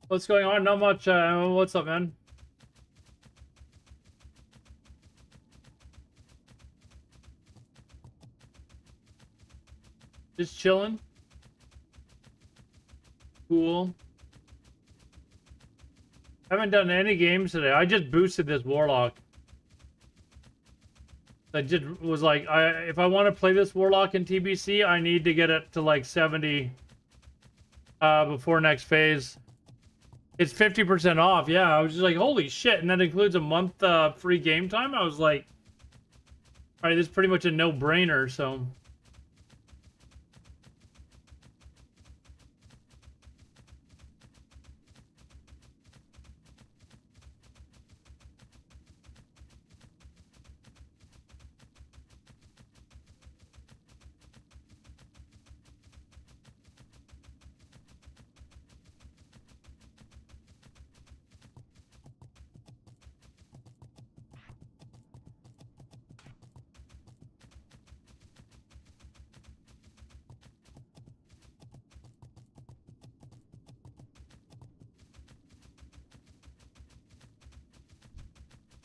What's going on? Not much. What's up, man? Just chilling. Cool. Haven't done any games today. I just boosted this Warlock. I just was like, if I want to play this Warlock in TBC, I need to get it to like 70 before next phase. It's 50% off. Yeah, I was just like, holy shit. And that includes a month free game time. I was like, all right, this is pretty much a no-brainer, so.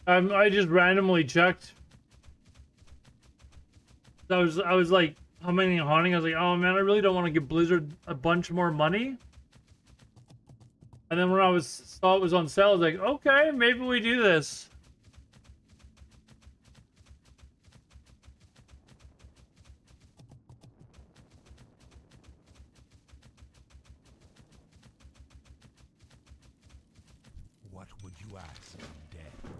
I just randomly checked. I was like humming and hawing. I was like, oh man, I really don't want to give Blizzard a bunch more money. And then when I saw it was on sale, I was like, okay, maybe we do this. What would you ask of death?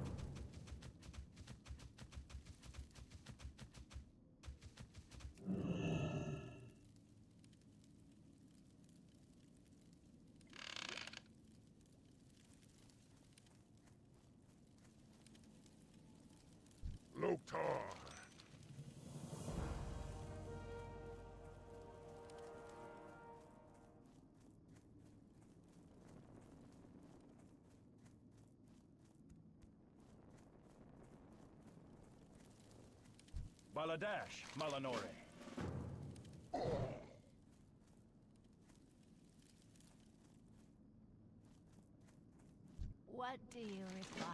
Loktar. Baladash, Malanore. What do you require?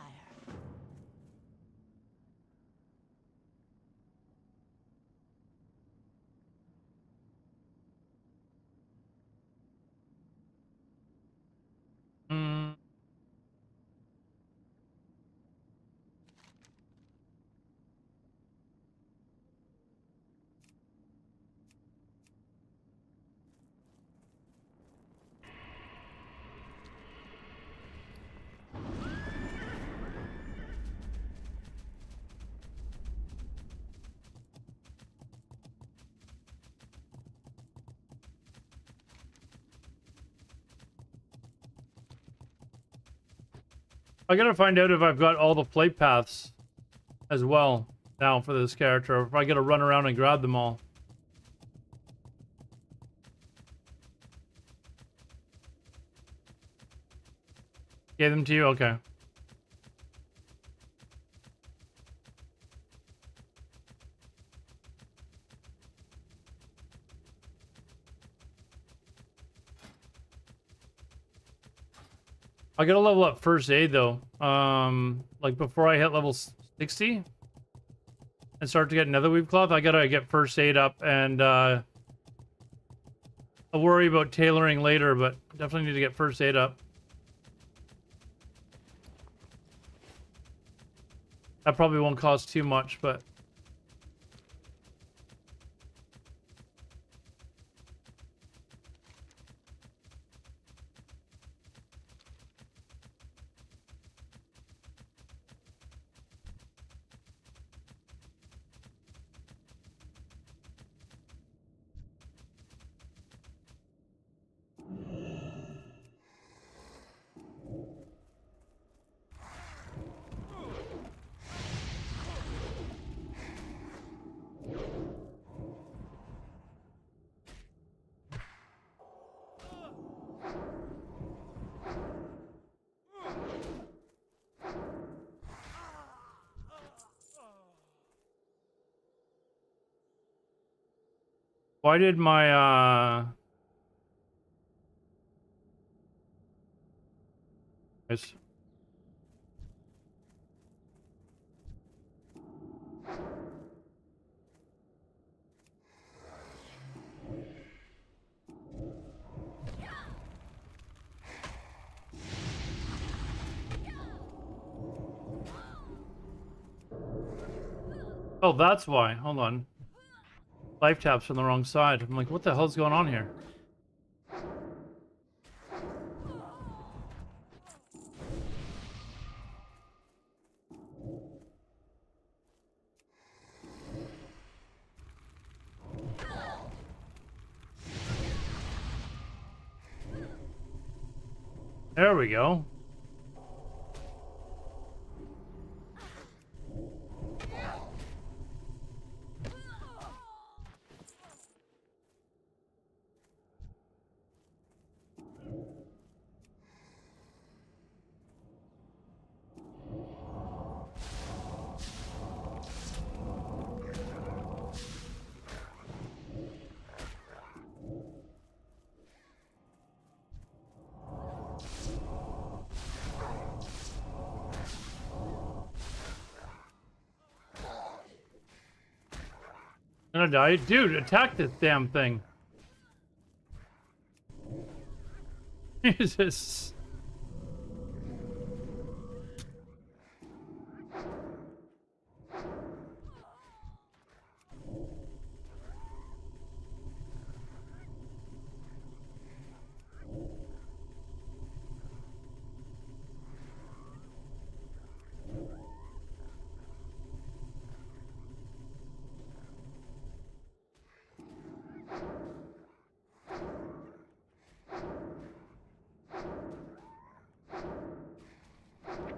Mm. I gotta find out if I've got all the flight paths as well now for this character, or if I gotta run around and grab them all. Gave them to you? Okay. I gotta level up first aid though. Like before I hit level 60 and start to get nether weave cloth, I gotta get first aid up, and I'll worry about tailoring later, but definitely need to get first aid up. That probably won't cost too much, but why did my Nice. Oh, that's why. Hold on. Life taps on the wrong side. I'm like, what the hell's going on here? There we go. Gonna die. Dude, attack this damn thing. Jesus.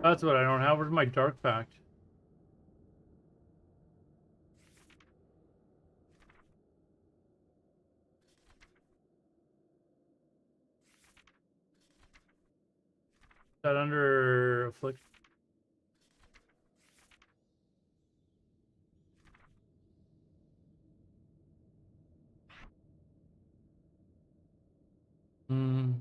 That's what I don't have. Where's my dark pact? Is that under affliction? Hmm.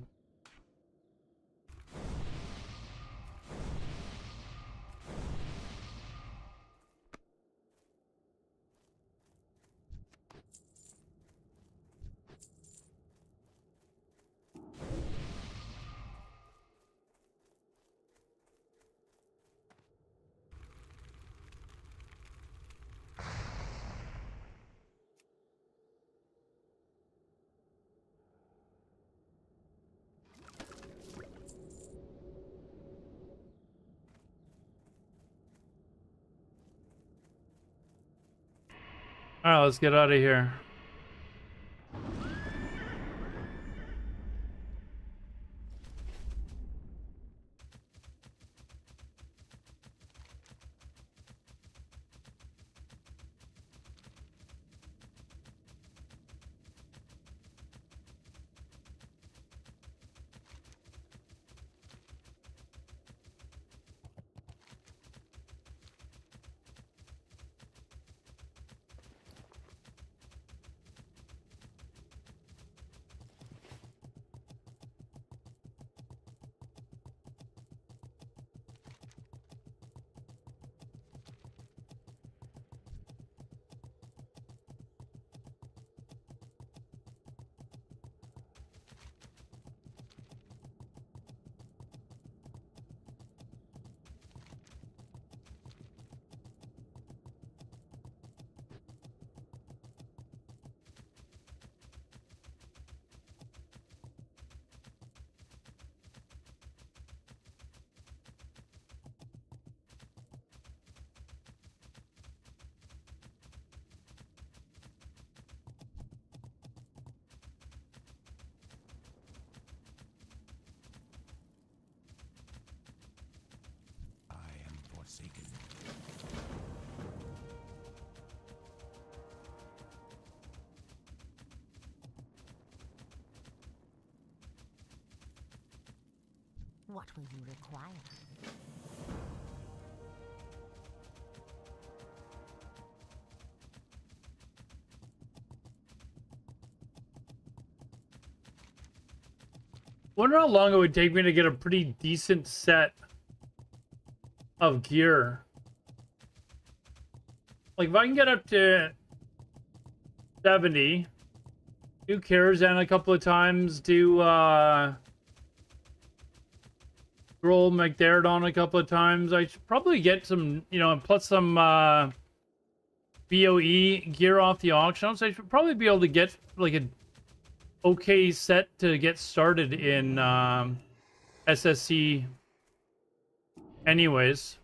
All right, let's get out of here. I am forsaken. What will you require? Wonder how long it would take me to get a pretty decent set of gear. Like if I can get up to 70, do Karazhan a couple of times, do roll McDaredon a couple of times, I should probably get some, you know, and plus some BOE gear off the auction. So I should probably be able to get like a okay set to get started in SSC anyways.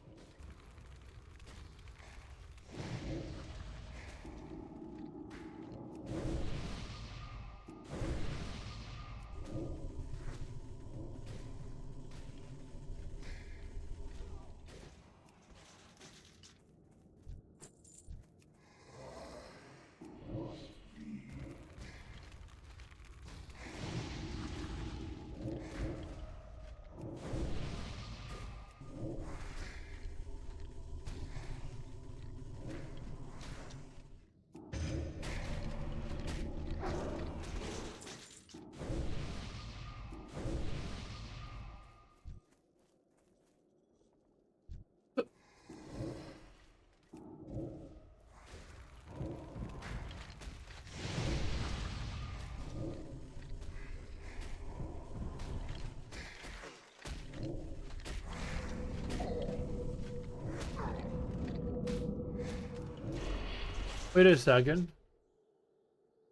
Wait a second.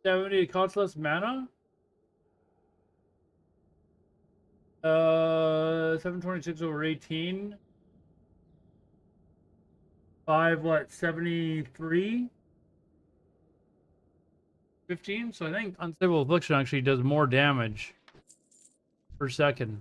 70 costs less mana? 726 over 18. 5, what, 73? 15? So I think Unstable Affliction actually does more damage per second.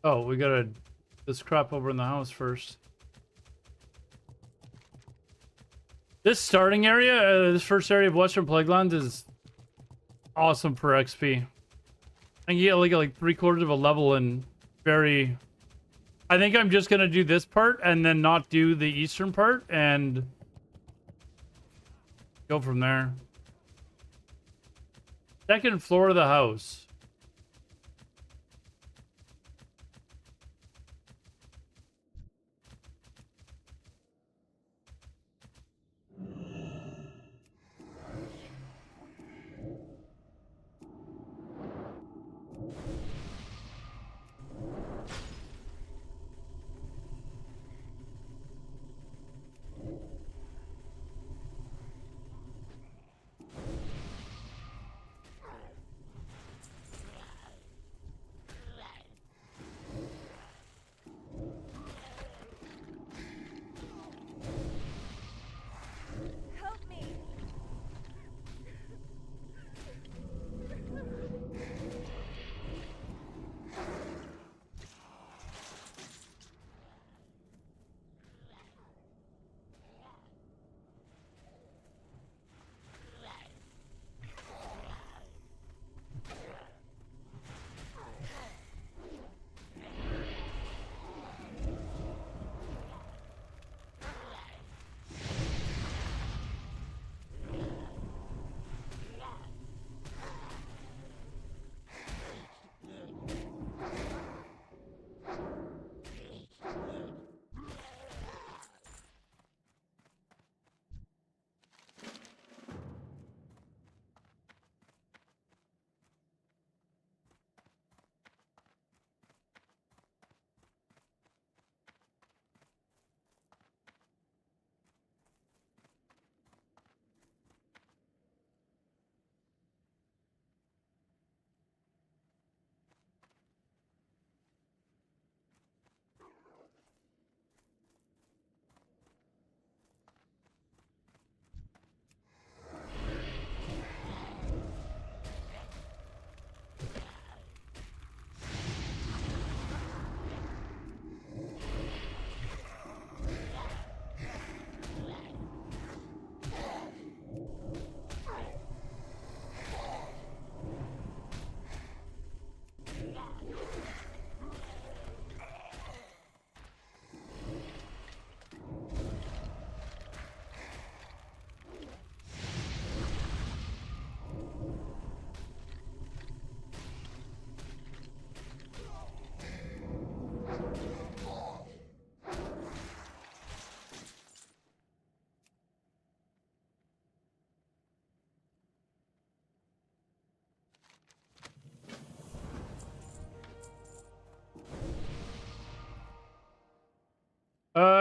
Oh, we gotta this crap over in the house first. This starting area, this first area of Western Plaguelands is awesome for XP. I can get like 3/4 of a level and very... I think I'm just gonna do this part and then not do the eastern part and go from there. Second floor of the house.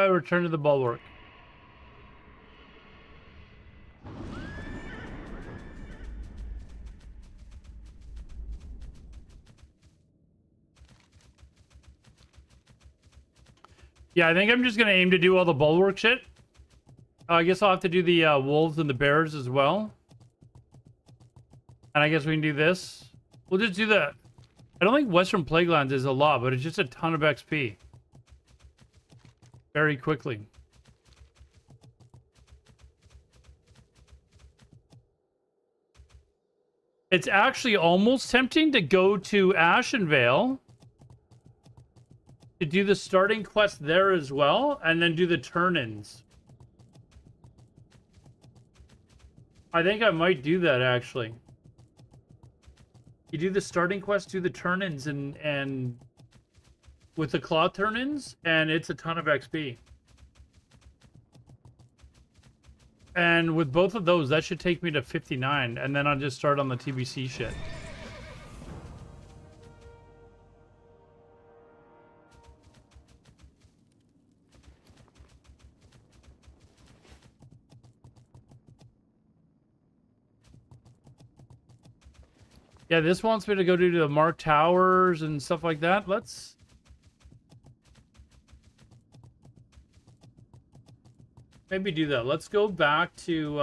I return to the bulwark? Yeah, I think I'm just gonna aim to do all the bulwark shit. I guess I'll have to do the wolves and the bears as well. And I guess we can do this. We'll just do the... I don't think Western Plaguelands is a lot, but it's just a ton of XP. Very quickly. It's actually almost tempting to go to Ashenvale to do the starting quest there as well, and then do the turn-ins. I think I might do that, actually. You do the starting quest, do the turn-ins, and with the claw turn-ins, and it's a ton of XP. And with both of those, that should take me to 59, and then I'll just start on the TBC shit. Yeah, this wants me to go do the Mark Towers and stuff like that. Let's... maybe do that. Let's go back to,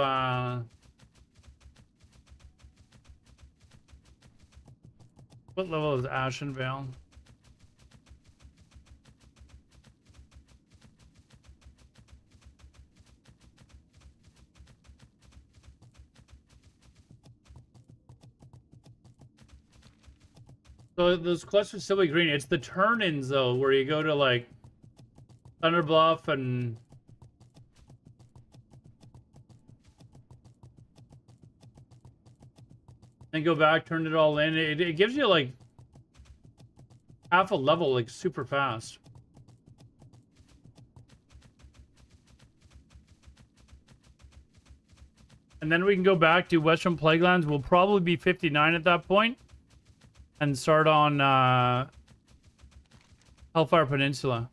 what level is Ashenvale? So those quests are still be green. It's the turn-ins, though, where you go to, like, Thunder Bluff and... then go back, turn it all in. It gives you, like, half a level, like, super fast. And then we can go back to Western Plaguelands. We'll probably be 59 at that point. And start on Hellfire Peninsula.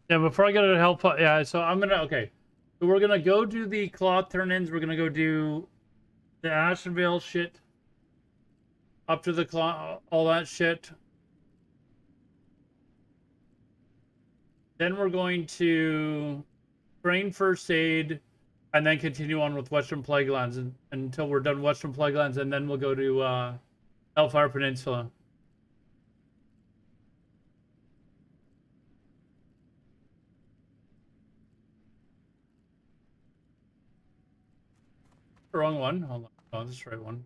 Yeah, before I go to help, yeah, so I'm gonna, okay. So we're gonna go do the cloth turn-ins. We're gonna go do the Ashenvale shit. Up to the cloth, all that shit. Then we're going to train first aid, and then continue on with Western Plaguelands until we're done Western Plaguelands, and then we'll go to Hellfire Peninsula. Wrong one. Hold on. Oh, this is the right one.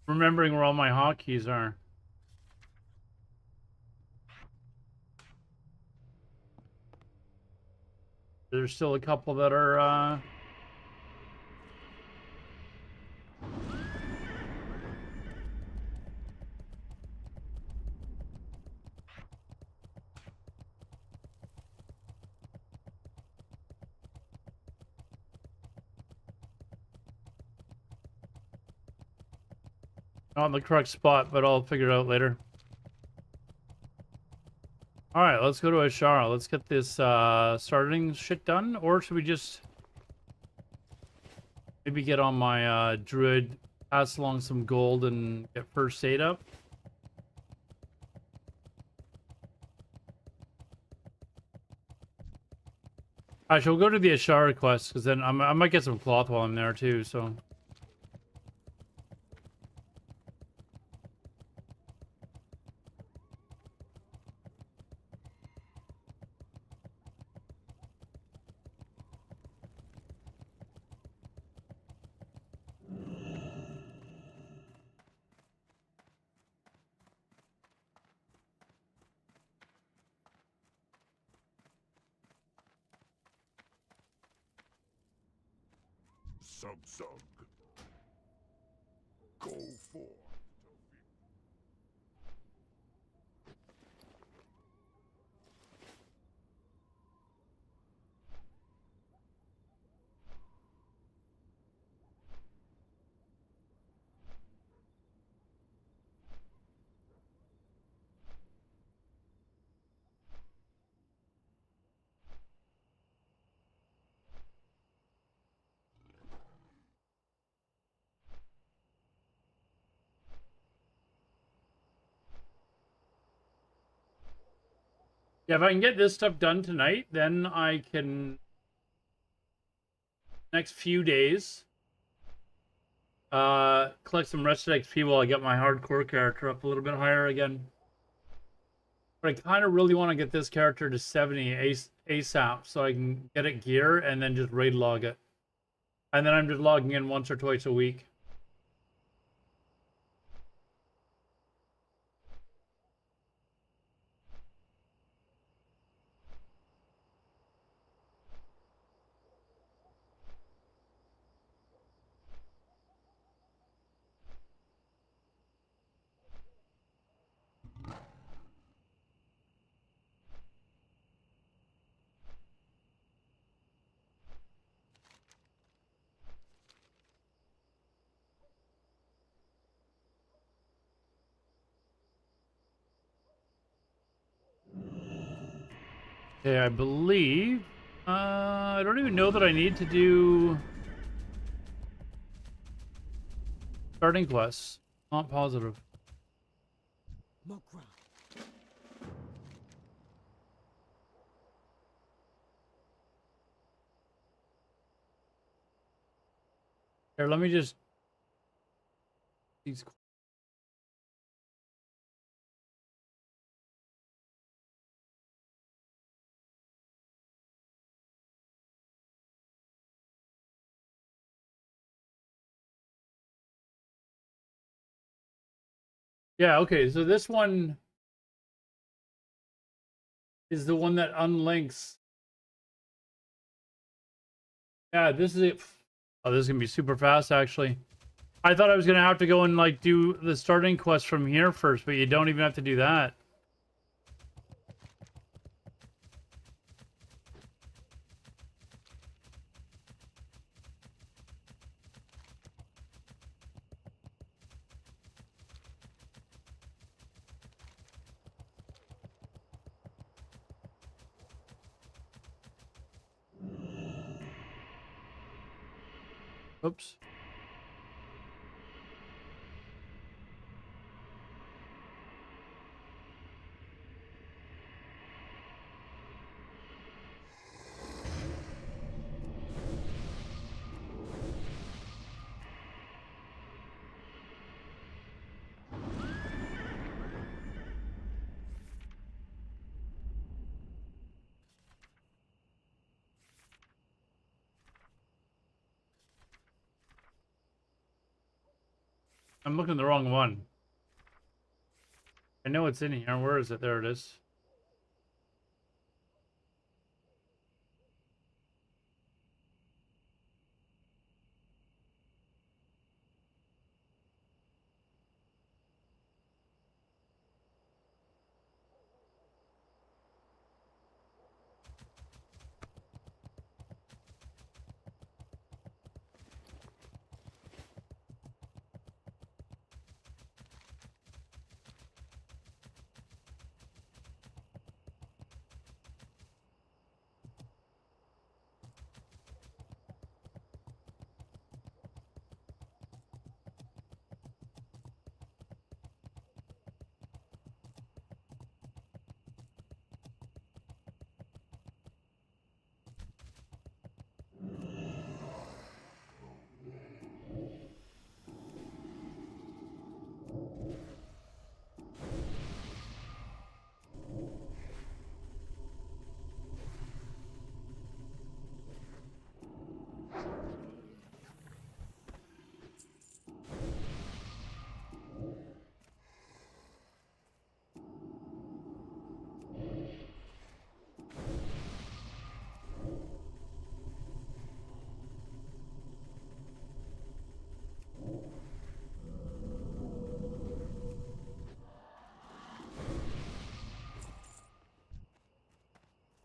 remembering where all my hotkeys are. There's still a couple that are not in the correct spot, but I'll figure it out later. All right, let's go to Ashara. Let's get this starting shit done, or should we just maybe get on my druid, pass along some gold, and get first aid up? I shall go to the Ashara quest because then I might get some cloth while I'm there too. So. Sug. Go for. Yeah, if I can get this stuff done tonight, then I can next few days collect some rested XP while I get my hardcore character up a little bit higher again. But I kind of really want to get this character to 70 ASAP so I can get it gear and then just raid log it. And then I'm just logging in once or twice a week. Okay, I believe... I don't even know that I need to do... starting quests. Not positive. Here, let me just... These... Yeah, okay, so this one is the one that unlinks. Yeah, this is it. Oh, this is gonna be super fast, actually. I thought I was gonna have to go and like do the starting quest from here first, but you don't even have to do that. Oops. I'm looking at the wrong one. I know it's in here. Where is it? There it is.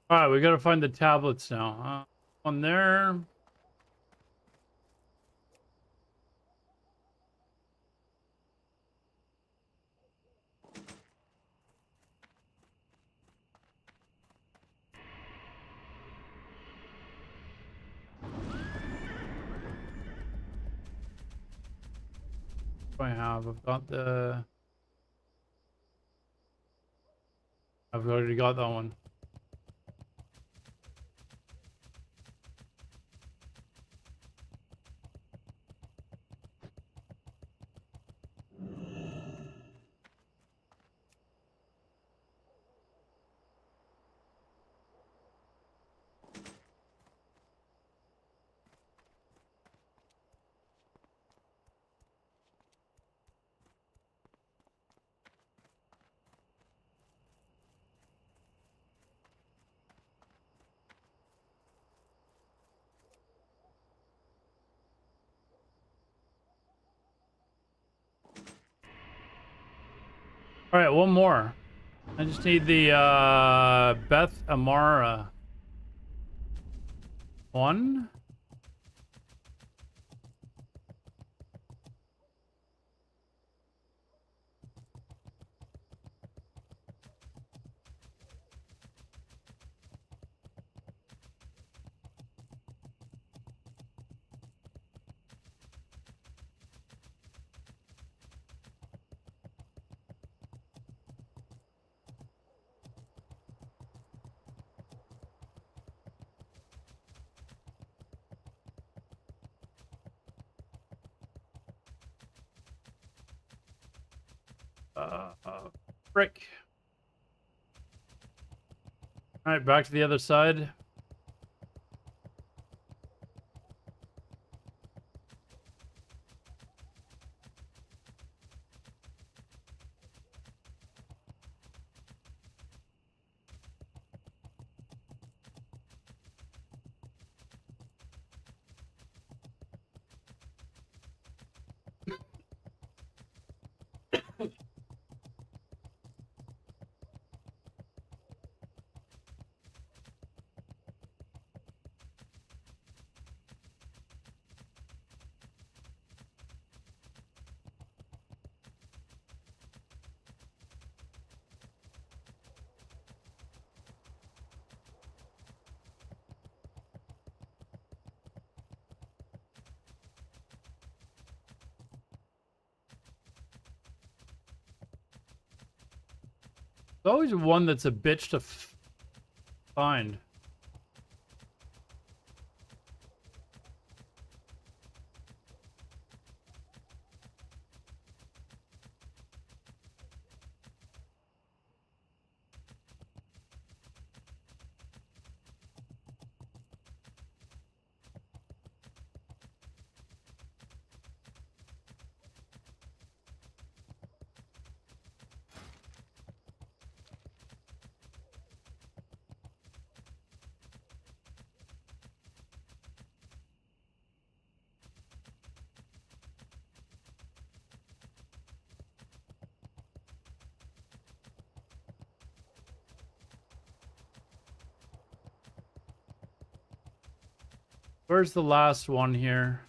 All right, we gotta find the tablets now. One there. What do I have? I've got the. I've already got that one. All right, one more. I just need the Beth Amara one. Frick. All right, back to the other side. There's always one that's a bitch to find. Where's the last one here?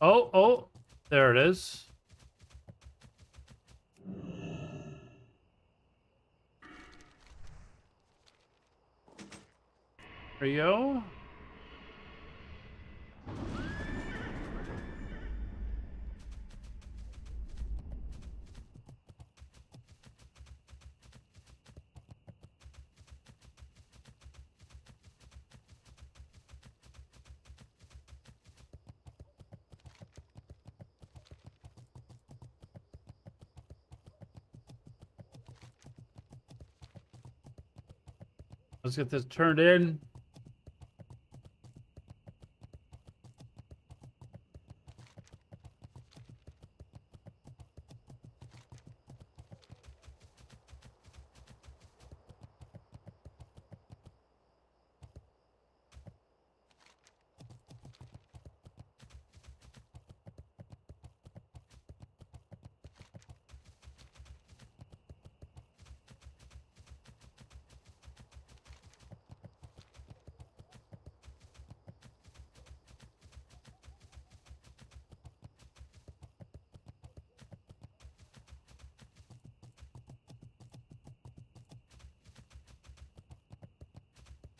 Oh, there it is. There you go. Let's get this turned in.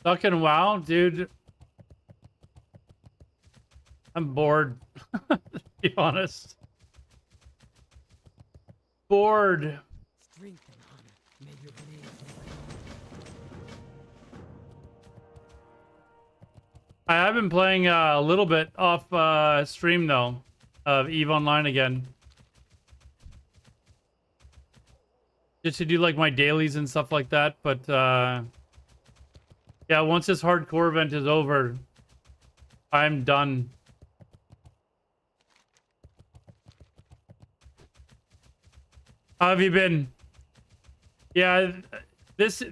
Fucking wow, dude. I'm bored. To be honest. Bored. Strength and honor. May your blade I have been playing a little bit off stream though, of EVE Online again. Just to do like my dailies and stuff like that, but yeah, once this hardcore event is over, I'm done. How have you been? Yeah, this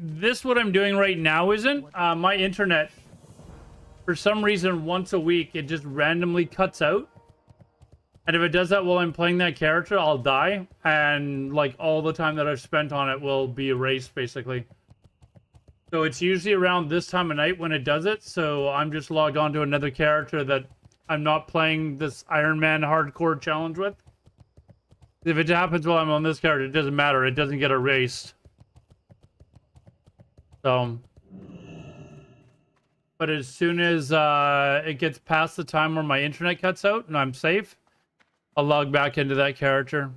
what I'm doing right now isn't my internet. For some reason, once a week, it just randomly cuts out. And if it does that while I'm playing that character, I'll die. And like all the time that I've spent on it will be erased, basically. So it's usually around this time of night when it does it. So I'm just logged on to another character that I'm not playing this Iron Man hardcore challenge with. If it happens while I'm on this character, it doesn't matter. It doesn't get erased. So... But as soon as it gets past the time where my internet cuts out and I'm safe, I'll log back into that character.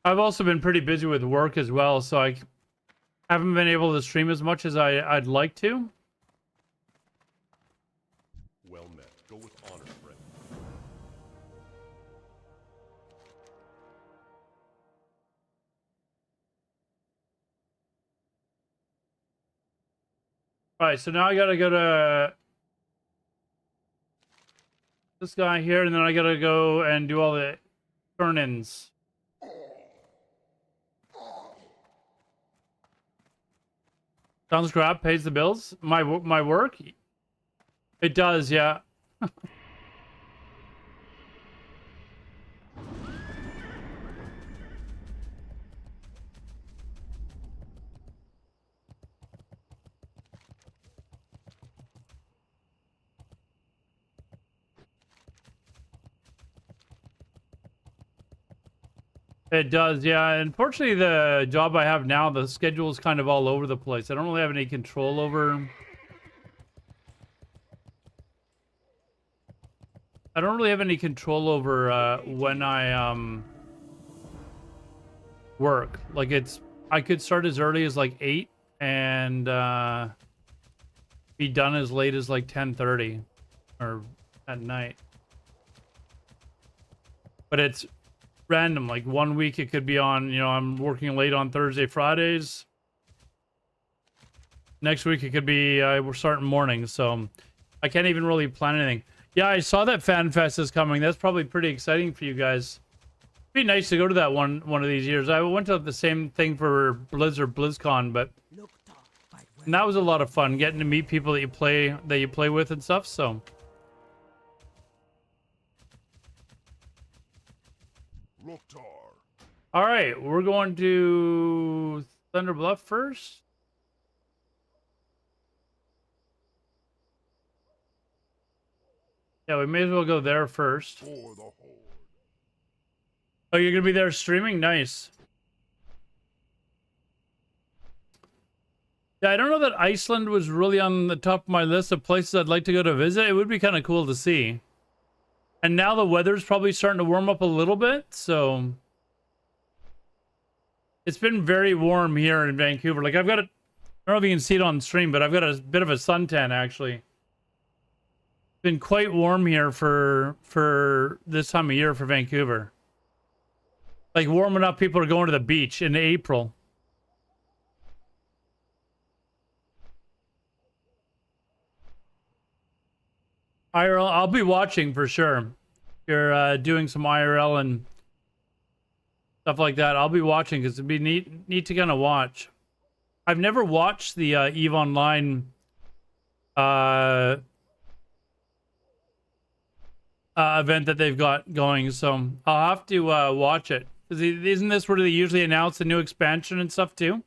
I've also been pretty busy with work as well, so I haven't been able to stream as much as I'd like to. Well met. Go with honor, friend. Alright, so now I gotta go to this guy here, and then I gotta go and do all the turn-ins. Sounds crap, pays the bills. My work? It does, yeah. It does, yeah. Unfortunately, the job I have now, the schedule is kind of all over the place. I don't really have any control over. I don't really have any control over when I work. Like I could start as early as like 8 and be done as late as like 10:30 or at night. But it's random. Like one week it could be on, I'm working late on Thursday, Fridays. Next week it could be we're starting mornings, so I can't even really plan anything. Yeah, I saw that FanFest is coming. That's probably pretty exciting for you guys. It'd be nice to go to that one of these years. I went to the same thing for BlizzCon, but and that was a lot of fun, getting to meet people that you play with and stuff. So all right, we're going to Thunder Bluff first. Yeah, we may as well go there first. Oh, you're gonna be there streaming? Nice. Yeah, I don't know that Iceland was really on the top of my list of places I'd like to go to visit. It would be kind of cool to see. And now the weather's probably starting to warm up a little bit, so it's been very warm here in Vancouver. Like I don't know if you can see it on stream, but I've got a bit of a suntan actually. Been quite warm here for this time of year for Vancouver. Like warm enough people are going to the beach in April. IRL, I'll be watching for sure. If you're doing some IRL and stuff like that, I'll be watching because it'd be neat to kind of watch. I've never watched the EVE Online event that they've got going, so I'll have to watch it. Isn't this where they usually announce the new expansion and stuff too?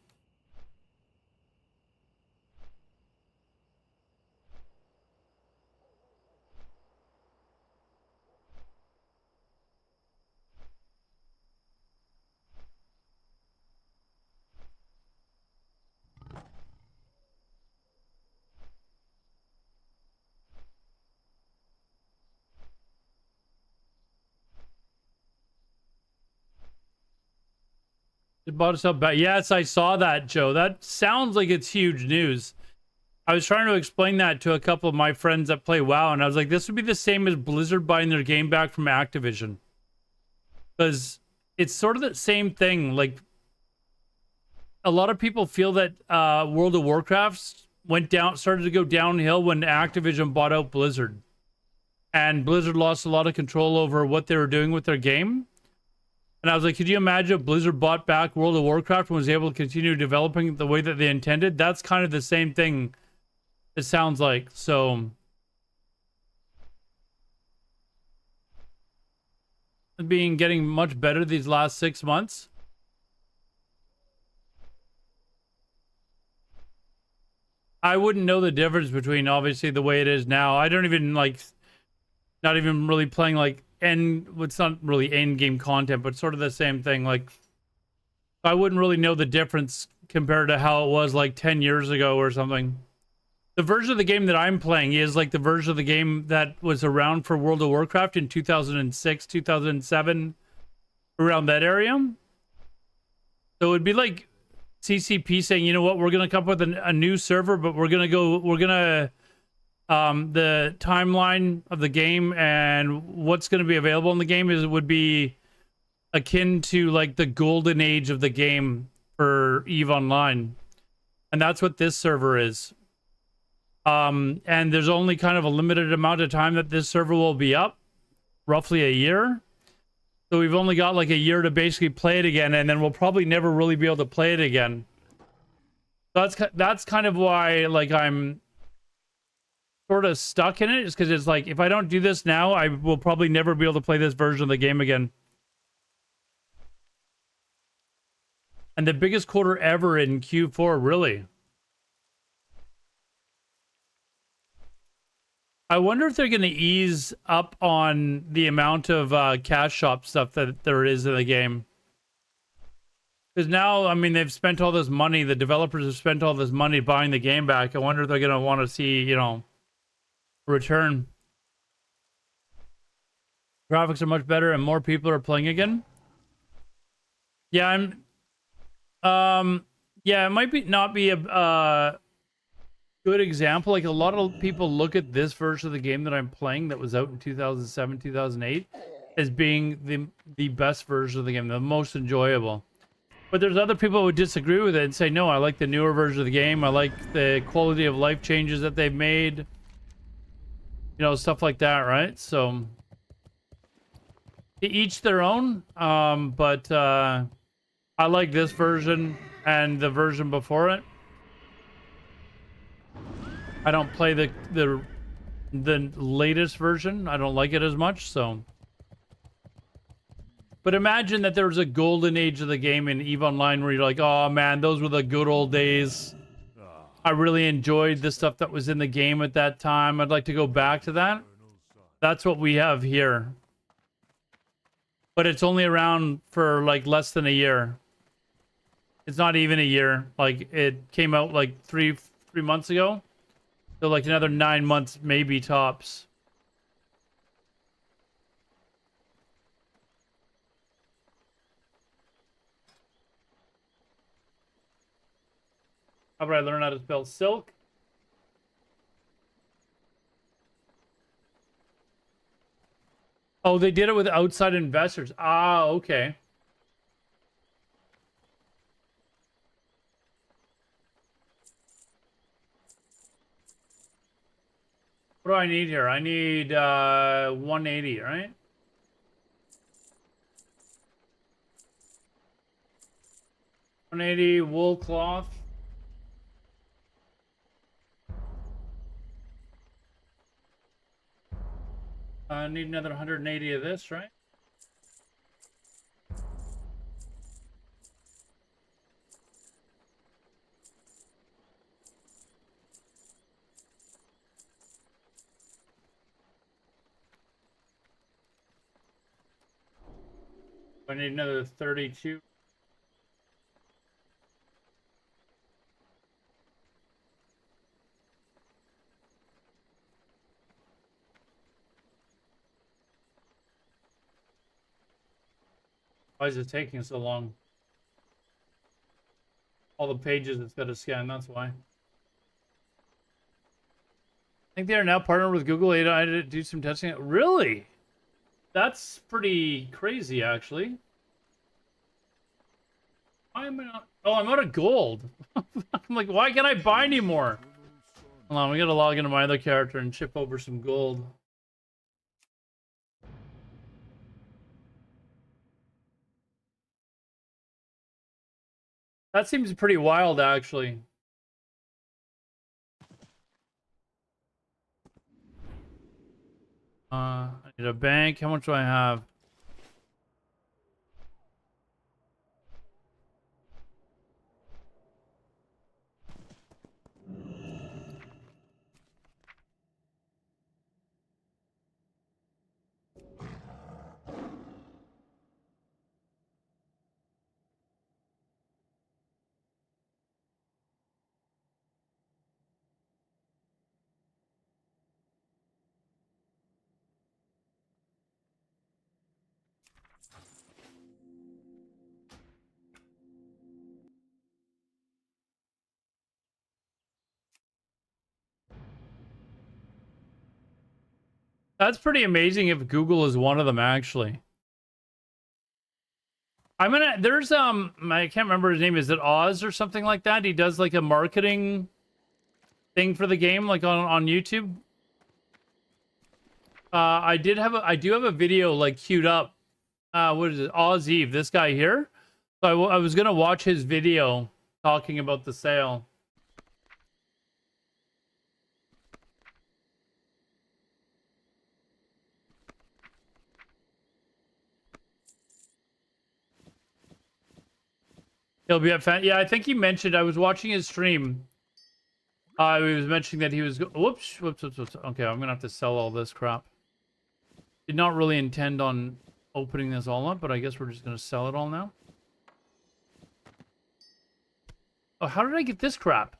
It bought itself back. Yes, I saw that, Joe. That sounds like it's huge news. I was trying to explain that to a couple of my friends that play WoW, and I was like, this would be the same as Blizzard buying their game back from Activision. Because it's sort of the same thing. Like, a lot of people feel that World of Warcraft started to go downhill when Activision bought out Blizzard. And Blizzard lost a lot of control over what they were doing with their game. And I was like, could you imagine if Blizzard bought back World of Warcraft and was able to continue developing the way that they intended? That's kind of the same thing, it sounds like. So getting much better these last 6 months. I wouldn't know the difference between obviously the way it is now. I don't even not even really playing it's not really end game content, but sort of the same thing. Like, I wouldn't really know the difference compared to how it was like 10 years ago or something. The version of the game that I'm playing is like the version of the game that was around for World of Warcraft in 2006, 2007, around that area. So it would be like CCP saying, you know what, we're going to come up with a new server, but the timeline of the game and what's going to be available in the game would be akin to like the golden age of the game for EVE Online. And that's what this server is. And there's only kind of a limited amount of time that this server will be up, roughly a year. So we've only got like a year to basically play it again, and then we'll probably never really be able to play it again. So that's kind of why like I'm sort of stuck in it, is because it's like, if I don't do this now, I will probably never be able to play this version of the game again. And the biggest quarter ever in Q4, really. I wonder if they're going to ease up on the amount of cash shop stuff that there is in the game. Because now, I mean, they've spent all this money. The developers have spent all this money buying the game back. I wonder if they're gonna want to see, you know, return. Graphics are much better, and more people are playing again. Yeah, yeah, it might be not be a good example. Like a lot of people look at this version of the game that I'm playing that was out in 2007, 2008 as being the best version of the game, the most enjoyable. But there's other people who would disagree with it and say, no, I like the newer version of the game. I like the quality of life changes that they've made. You know, stuff like that, right? So to each their own. But I like this version and the version before it. I don't play the latest version. I don't like it as much, so. But imagine that there was a golden age of the game in EVE Online where you're like, oh man, those were the good old days. I really enjoyed the stuff that was in the game at that time. I'd like to go back to that. That's what we have here. But it's only around for like less than a year. It's not even a year. Like it came out like three months ago. So like another 9 months, maybe tops. How about I learn how to spell silk? Oh, they did it with outside investors. Ah, okay. What do I need here? I need 180, right? $180 wool cloth. I need another 180 of this, right? I need another 32. Why is it taking so long? All the pages it's got to scan, that's why. I think they are now partnered with Google AI to do some testing. Really? That's pretty crazy, actually. Why am I not? Oh, I'm out of gold. I'm like, why can't I buy anymore? Hold on, we gotta log into my other character and chip over some gold. That seems pretty wild, actually. I need a bank. How much do I have? That's pretty amazing if Google is one of them, actually. There's I can't remember his name. Is it Oz or something like that? He does like a marketing thing for the game, like on YouTube. I do have a video like queued up. What is it? Oz Eve, this guy here. So I was gonna watch his video talking about the sale. He'll be at yeah, I think he mentioned, I was watching his stream. He was mentioning that he was whoops. Okay, I'm gonna have to sell all this crap. Did not really intend on opening this all up, but I guess we're just gonna sell it all now. Oh, how did I get this crap?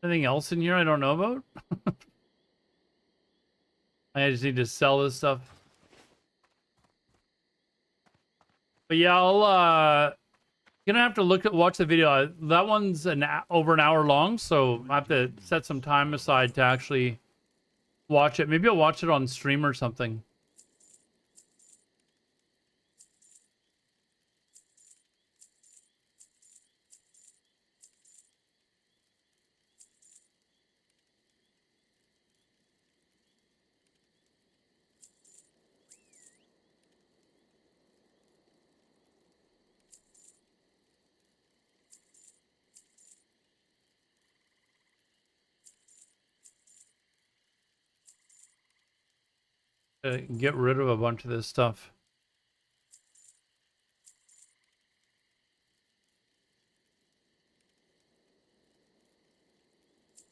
Anything else in here I don't know about? I just need to sell this stuff. But yeah, I'll gonna have to watch the video. That one's over an hour long, so I have to set some time aside to actually watch it. Maybe I'll watch it on stream or something. Get rid of a bunch of this stuff.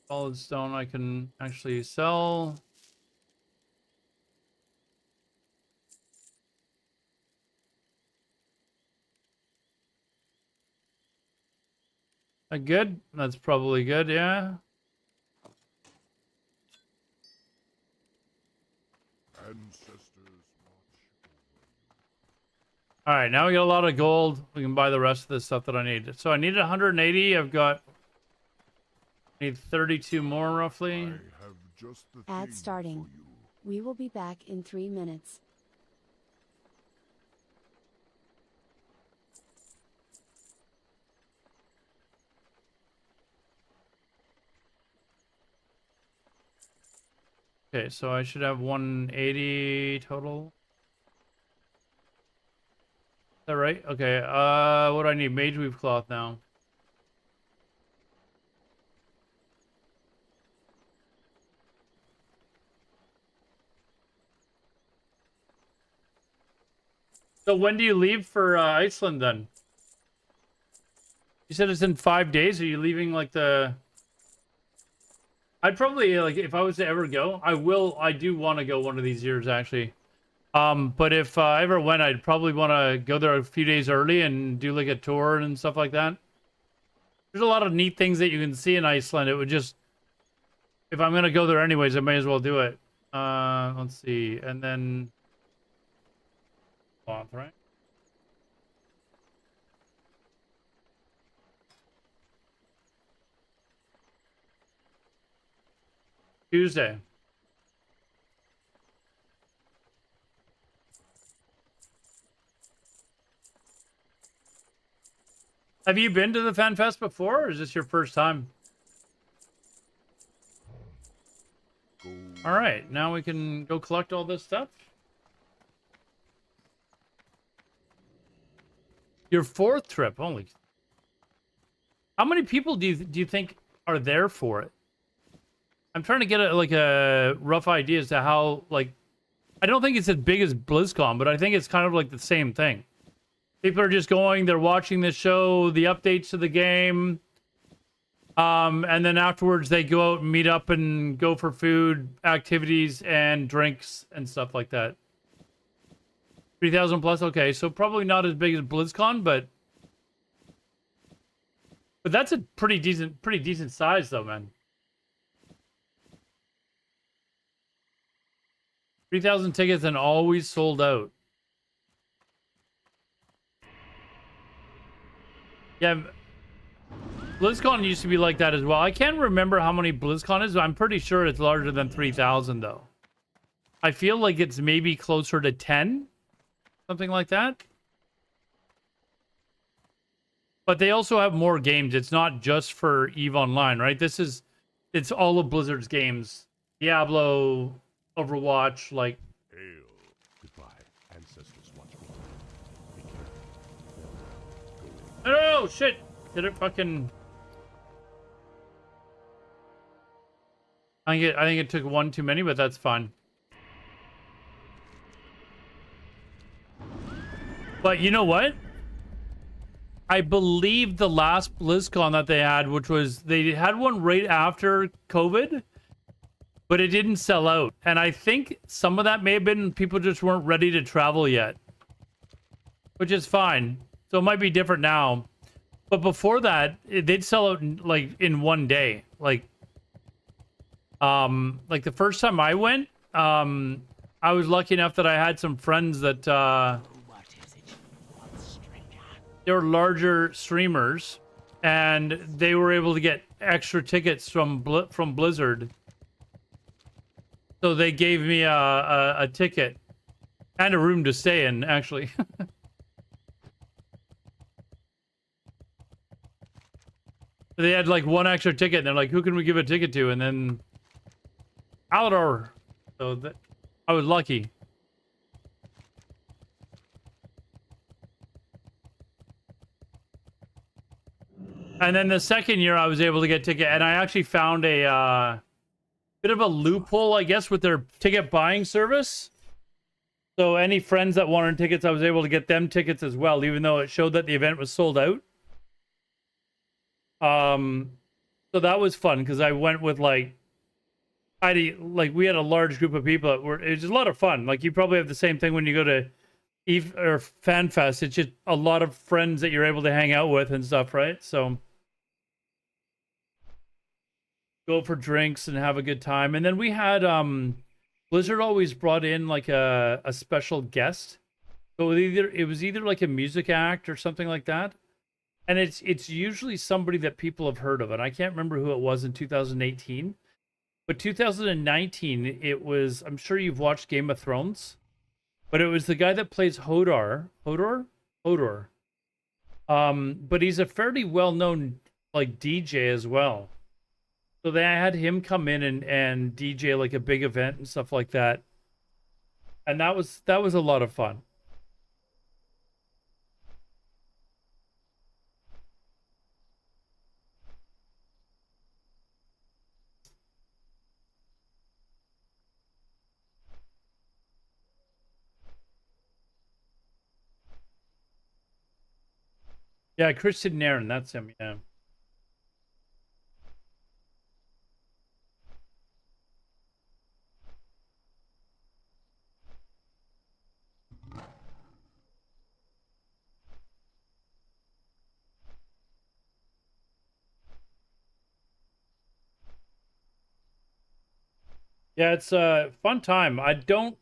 Solid stone I can actually sell. Good. That's probably good, yeah. All right, now we got a lot of gold. We can buy the rest of the stuff that I need. So I needed 180. I need 32 more roughly. Ad starting. We will be back in 3 minutes. Okay, so I should have 180 total. Is that right? Okay, what do I need? Mage weave cloth now. So when do you leave for Iceland then? You said it's in 5 days. Are you leaving like the... I'd probably, like, if I was to ever go, I do want to go one of these years, actually. But if I ever went, I'd probably want to go there a few days early and do, like, a tour and stuff like that. There's a lot of neat things that you can see in Iceland. It would just... If I'm going to go there anyways, I may as well do it. Let's see. And then... Cloth, right? Tuesday. Have you been to the Fan Fest before, or is this your first time? All right, now we can go collect all this stuff. Your 4th trip, holy. How many people do you think are there for it? I'm trying to get a rough idea as to how, like, I don't think it's as big as BlizzCon, but I think it's kind of like the same thing. People are just going, they're watching the show, the updates to the game, and then afterwards they go out and meet up and go for food, activities, and drinks and stuff like that. 3,000 plus, okay, so probably not as big as BlizzCon, but that's a pretty decent size though, man. 3,000 tickets and always sold out. Yeah, BlizzCon used to be like that as well. I can't remember how many BlizzCon is, but I'm pretty sure it's larger than 3,000 though. I feel like it's maybe closer to 10, something like that. But they also have more games. It's not just for EVE Online, right? It's all of Blizzard's games. Diablo, Overwatch, like... Hail. Goodbye, ancestors watch me. Be careful. Oh, shit! Did it fucking... I think it took one too many, but that's fine. But you know what? I believe the last BlizzCon that they had, which was they had one right after COVID, but it didn't sell out. And I think some of that may have been people just weren't ready to travel yet, which is fine. So it might be different now. But before that, they'd sell out like in one day. Like the first time I went, I was lucky enough that I had some friends that What is it? What stranger? they were larger streamers, and they were able to get extra tickets from Blizzard. So they gave me a ticket and a room to stay in, actually. They had like one extra ticket, and they're like, "Who can we give a ticket to?" And then Alador. So I was lucky. And then the second year, I was able to get ticket, and I actually found a bit of a loophole, I guess, with their ticket buying service. So any friends that wanted tickets, I was able to get them tickets as well, even though it showed that the event was sold out. So that was fun because I went with we had a large group of people that were, it was a lot of fun. Like you probably have the same thing when you go to Eve or FanFest. It's just a lot of friends that you're able to hang out with and stuff, right? So go for drinks and have a good time. And then we had Blizzard always brought in like a special guest. So it was either like a music act or something like that. And it's usually somebody that people have heard of. And I can't remember who it was in 2018. But 2019, it was, I'm sure you've watched Game of Thrones. But it was the guy that plays Hodor. Hodor. But he's a fairly well-known like DJ as well. So they had him come in and DJ like a big event and stuff like that. And that was a lot of fun. Yeah, Christian Nairn, that's him, yeah. Yeah, it's a fun time. I don't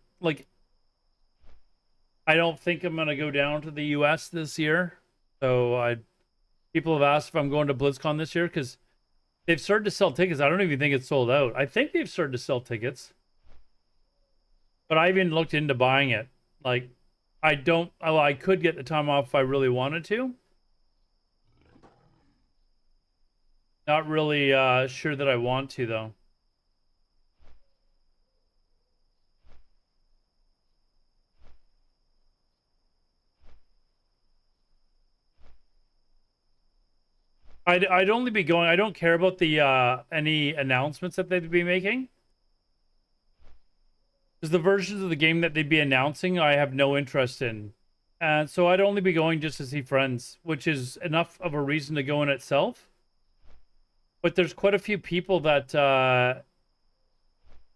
think I'm gonna go down to the US this year. So people have asked if I'm going to BlizzCon this year because they've started to sell tickets. I don't even think it's sold out. I think they've started to sell tickets. But I even looked into buying it. Like I could get the time off if I really wanted to. Not really sure that I want to though. I'd only be going. I don't care about the any announcements that they'd be making. Because the versions of the game that they'd be announcing, I have no interest in. And so I'd only be going just to see friends, which is enough of a reason to go in itself. But there's quite a few people that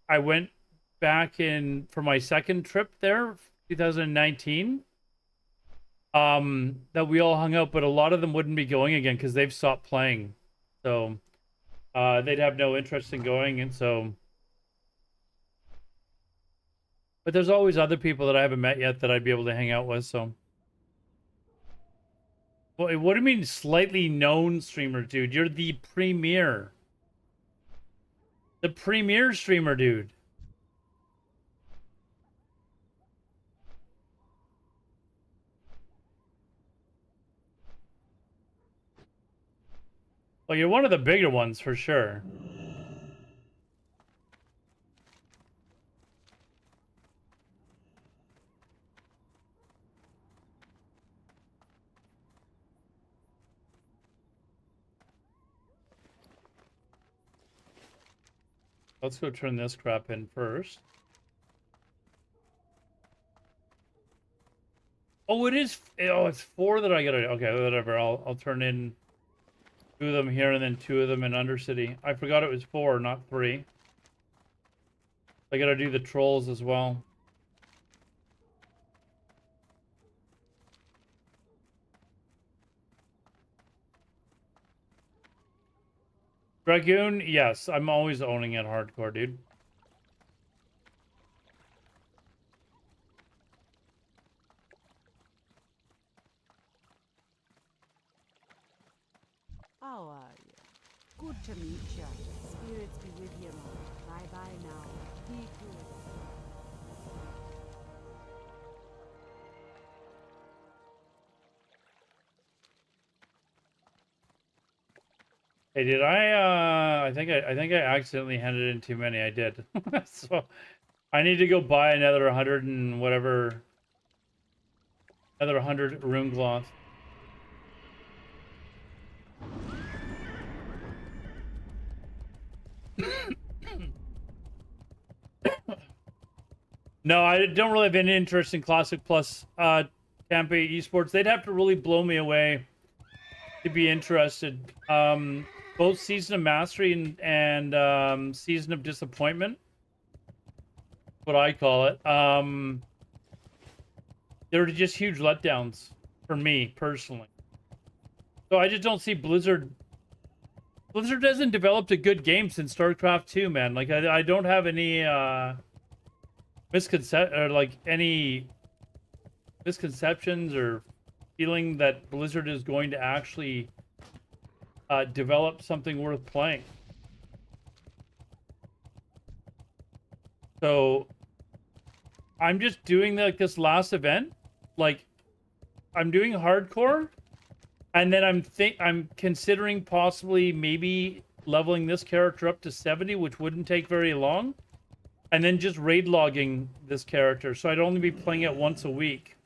I went back in for my second trip there, 2019. That we all hung out, but a lot of them wouldn't be going again because they've stopped playing. So they'd have no interest in going, and so. But there's always other people that I haven't met yet that I'd be able to hang out with. So. Well, what do you mean, slightly known streamer, dude? You're the premier. The premier streamer, dude. Well, you're one of the bigger ones for sure. Let's go turn this crap in first. Oh, it is. Oh, it's 4 that I gotta. Okay, whatever. I'll turn in 2 of them here and then 2 of them in Undercity. I forgot it was 4, not 3. I gotta do the trolls as well. Dragoon, yes, I'm always owning it hardcore, dude. How are you? Good to meet you. Spirits be with you, Mom. Bye-bye now. Be good. Hey, did I think I accidentally handed in too many. I did. So I need to go buy another 100 and whatever, another 100 rune cloth. No, I don't really have any interest in Classic Plus Tampa esports. They'd have to really blow me away to be interested. Both Season of Mastery and Season of Disappointment, what I call it, they're just huge letdowns for me personally. So I just don't see Blizzard. Blizzard hasn't developed a good game since StarCraft 2, man. Like I don't have any any misconceptions or feeling that Blizzard is going to actually develop something worth playing. So I'm just doing like this last event, like I'm doing hardcore, and then I'm considering possibly maybe leveling this character up to 70, which wouldn't take very long, and then just raid logging this character, so I'd only be playing it once a week,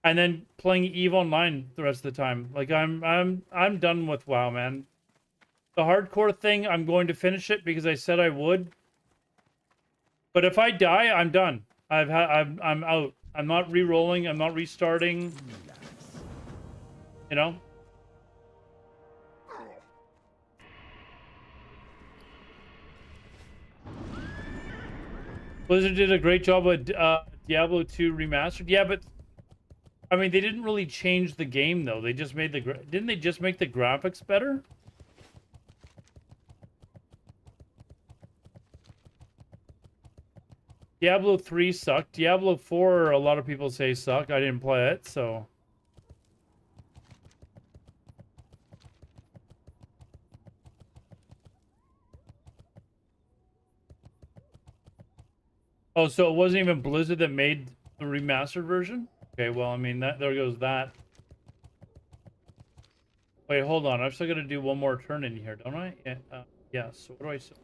and then playing EVE Online the rest of the time. Like I'm done with WoW, man. The hardcore thing, I'm going to finish it because I said I would. But if I die, I'm done. I'm out. I'm not re-rolling. I'm not restarting. You know? Blizzard did a great job with Diablo 2 Remastered. Yeah, but I mean, they didn't really change the game though. They just made didn't they just make the graphics better? Diablo 3 sucked. Diablo 4, a lot of people say sucked. I didn't play it, so. Oh, so it wasn't even Blizzard that made the remastered version? Okay, well, I mean, there goes that. Wait, hold on. I'm still gonna do one more turn in here, don't I? Yeah. Yeah. So what do I say?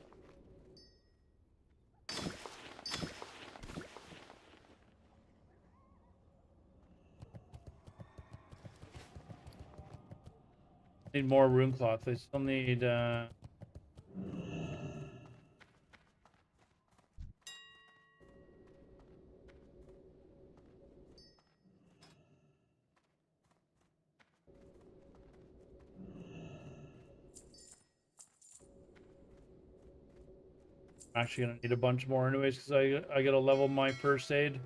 Need more rune cloth. I still need. I'm actually gonna need a bunch more anyways because I gotta level my first aid.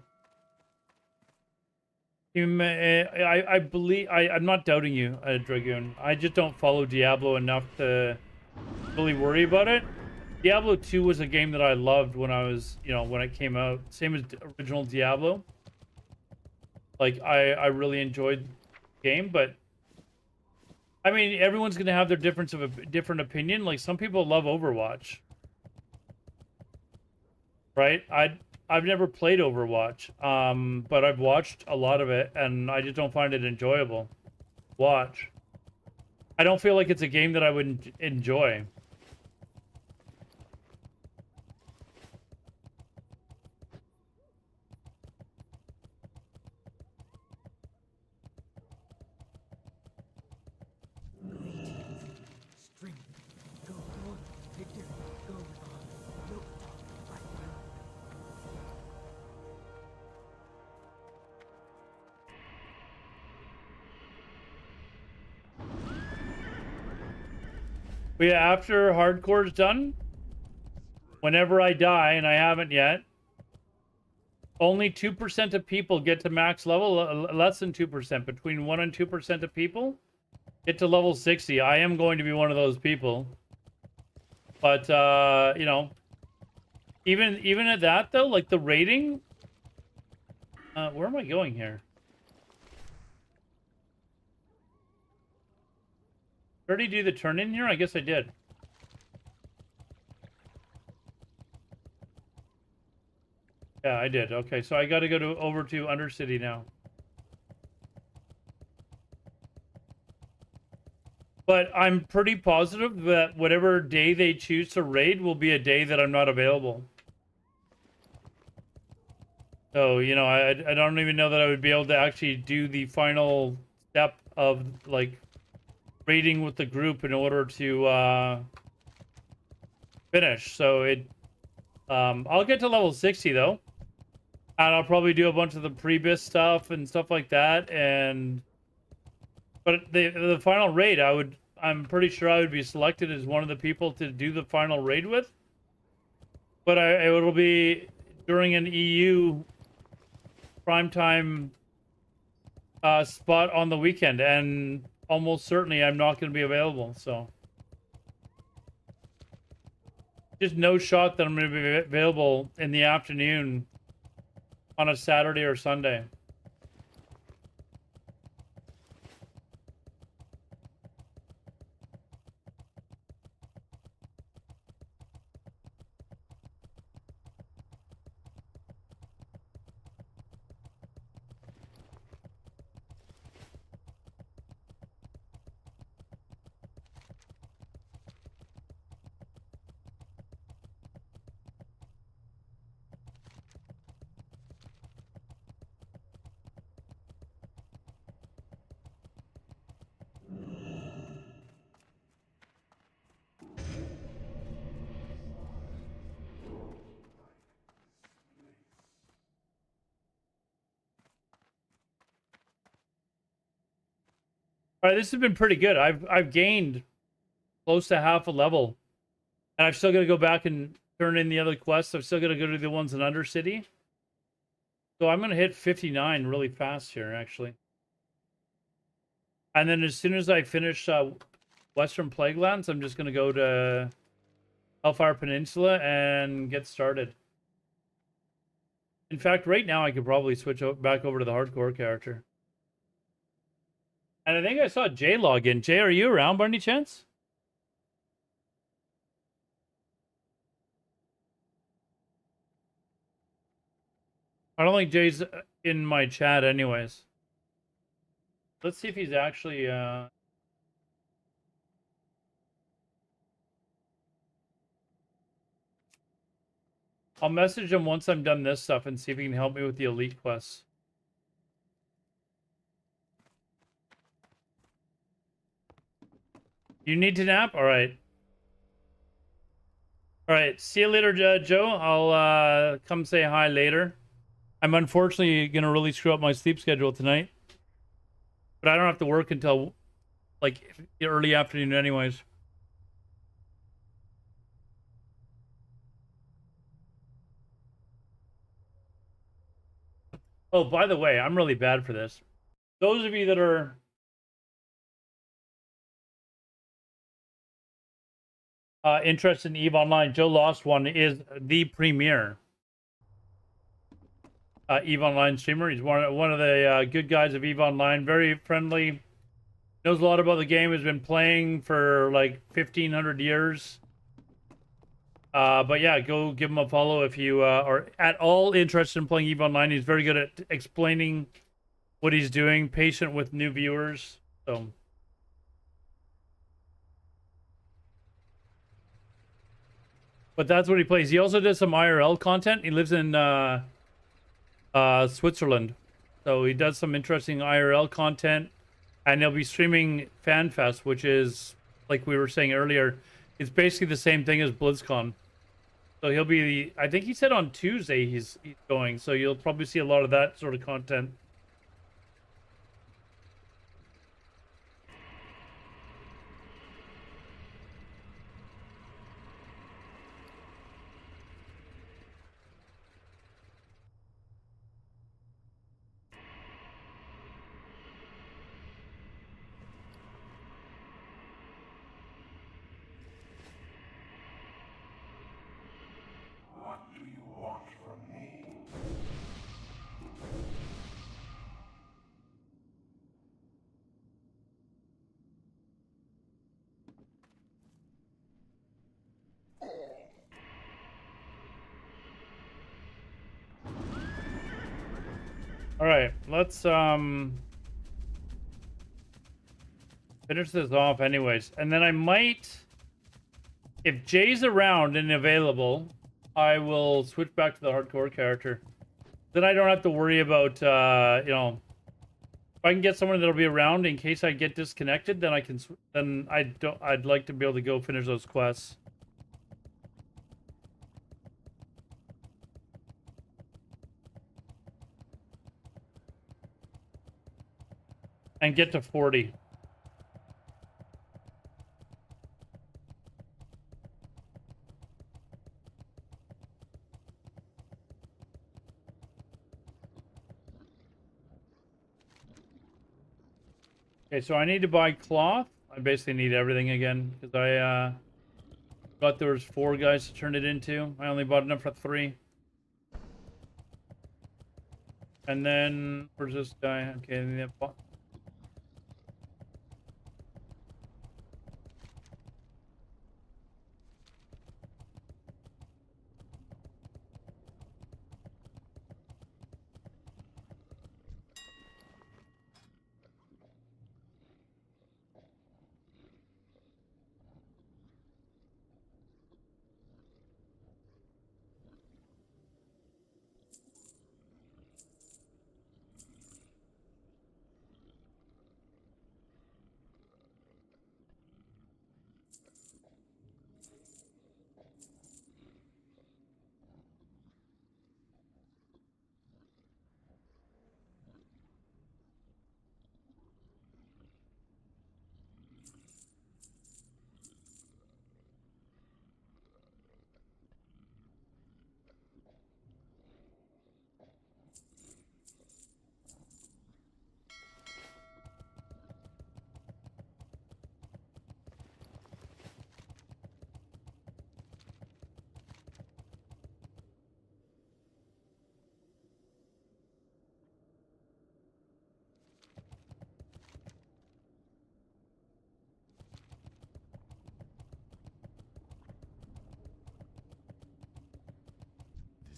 I believe I'm not doubting you, Dragoon. I just don't follow Diablo enough to really worry about it. Diablo 2 was a game that I loved when I was, when it came out. Same as original Diablo. Like I really enjoyed the game, but I mean everyone's gonna have their different opinion. Like some people love Overwatch. Right? I've never played Overwatch, but I've watched a lot of it, and I just don't find it enjoyable. Watch. I don't feel like it's a game that I would enjoy. But yeah, after hardcore is done, whenever I die, and I haven't yet, only 2% of people get to max level, less than 2%, between 1 and 2% of people get to level 60. I am going to be one of those people. But, you know, even at that, though, like the rating... where am I going here? Did I already do the turn in here? I guess I did. Yeah, I did. Okay, so I got to go over to Undercity now. But I'm pretty positive that whatever day they choose to raid will be a day that I'm not available. So, you know, I don't even know that I would be able to actually do the final step of, like, raiding with the group in order to finish. So I'll get to level 60 though, and I'll probably do a bunch of the pre-bis stuff and stuff like that. But the final raid, I'm pretty sure I would be selected as one of the people to do the final raid with. But it'll be during an EU primetime spot on the weekend, and almost certainly I'm not going to be available, so just no shot that I'm going to be available in the afternoon on a Saturday or Sunday. All right, this has been pretty good. I've gained close to half a level, and I've still got to go back and turn in the other quests. I've still got to go to the ones in Undercity. So I'm going to hit 59 really fast here, actually. And then as soon as I finish Western Plaguelands, I'm just going to go to Hellfire Peninsula and get started. In fact, right now I could probably switch back over to the hardcore character. And I think I saw Jay log in. Jay, are you around by any chance? I don't think Jay's in my chat anyways. Let's see if he's actually... I'll message him once I'm done this stuff and see if he can help me with the elite quests. You need to nap? All right. All right. See you later, Joe. I'll come say hi later. I'm unfortunately going to really screw up my sleep schedule tonight. But I don't have to work until, like, the early afternoon anyways. Oh, by the way, I'm really bad for this. Those of you that are... interested in EVE Online, Joe Lost One is the premier EVE Online streamer. He's one of the good guys of EVE Online. Very friendly. Knows a lot about the game. Has been playing for like 1,500 years. But yeah, go give him a follow if you are at all interested in playing EVE Online. He's very good at explaining what he's doing. Patient with new viewers. So... But that's what he plays. He also does some IRL content. He lives in Switzerland. So he does some interesting IRL content. And he'll be streaming FanFest, which is, like we were saying earlier, it's basically the same thing as BlizzCon. So he'll be, I think he said on Tuesday he's going. So you'll probably see a lot of that sort of content. All right, let's finish this off anyways. And then I might, if Jay's around and available, I will switch back to the hardcore character. Then I don't have to worry about, you know, if I can get someone that'll be around in case I get disconnected, then I can, then I'd like to be able to go finish those quests. And get to 40. Okay, so I need to buy cloth. I basically need everything again because I thought there was 4 guys to turn it into. I only bought enough for 3. And then where's this guy? Okay,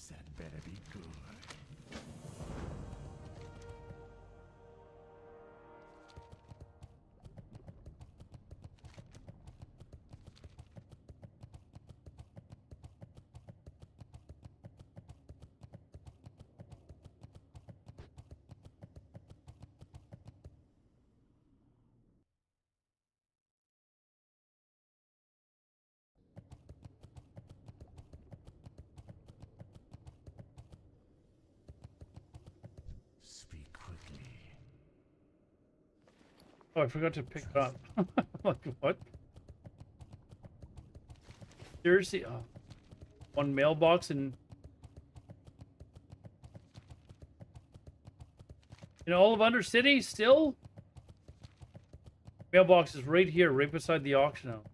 That better be good. Speak quickly. oh, I forgot to pick it up. Like what? Seriously? Oh. 1 mailbox and in all of Undercity still? Mailbox is right here, right beside the auction house.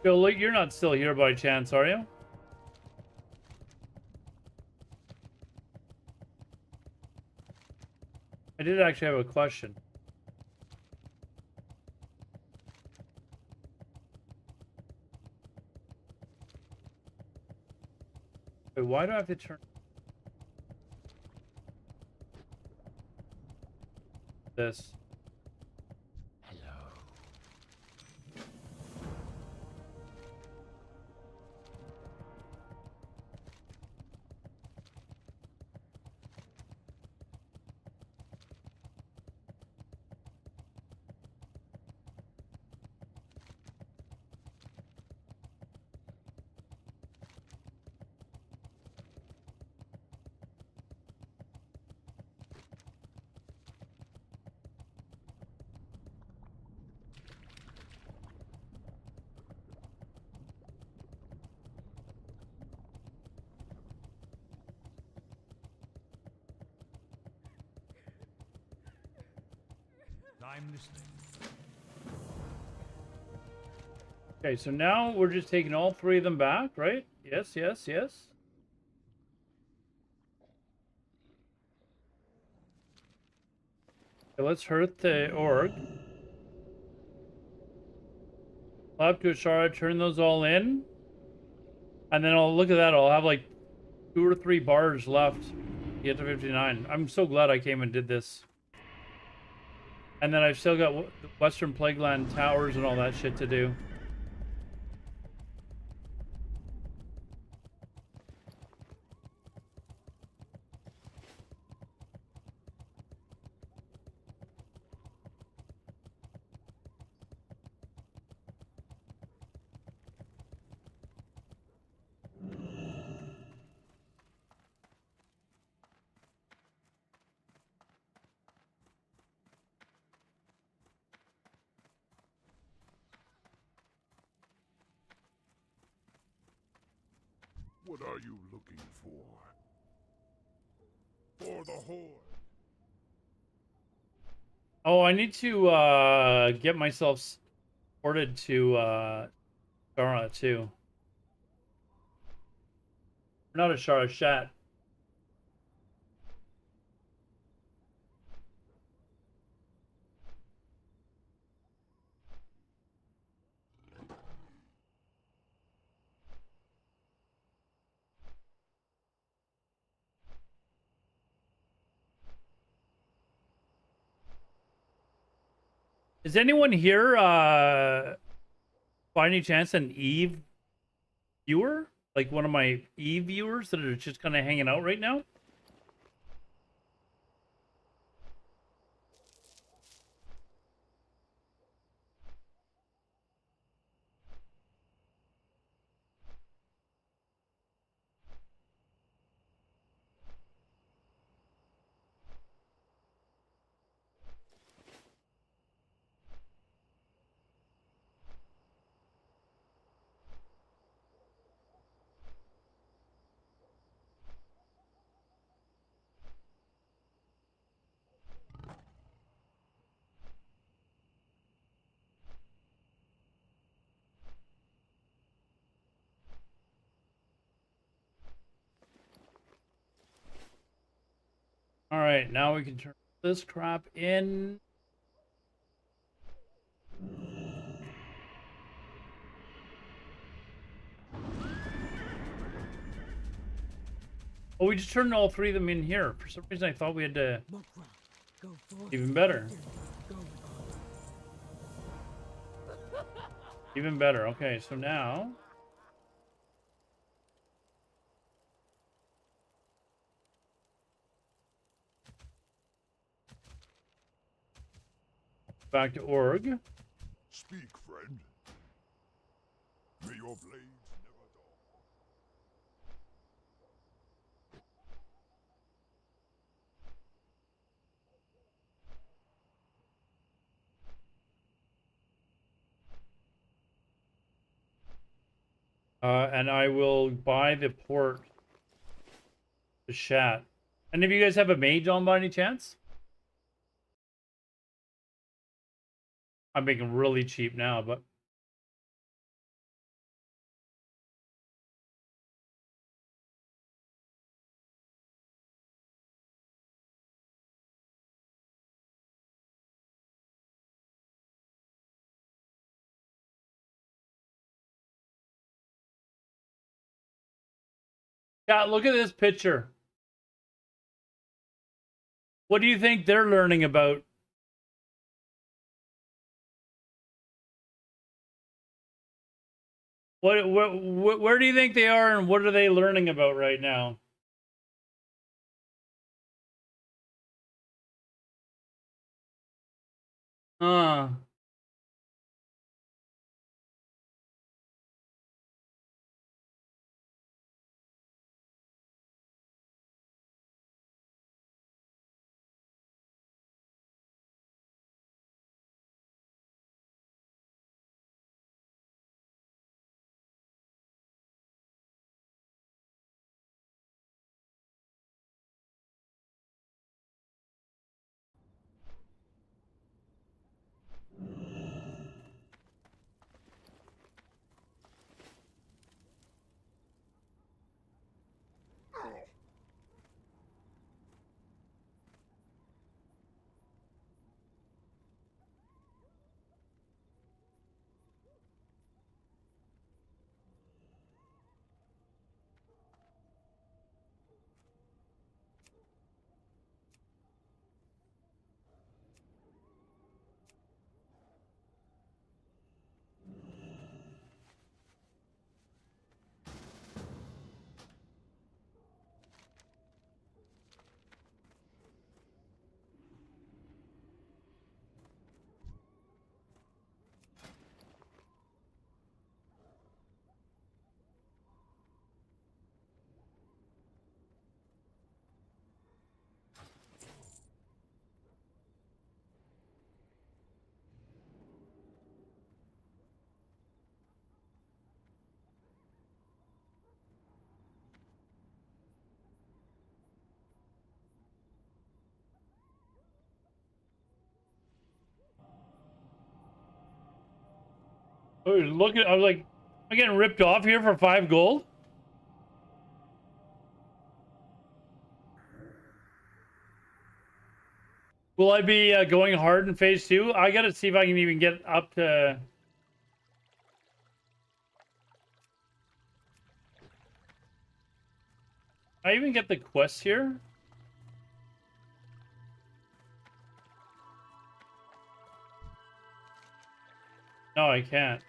Yo, look, you're not still here by chance, are you? I did actually have a question. Wait, why do I have to turn this? I'm listening. Okay, so now we're just taking all three of them back, right? Yes, yes, yes. Okay, let's hurt the org. Clap to a shard, turn those all in. And then I'll look at that. I'll have like 2 or 3 bars left to get to 59. I'm so glad I came and did this. And then I've still got the Western Plagueland towers and all that shit to do. What are you looking for? For the horde. Oh, I need to get myself ported to Shara too. Not a Shara, Shat. Is anyone here by any chance an Eve viewer? Like one of my Eve viewers that are just kind of hanging out right now? All right, now we can turn this crap in. Oh, we just turned all 3 of them in here. For some reason, I thought we had to. Even better. Even better. Okay, so now. Back to org. Speak, friend. May your blades never dull. And I will buy the port. The Shat. Any of you guys have a mage on by any chance? I'm making really cheap now, but. Yeah, look at this picture. What do you think they're learning about? Where do you think they are, and what are they learning about right now? Uh, Oh, look at, I was like, I'm getting ripped off here for 5 gold. Will I be going hard in phase 2? I gotta see if I can even get up to. I even get the quests here? No, I can't.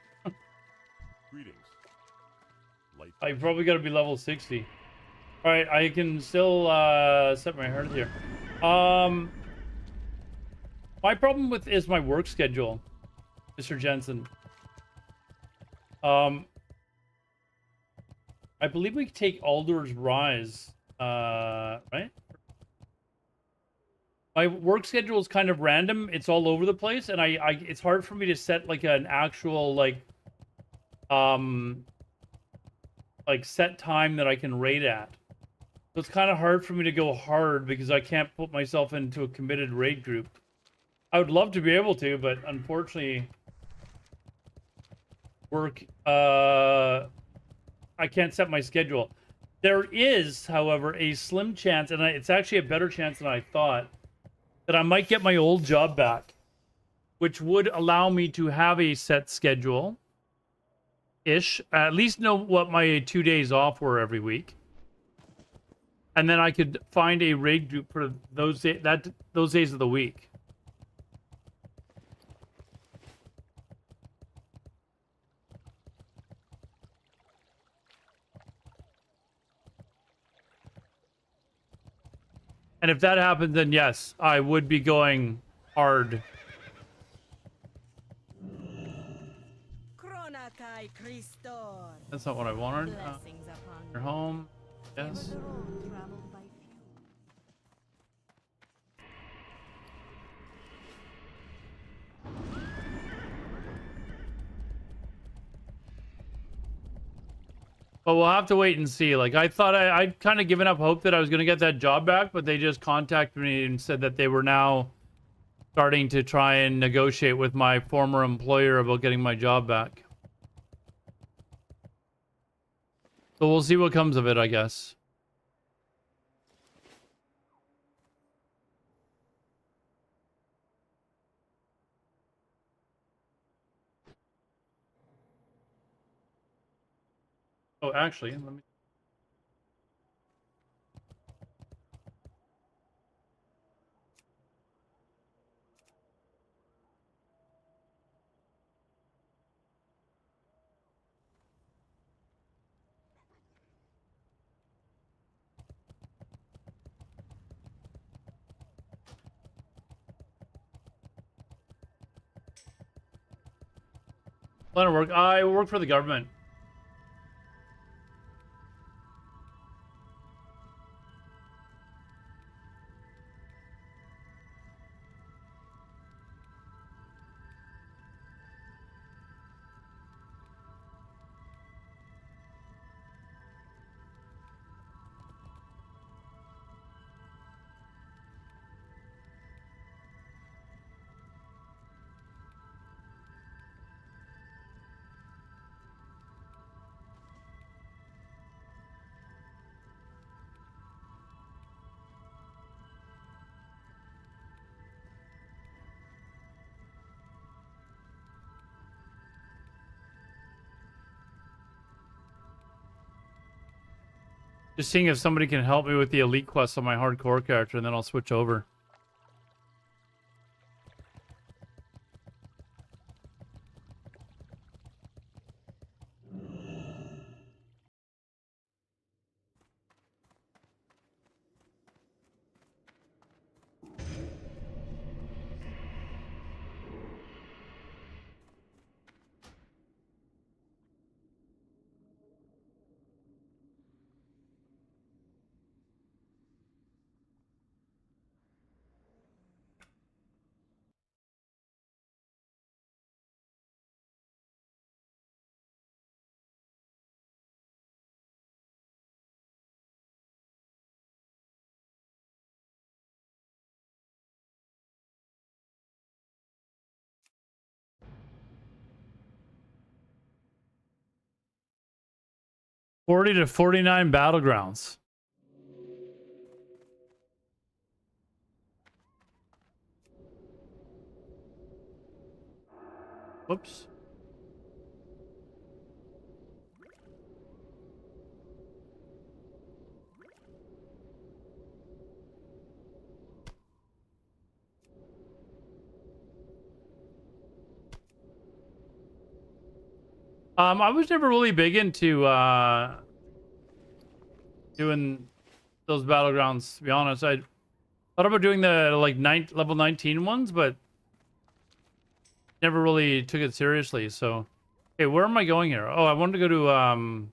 Greetings. Light I probably gotta be level 60. Alright, I can still set my heart here. My problem with is my work schedule, Mr. Jensen. I believe we take Aldor's Rise, right? My work schedule is kind of random. It's all over the place, and it's hard for me to set like an actual like set time that I can raid at. So it's kind of hard for me to go hard because I can't put myself into a committed raid group. I would love to be able to, but unfortunately, work, I can't set my schedule. There is, however, a slim chance, and it's actually a better chance than I thought, that I might get my old job back, which would allow me to have a set schedule ish, at least know what my 2 days off were every week. And then I could find a raid group for those days of the week. And if that happens, then yes, I would be going hard. Kronakai Christor. That's not what I wanted. Blessings upon Your you. home. Yes. Ever the road traveled by few. But we'll have to wait and see. Like, I thought I'd kind of given up hope that I was going to get that job back, but they just contacted me and said that they were now starting to try and negotiate with my former employer about getting my job back. So we'll see what comes of it, I guess. Oh, actually, let me. Line of work. I work for the government. Just seeing if somebody can help me with the elite quest on my hardcore character, and then I'll switch over. 40 to 49 battlegrounds. Whoops. I was never really big into doing those battlegrounds, to be honest. I thought about doing the like level 19 ones, but never really took it seriously. So, okay, where am I going here? Oh, I wanted to go to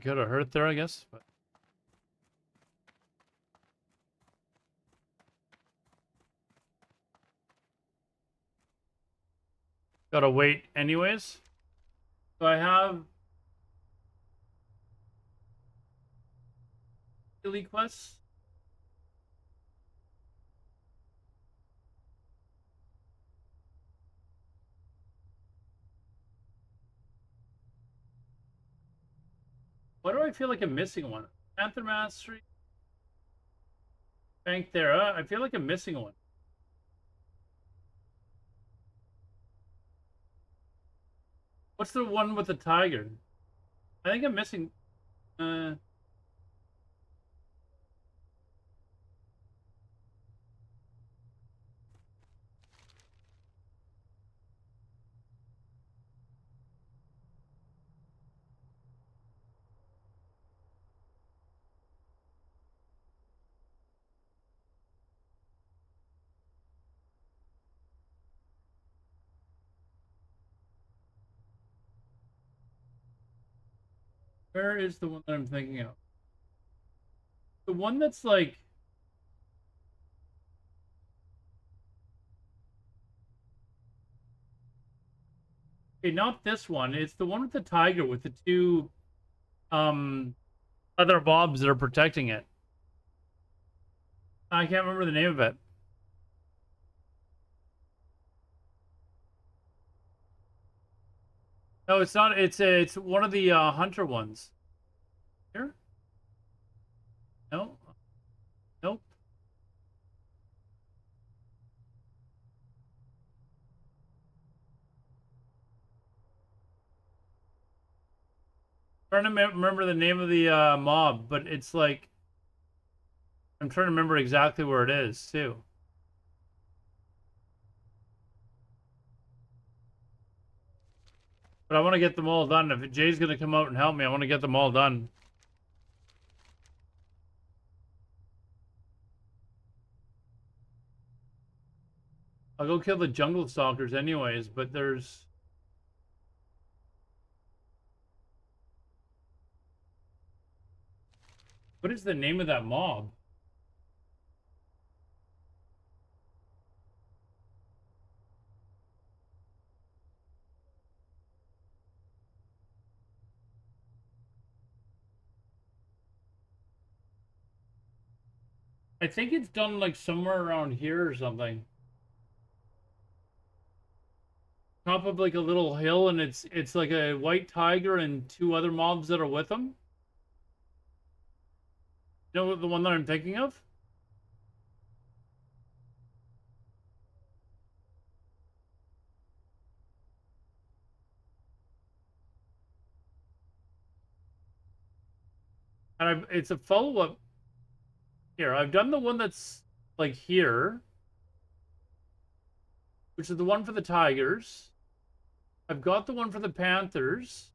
could have hurt there, I guess. But gotta wait anyways. So I have daily quests. Why do I feel like I'm missing one? Panther Mastery, Bank Thera. I feel like I'm missing one. What's the one with the tiger? I think I'm missing. Where is the one that I'm thinking of? The one that's like. Okay, not this one. It's the one with the tiger with the two other mobs that are protecting it. I can't remember the name of it. No, it's not. It's one of the hunter ones. Here? No. Nope. Trying to remember the name of the mob, but it's like I'm trying to remember exactly where it is too. But I want to get them all done. If Jay's gonna come out and help me, I want to get them all done. I'll go kill the jungle stalkers anyways, but there's. What is the name of that mob? I think it's done like somewhere around here or something. Top of like a little hill, and it's like a white tiger and two other mobs that are with him. You know the one that I'm thinking of? And it's a follow-up here. I've done the one that's like here, which is the one for the Tigers. I've got the one for the Panthers.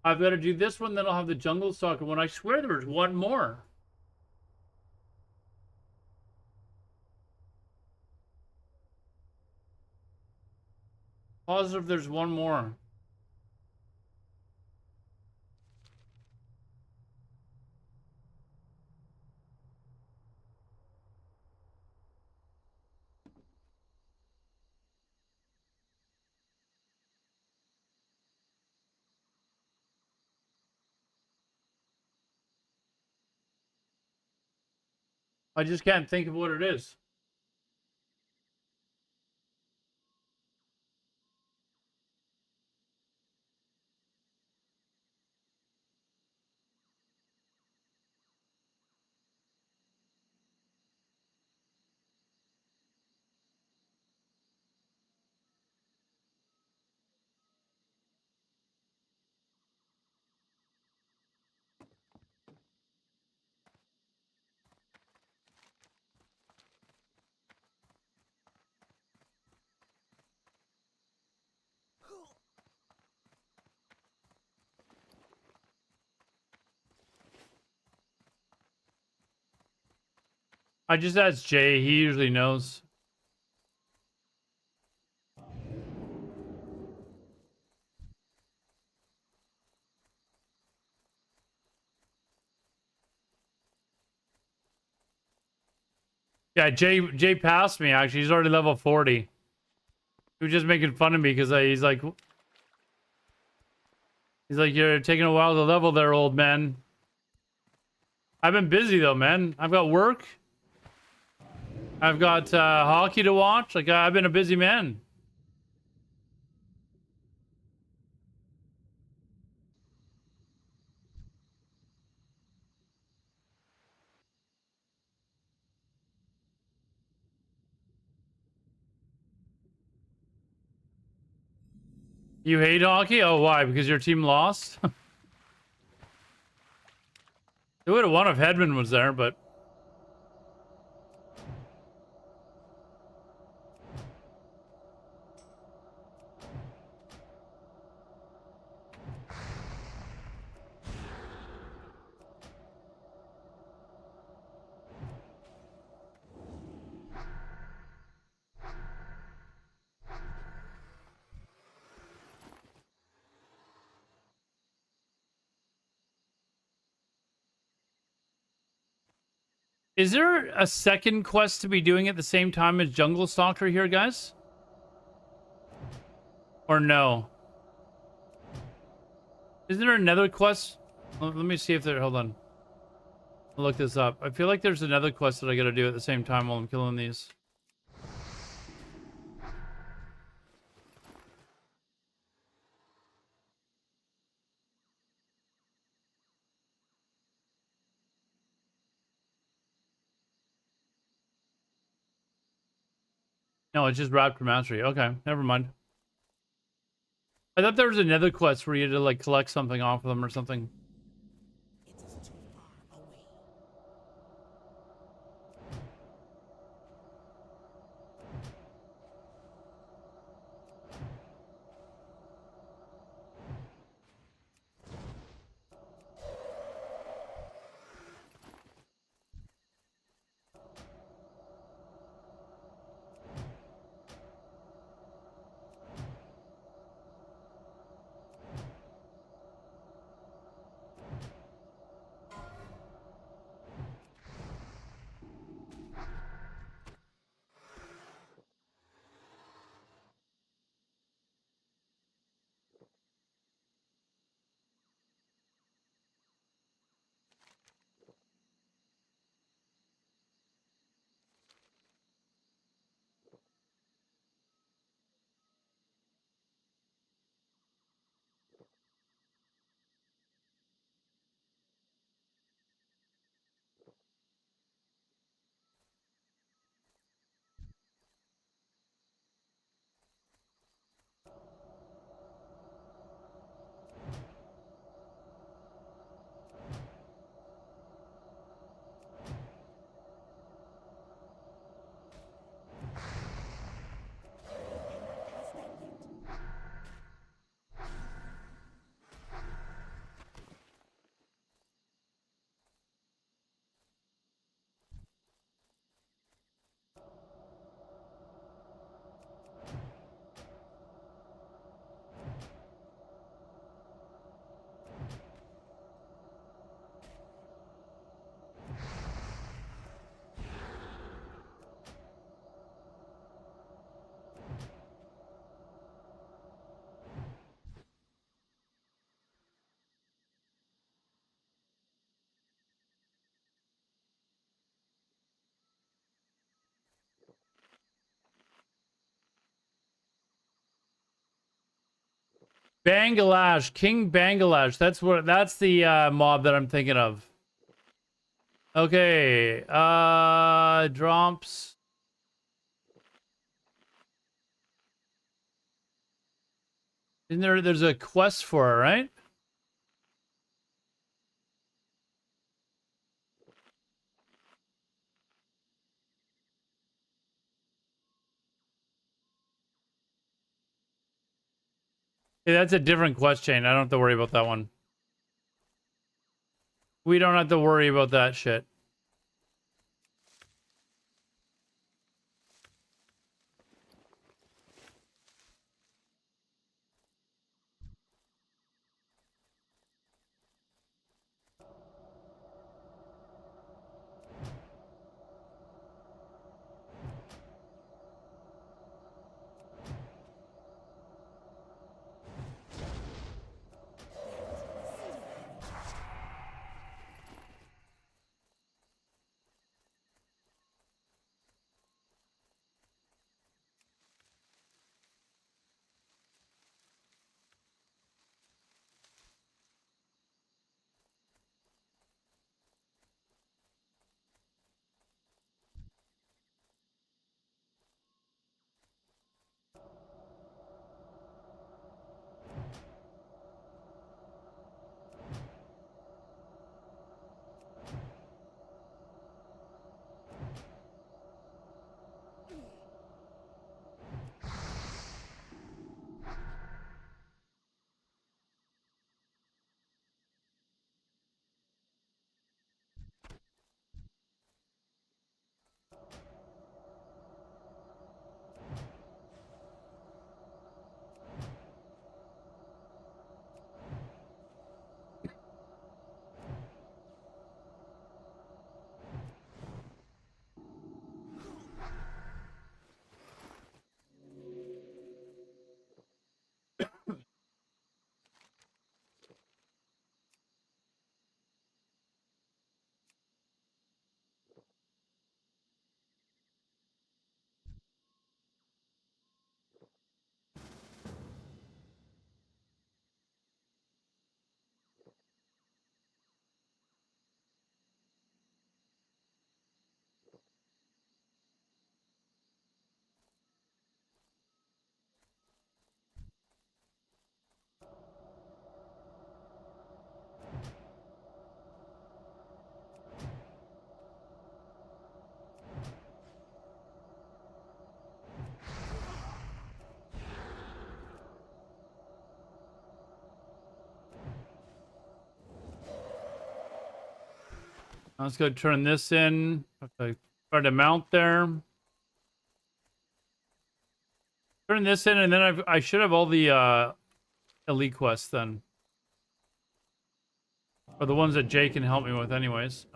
I've got to do this one, then I'll have the Jungle Soccer one. I swear there was one more. Positive there's one more. I just can't think of what it is. I just asked Jay. He usually knows. Yeah, Jay passed me, actually. He's already level 40. He was just making fun of me because he's like, you're taking a while to level there, old man. I've been busy, though, man. I've got work. I've got hockey to watch. Like, I've been a busy man. You hate hockey? Oh, why? Because your team lost? They would have won if Hedman was there, but... Is there a second quest to be doing at the same time as Jungle Stalker here, guys? Or no? Isn't there another quest? Let me see if there... Hold on. I'll look this up. I feel like there's another quest that I gotta do at the same time while I'm killing these. No, it's just Raptor Mastery. Okay, never mind. I thought there was another quest where you had to, like, collect something off of them or something. It is too far away. Bangladesh, King Bangladesh. That's the mob that I'm thinking of. Okay, drops. Isn't there's a quest for it, right? Hey, that's a different quest chain. I don't have to worry about that one. We don't have to worry about that shit. Let's go turn this in. Okay, try to mount there. Turn this in, and then I should have all the elite quests then. Or the ones that Jay can help me with anyways.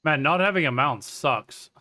Man, not having a mount sucks.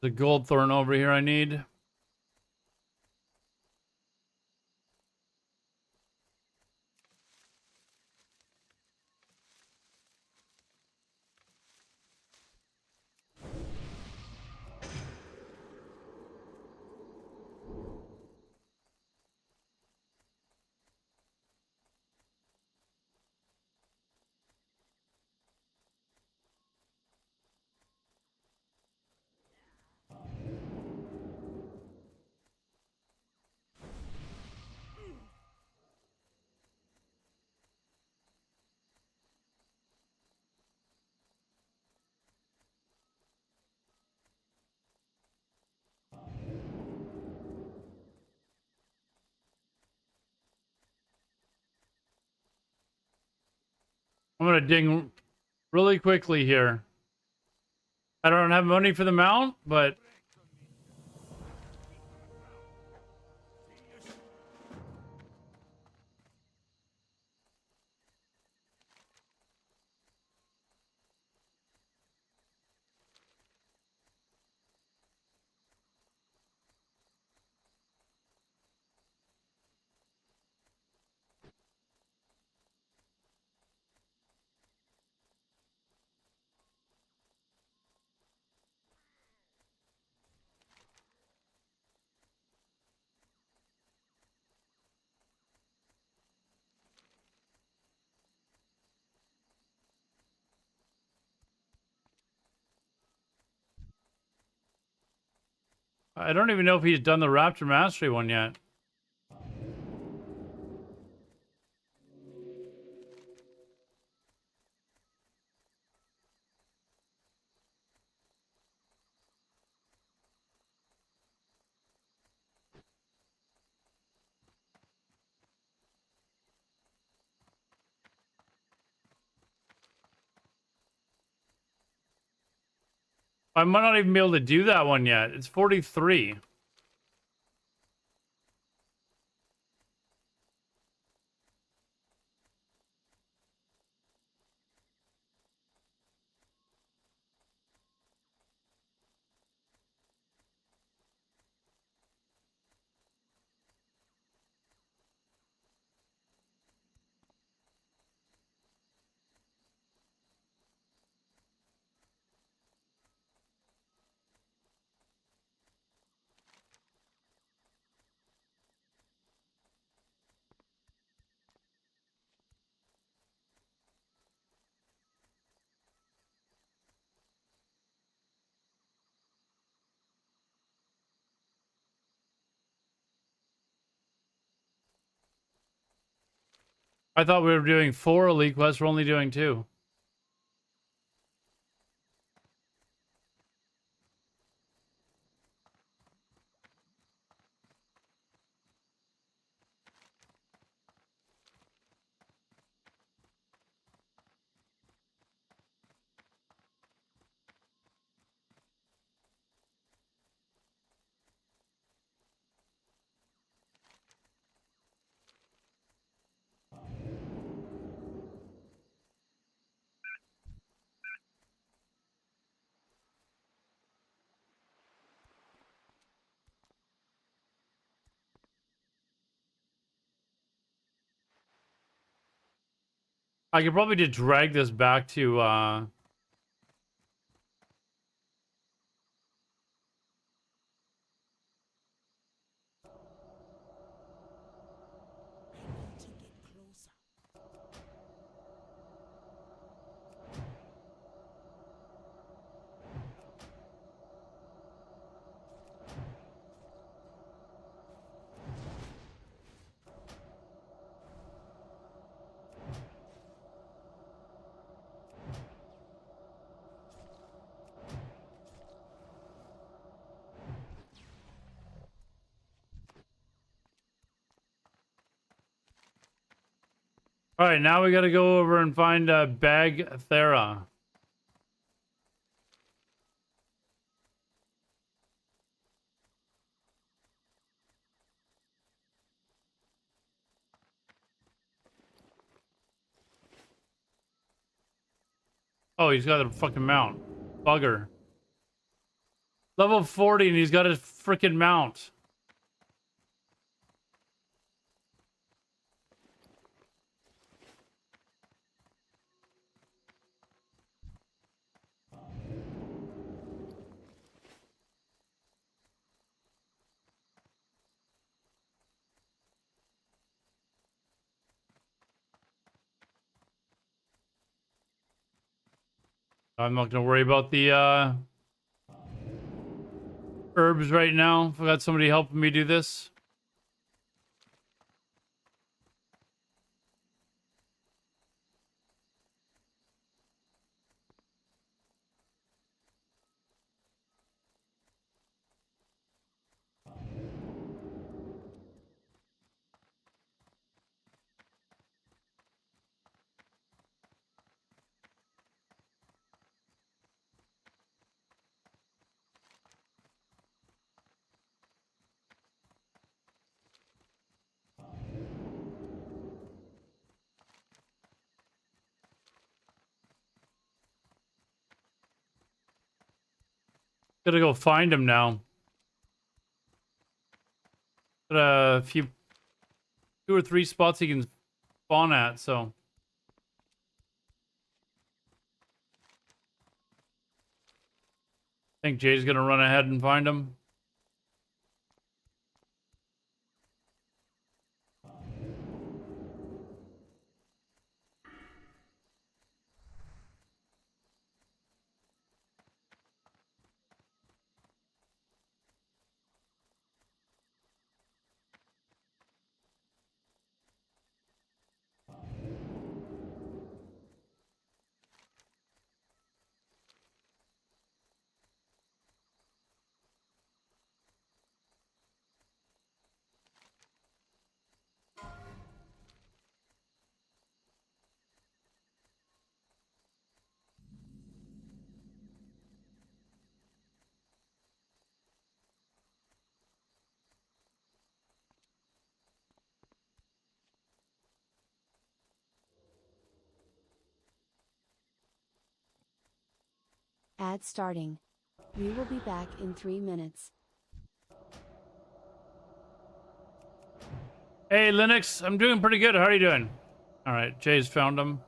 The gold thorn over here I need. I'm gonna dig really quickly here. I don't have money for the mount, but I don't even know if he's done the Raptor Mastery one yet. I might not even be able to do that one yet. It's 43. I thought we were doing 4 elite quests. We're only doing 2. I could probably just drag this back to All right, now we got to go over and find Bag Thera. Oh, he's got a fucking mount. Bugger. Level 40 and he's got a freaking mount. I'm not gonna worry about the herbs right now. I got somebody helping me do this. Gotta go find him now. Got a few, 2 or 3 spots he can spawn at, so. I think Jay's gonna run ahead and find him. Ad starting. We will be back in 3 minutes. Hey, Linux, I'm doing pretty good. How are you doing? All right, Jay's found him.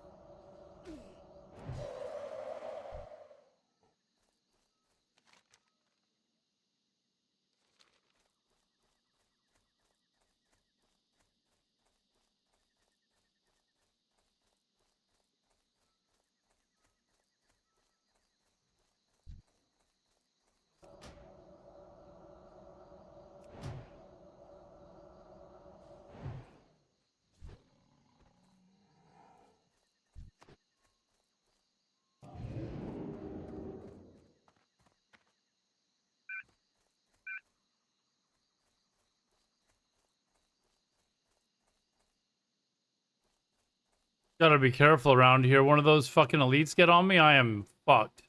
Gotta be careful around here. One of those fucking elites get on me, I am fucked.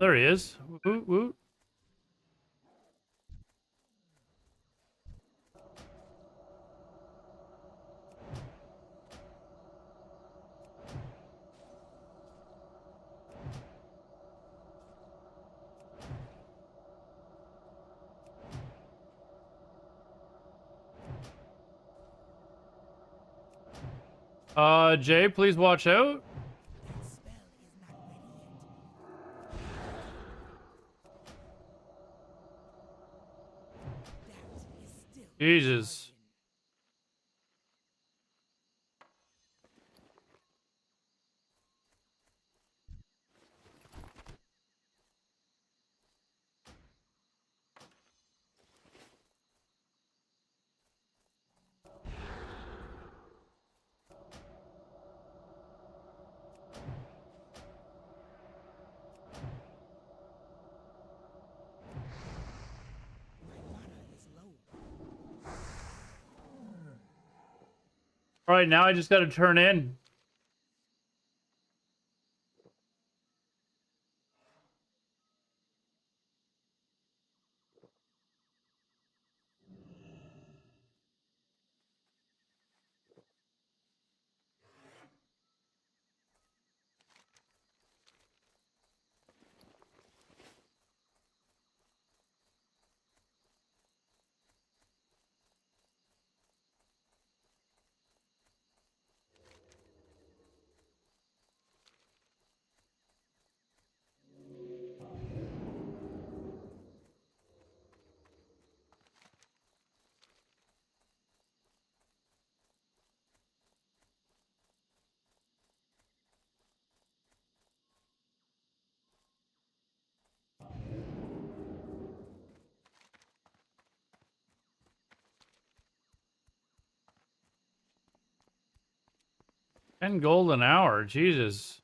There he is. Woot, woot. Jay, please watch out. Jesus. All right, now I just gotta turn in. 10 gold an hour. Jesus.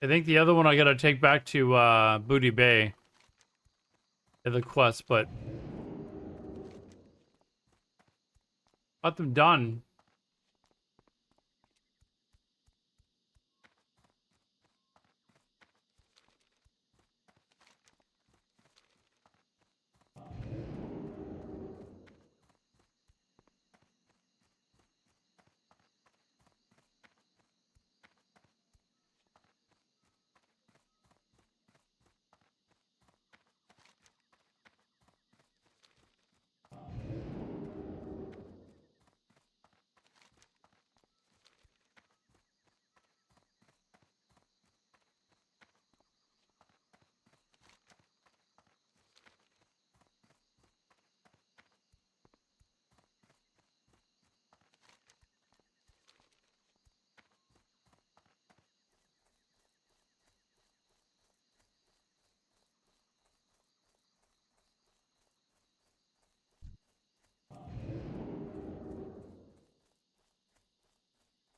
I think the other one I gotta take back to Booty Bay. The quest, but got them done.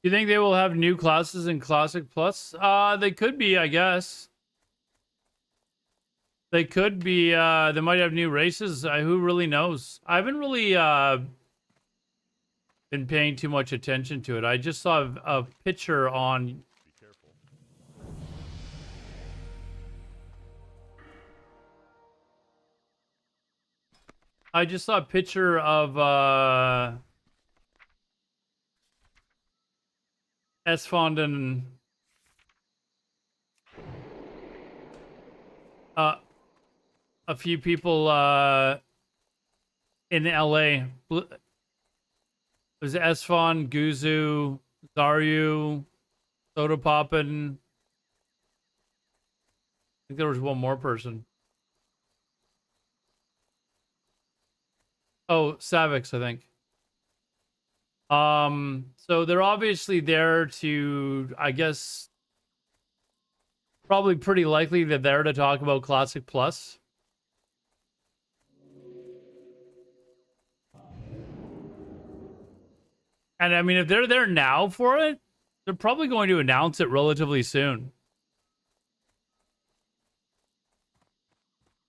You think they will have new classes in Classic Plus? They could be, I guess. They could be, they might have new races. Who really knows? I haven't really been paying too much attention to it. I just saw a picture on... Be careful. I just saw a picture of Esfond and a few people in LA. It was Esfond, Guzu, Zaryu, Soda Poppin. I think there was one more person. Oh, Savix, I think. So they're obviously there to, I guess, probably pretty likely they're there to talk about Classic Plus. And I mean, if they're there now for it, they're probably going to announce it relatively soon.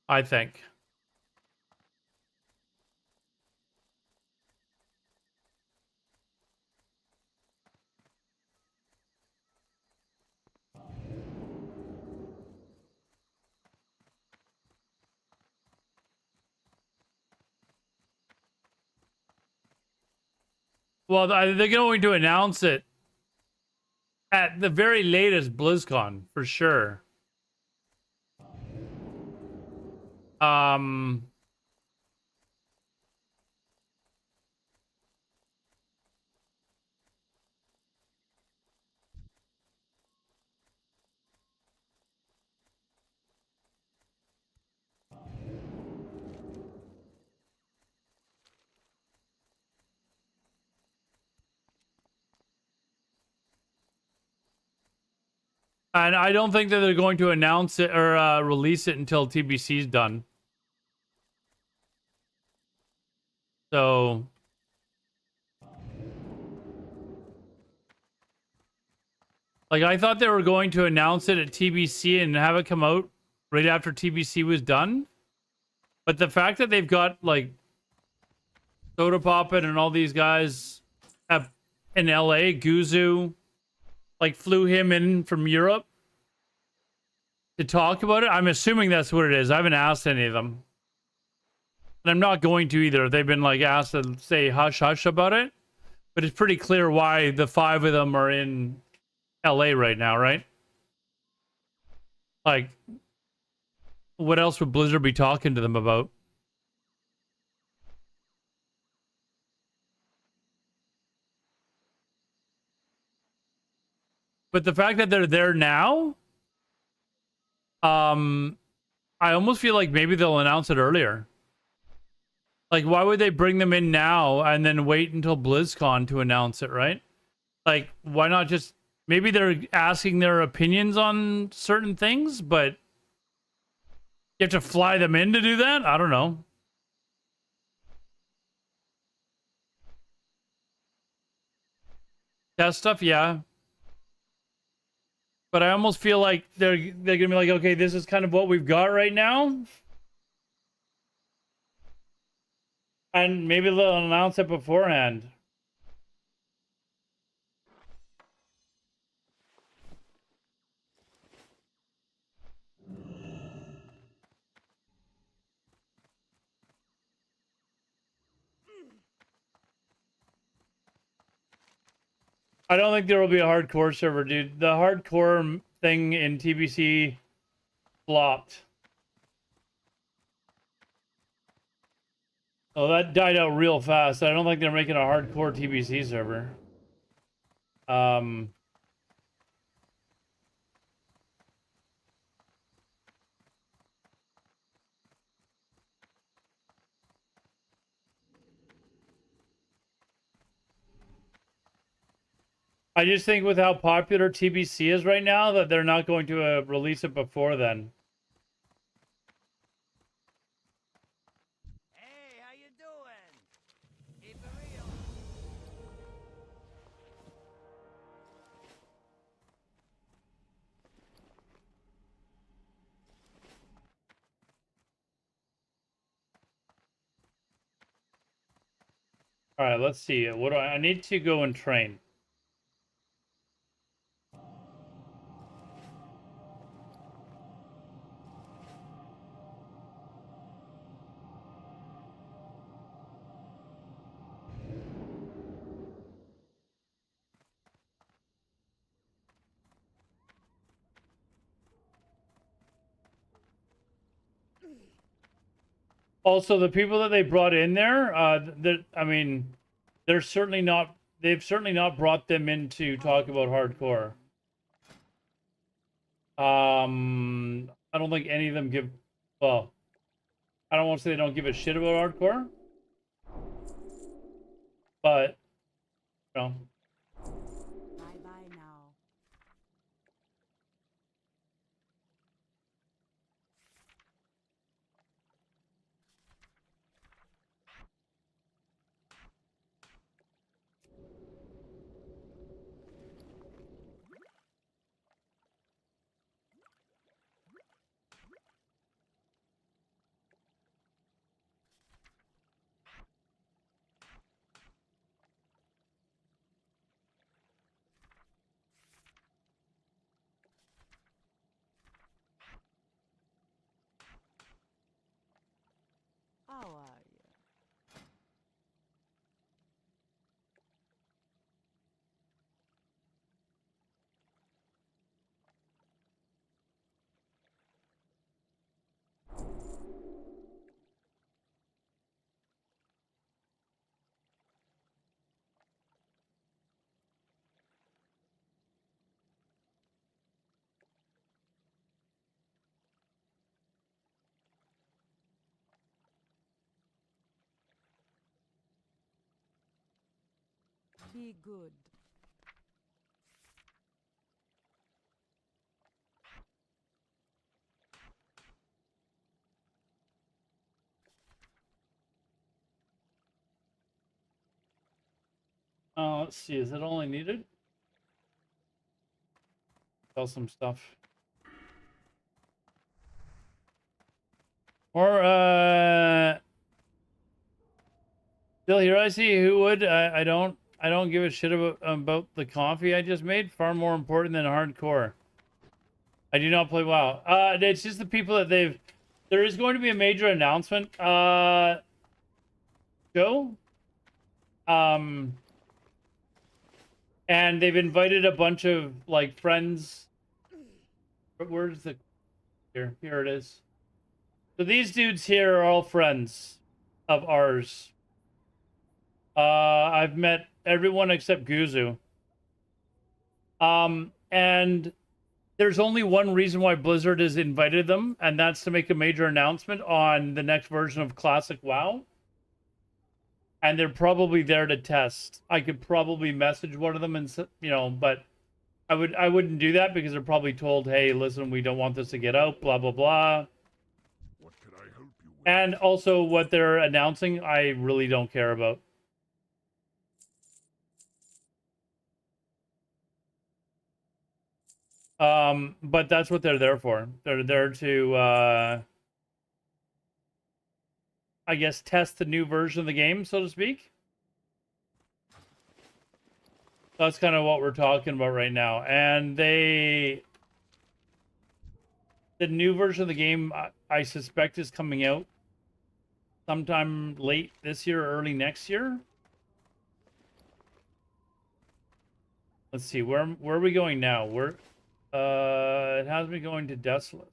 I think. Well, they're going to announce it at the very latest BlizzCon, for sure. And I don't think that they're going to announce it or release it until TBC's done. So... like, I thought they were going to announce it at TBC and have it come out right after TBC was done. But the fact that they've got, like, Soda Poppin and all these guys in LA, Guzu, like, flew him in from Europe to talk about it. I'm assuming that's what it is. I haven't asked any of them. And I'm not going to either. They've been, like, asked to say hush hush about it. But it's pretty clear why the 5 of them are in LA right now, right? Like, what else would Blizzard be talking to them about? But the fact that they're there now, I almost feel like maybe they'll announce it earlier. Like, why would they bring them in now and then wait until BlizzCon to announce it, right? Like, why not just... Maybe they're asking their opinions on certain things, but you have to fly them in to do that? I don't know. Test stuff, yeah. But I almost feel like they're gonna be like, okay, this is kind of what we've got right now. And maybe they'll announce it beforehand. I don't think there will be a hardcore server, dude. The hardcore thing in TBC flopped. Oh, that died out real fast. I don't think they're making a hardcore TBC server. I just think with how popular TBC is right now that they're not going to release it before then. Hey, how you doing? Keep it real. All right, let's see. What do I need to go and train? Also, the people that they brought in there, I mean, they're certainly not. They've certainly not brought them in to talk about hardcore. I don't think any of them give. Well, I don't want to say they don't give a shit about hardcore, but you know. Bye bye now. How are you? Be good. Let's see. Is it all I needed? Sell some stuff. Or still here. I see who would. I don't. I don't give a shit about the coffee I just made. Far more important than hardcore. I do not play WoW. It's just the people that they've. There is going to be a major announcement. Joe. And they've invited a bunch of like friends. Where's the? Here it is. So these dudes here are all friends of ours. I've met everyone except Guzu. and there's only one reason why Blizzard has invited them, and that's to make a major announcement on the next version of Classic WoW. And they're probably there to test. I could probably message one of them and, you know, but I wouldn't do that because they're probably told, hey, listen, we don't want this to get out, blah, blah, blah. What can I help you with? And also what they're announcing, I really don't care about. But that's what they're there for. They're there to, I guess, test the new version of the game, so to speak. That's kind of what we're talking about right now. And the new version of the game, I suspect, is coming out sometime late this year or early next year. Let's see, where are we going now? It has me going to Desolate.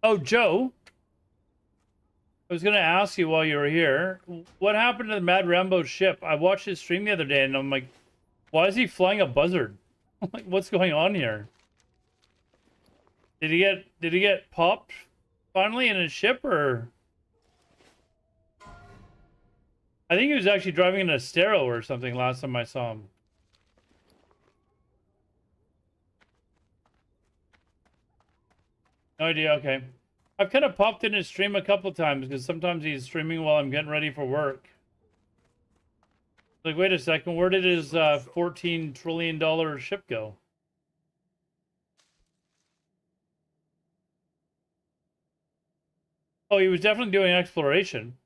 Oh, Joe, I was going to ask you while you were here, what happened to the Mad Rambo's ship? I watched his stream the other day, and I'm like, why is he flying a buzzard? I'm like, what's going on here? Did he get popped finally in his ship, or? I think he was actually driving an Astero or something last time I saw him. No idea, okay. I've kind of popped in his stream a couple times because sometimes he's streaming while I'm getting ready for work. Like, wait a second, where did his $14 trillion ship go? Oh, he was definitely doing exploration.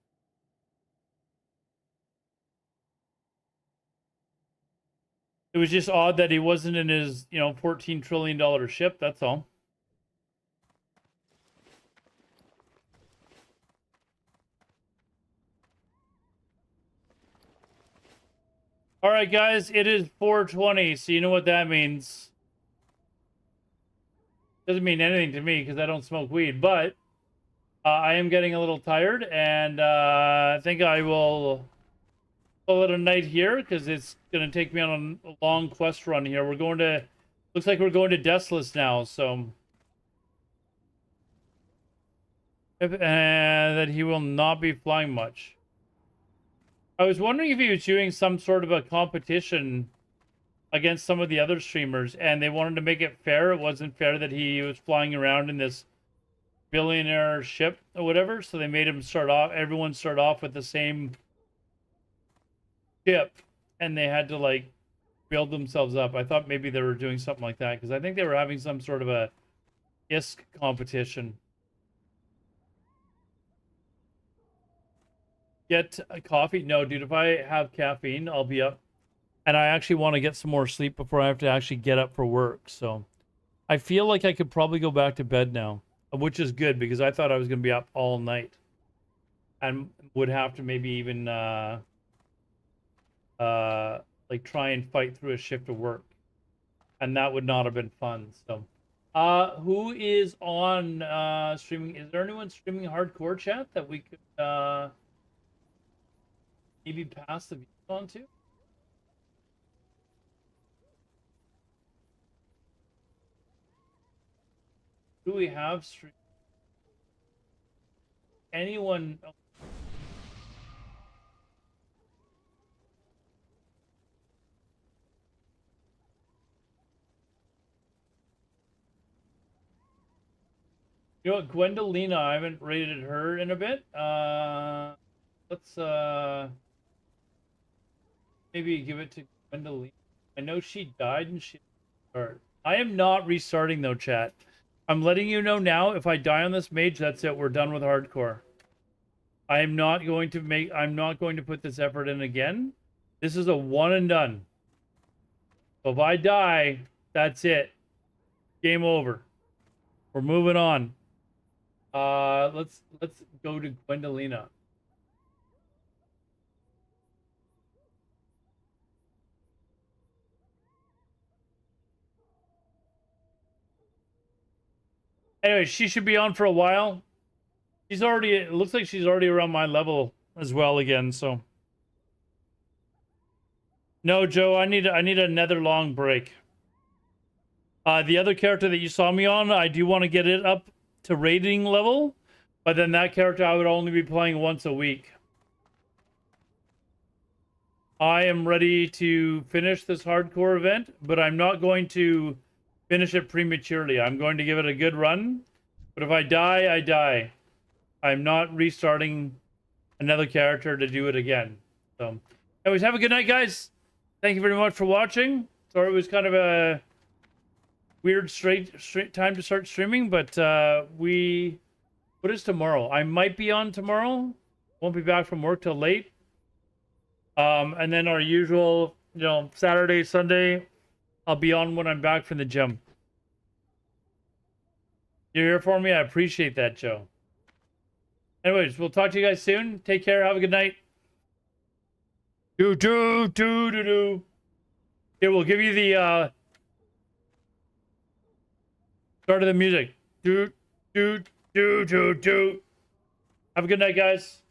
It was just odd that he wasn't in his, you know, $14 trillion ship, that's all. All right, guys, it is 4:20, so you know what that means. Doesn't mean anything to me because I don't smoke weed, but I am getting a little tired, and I think I will call it a night here because it's going to take me on a long quest run here. We're going to, looks like we're going to Desolate now, so. That he will not be flying much. I was wondering if he was doing some sort of a competition against some of the other streamers, and they wanted to make it fair. It wasn't fair that he was flying around in this billionaire ship or whatever, so they made him everyone start off with the same ship, and they had to, like, build themselves up. I thought maybe they were doing something like that, because I think they were having some sort of a ISK competition. Get a coffee? No, dude, if I have caffeine, I'll be up. And I actually want to get some more sleep before I have to actually get up for work. So I feel like I could probably go back to bed now, which is good because I thought I was going to be up all night and would have to maybe even like try and fight through a shift of work. And that would not have been fun. So who is on streaming? Is there anyone streaming hardcore chat that we could maybe pass the views on to? Do we have stream? Anyone? You know what, Gwendolina, I haven't rated her in a bit. Let's maybe give it to Gwendolina. I know she died and she started. I am not restarting though, chat. I'm letting you know now, if I die on this mage, that's it. We're done with hardcore. I'm not going to put this effort in again. This is a one and done. So if I die, that's it. Game over. We're moving on. Let's go to Gwendolina. Anyway, she should be on for a while. She's already, it looks like she's already around my level as well again. So no, Joe, I need another long break. The other character that you saw me on, I do want to get it up to rating level, but then that character I would only be playing once a week. I am ready to finish this hardcore event, but I'm not going to finish it prematurely. I'm going to give it a good run, but if I die, I die. I'm not restarting another character to do it again. So, anyways, have a good night, guys. Thank you very much for watching. Sorry it was kind of a weird straight time to start streaming, but what is tomorrow? I might be on tomorrow. Won't be back from work till late. And then our usual, Saturday, Sunday, I'll be on when I'm back from the gym. You're here for me? I appreciate that, Joe. Anyways, we'll talk to you guys soon. Take care. Have a good night. Do. Here, we'll give you the start of the music. Do. Have a good night, guys.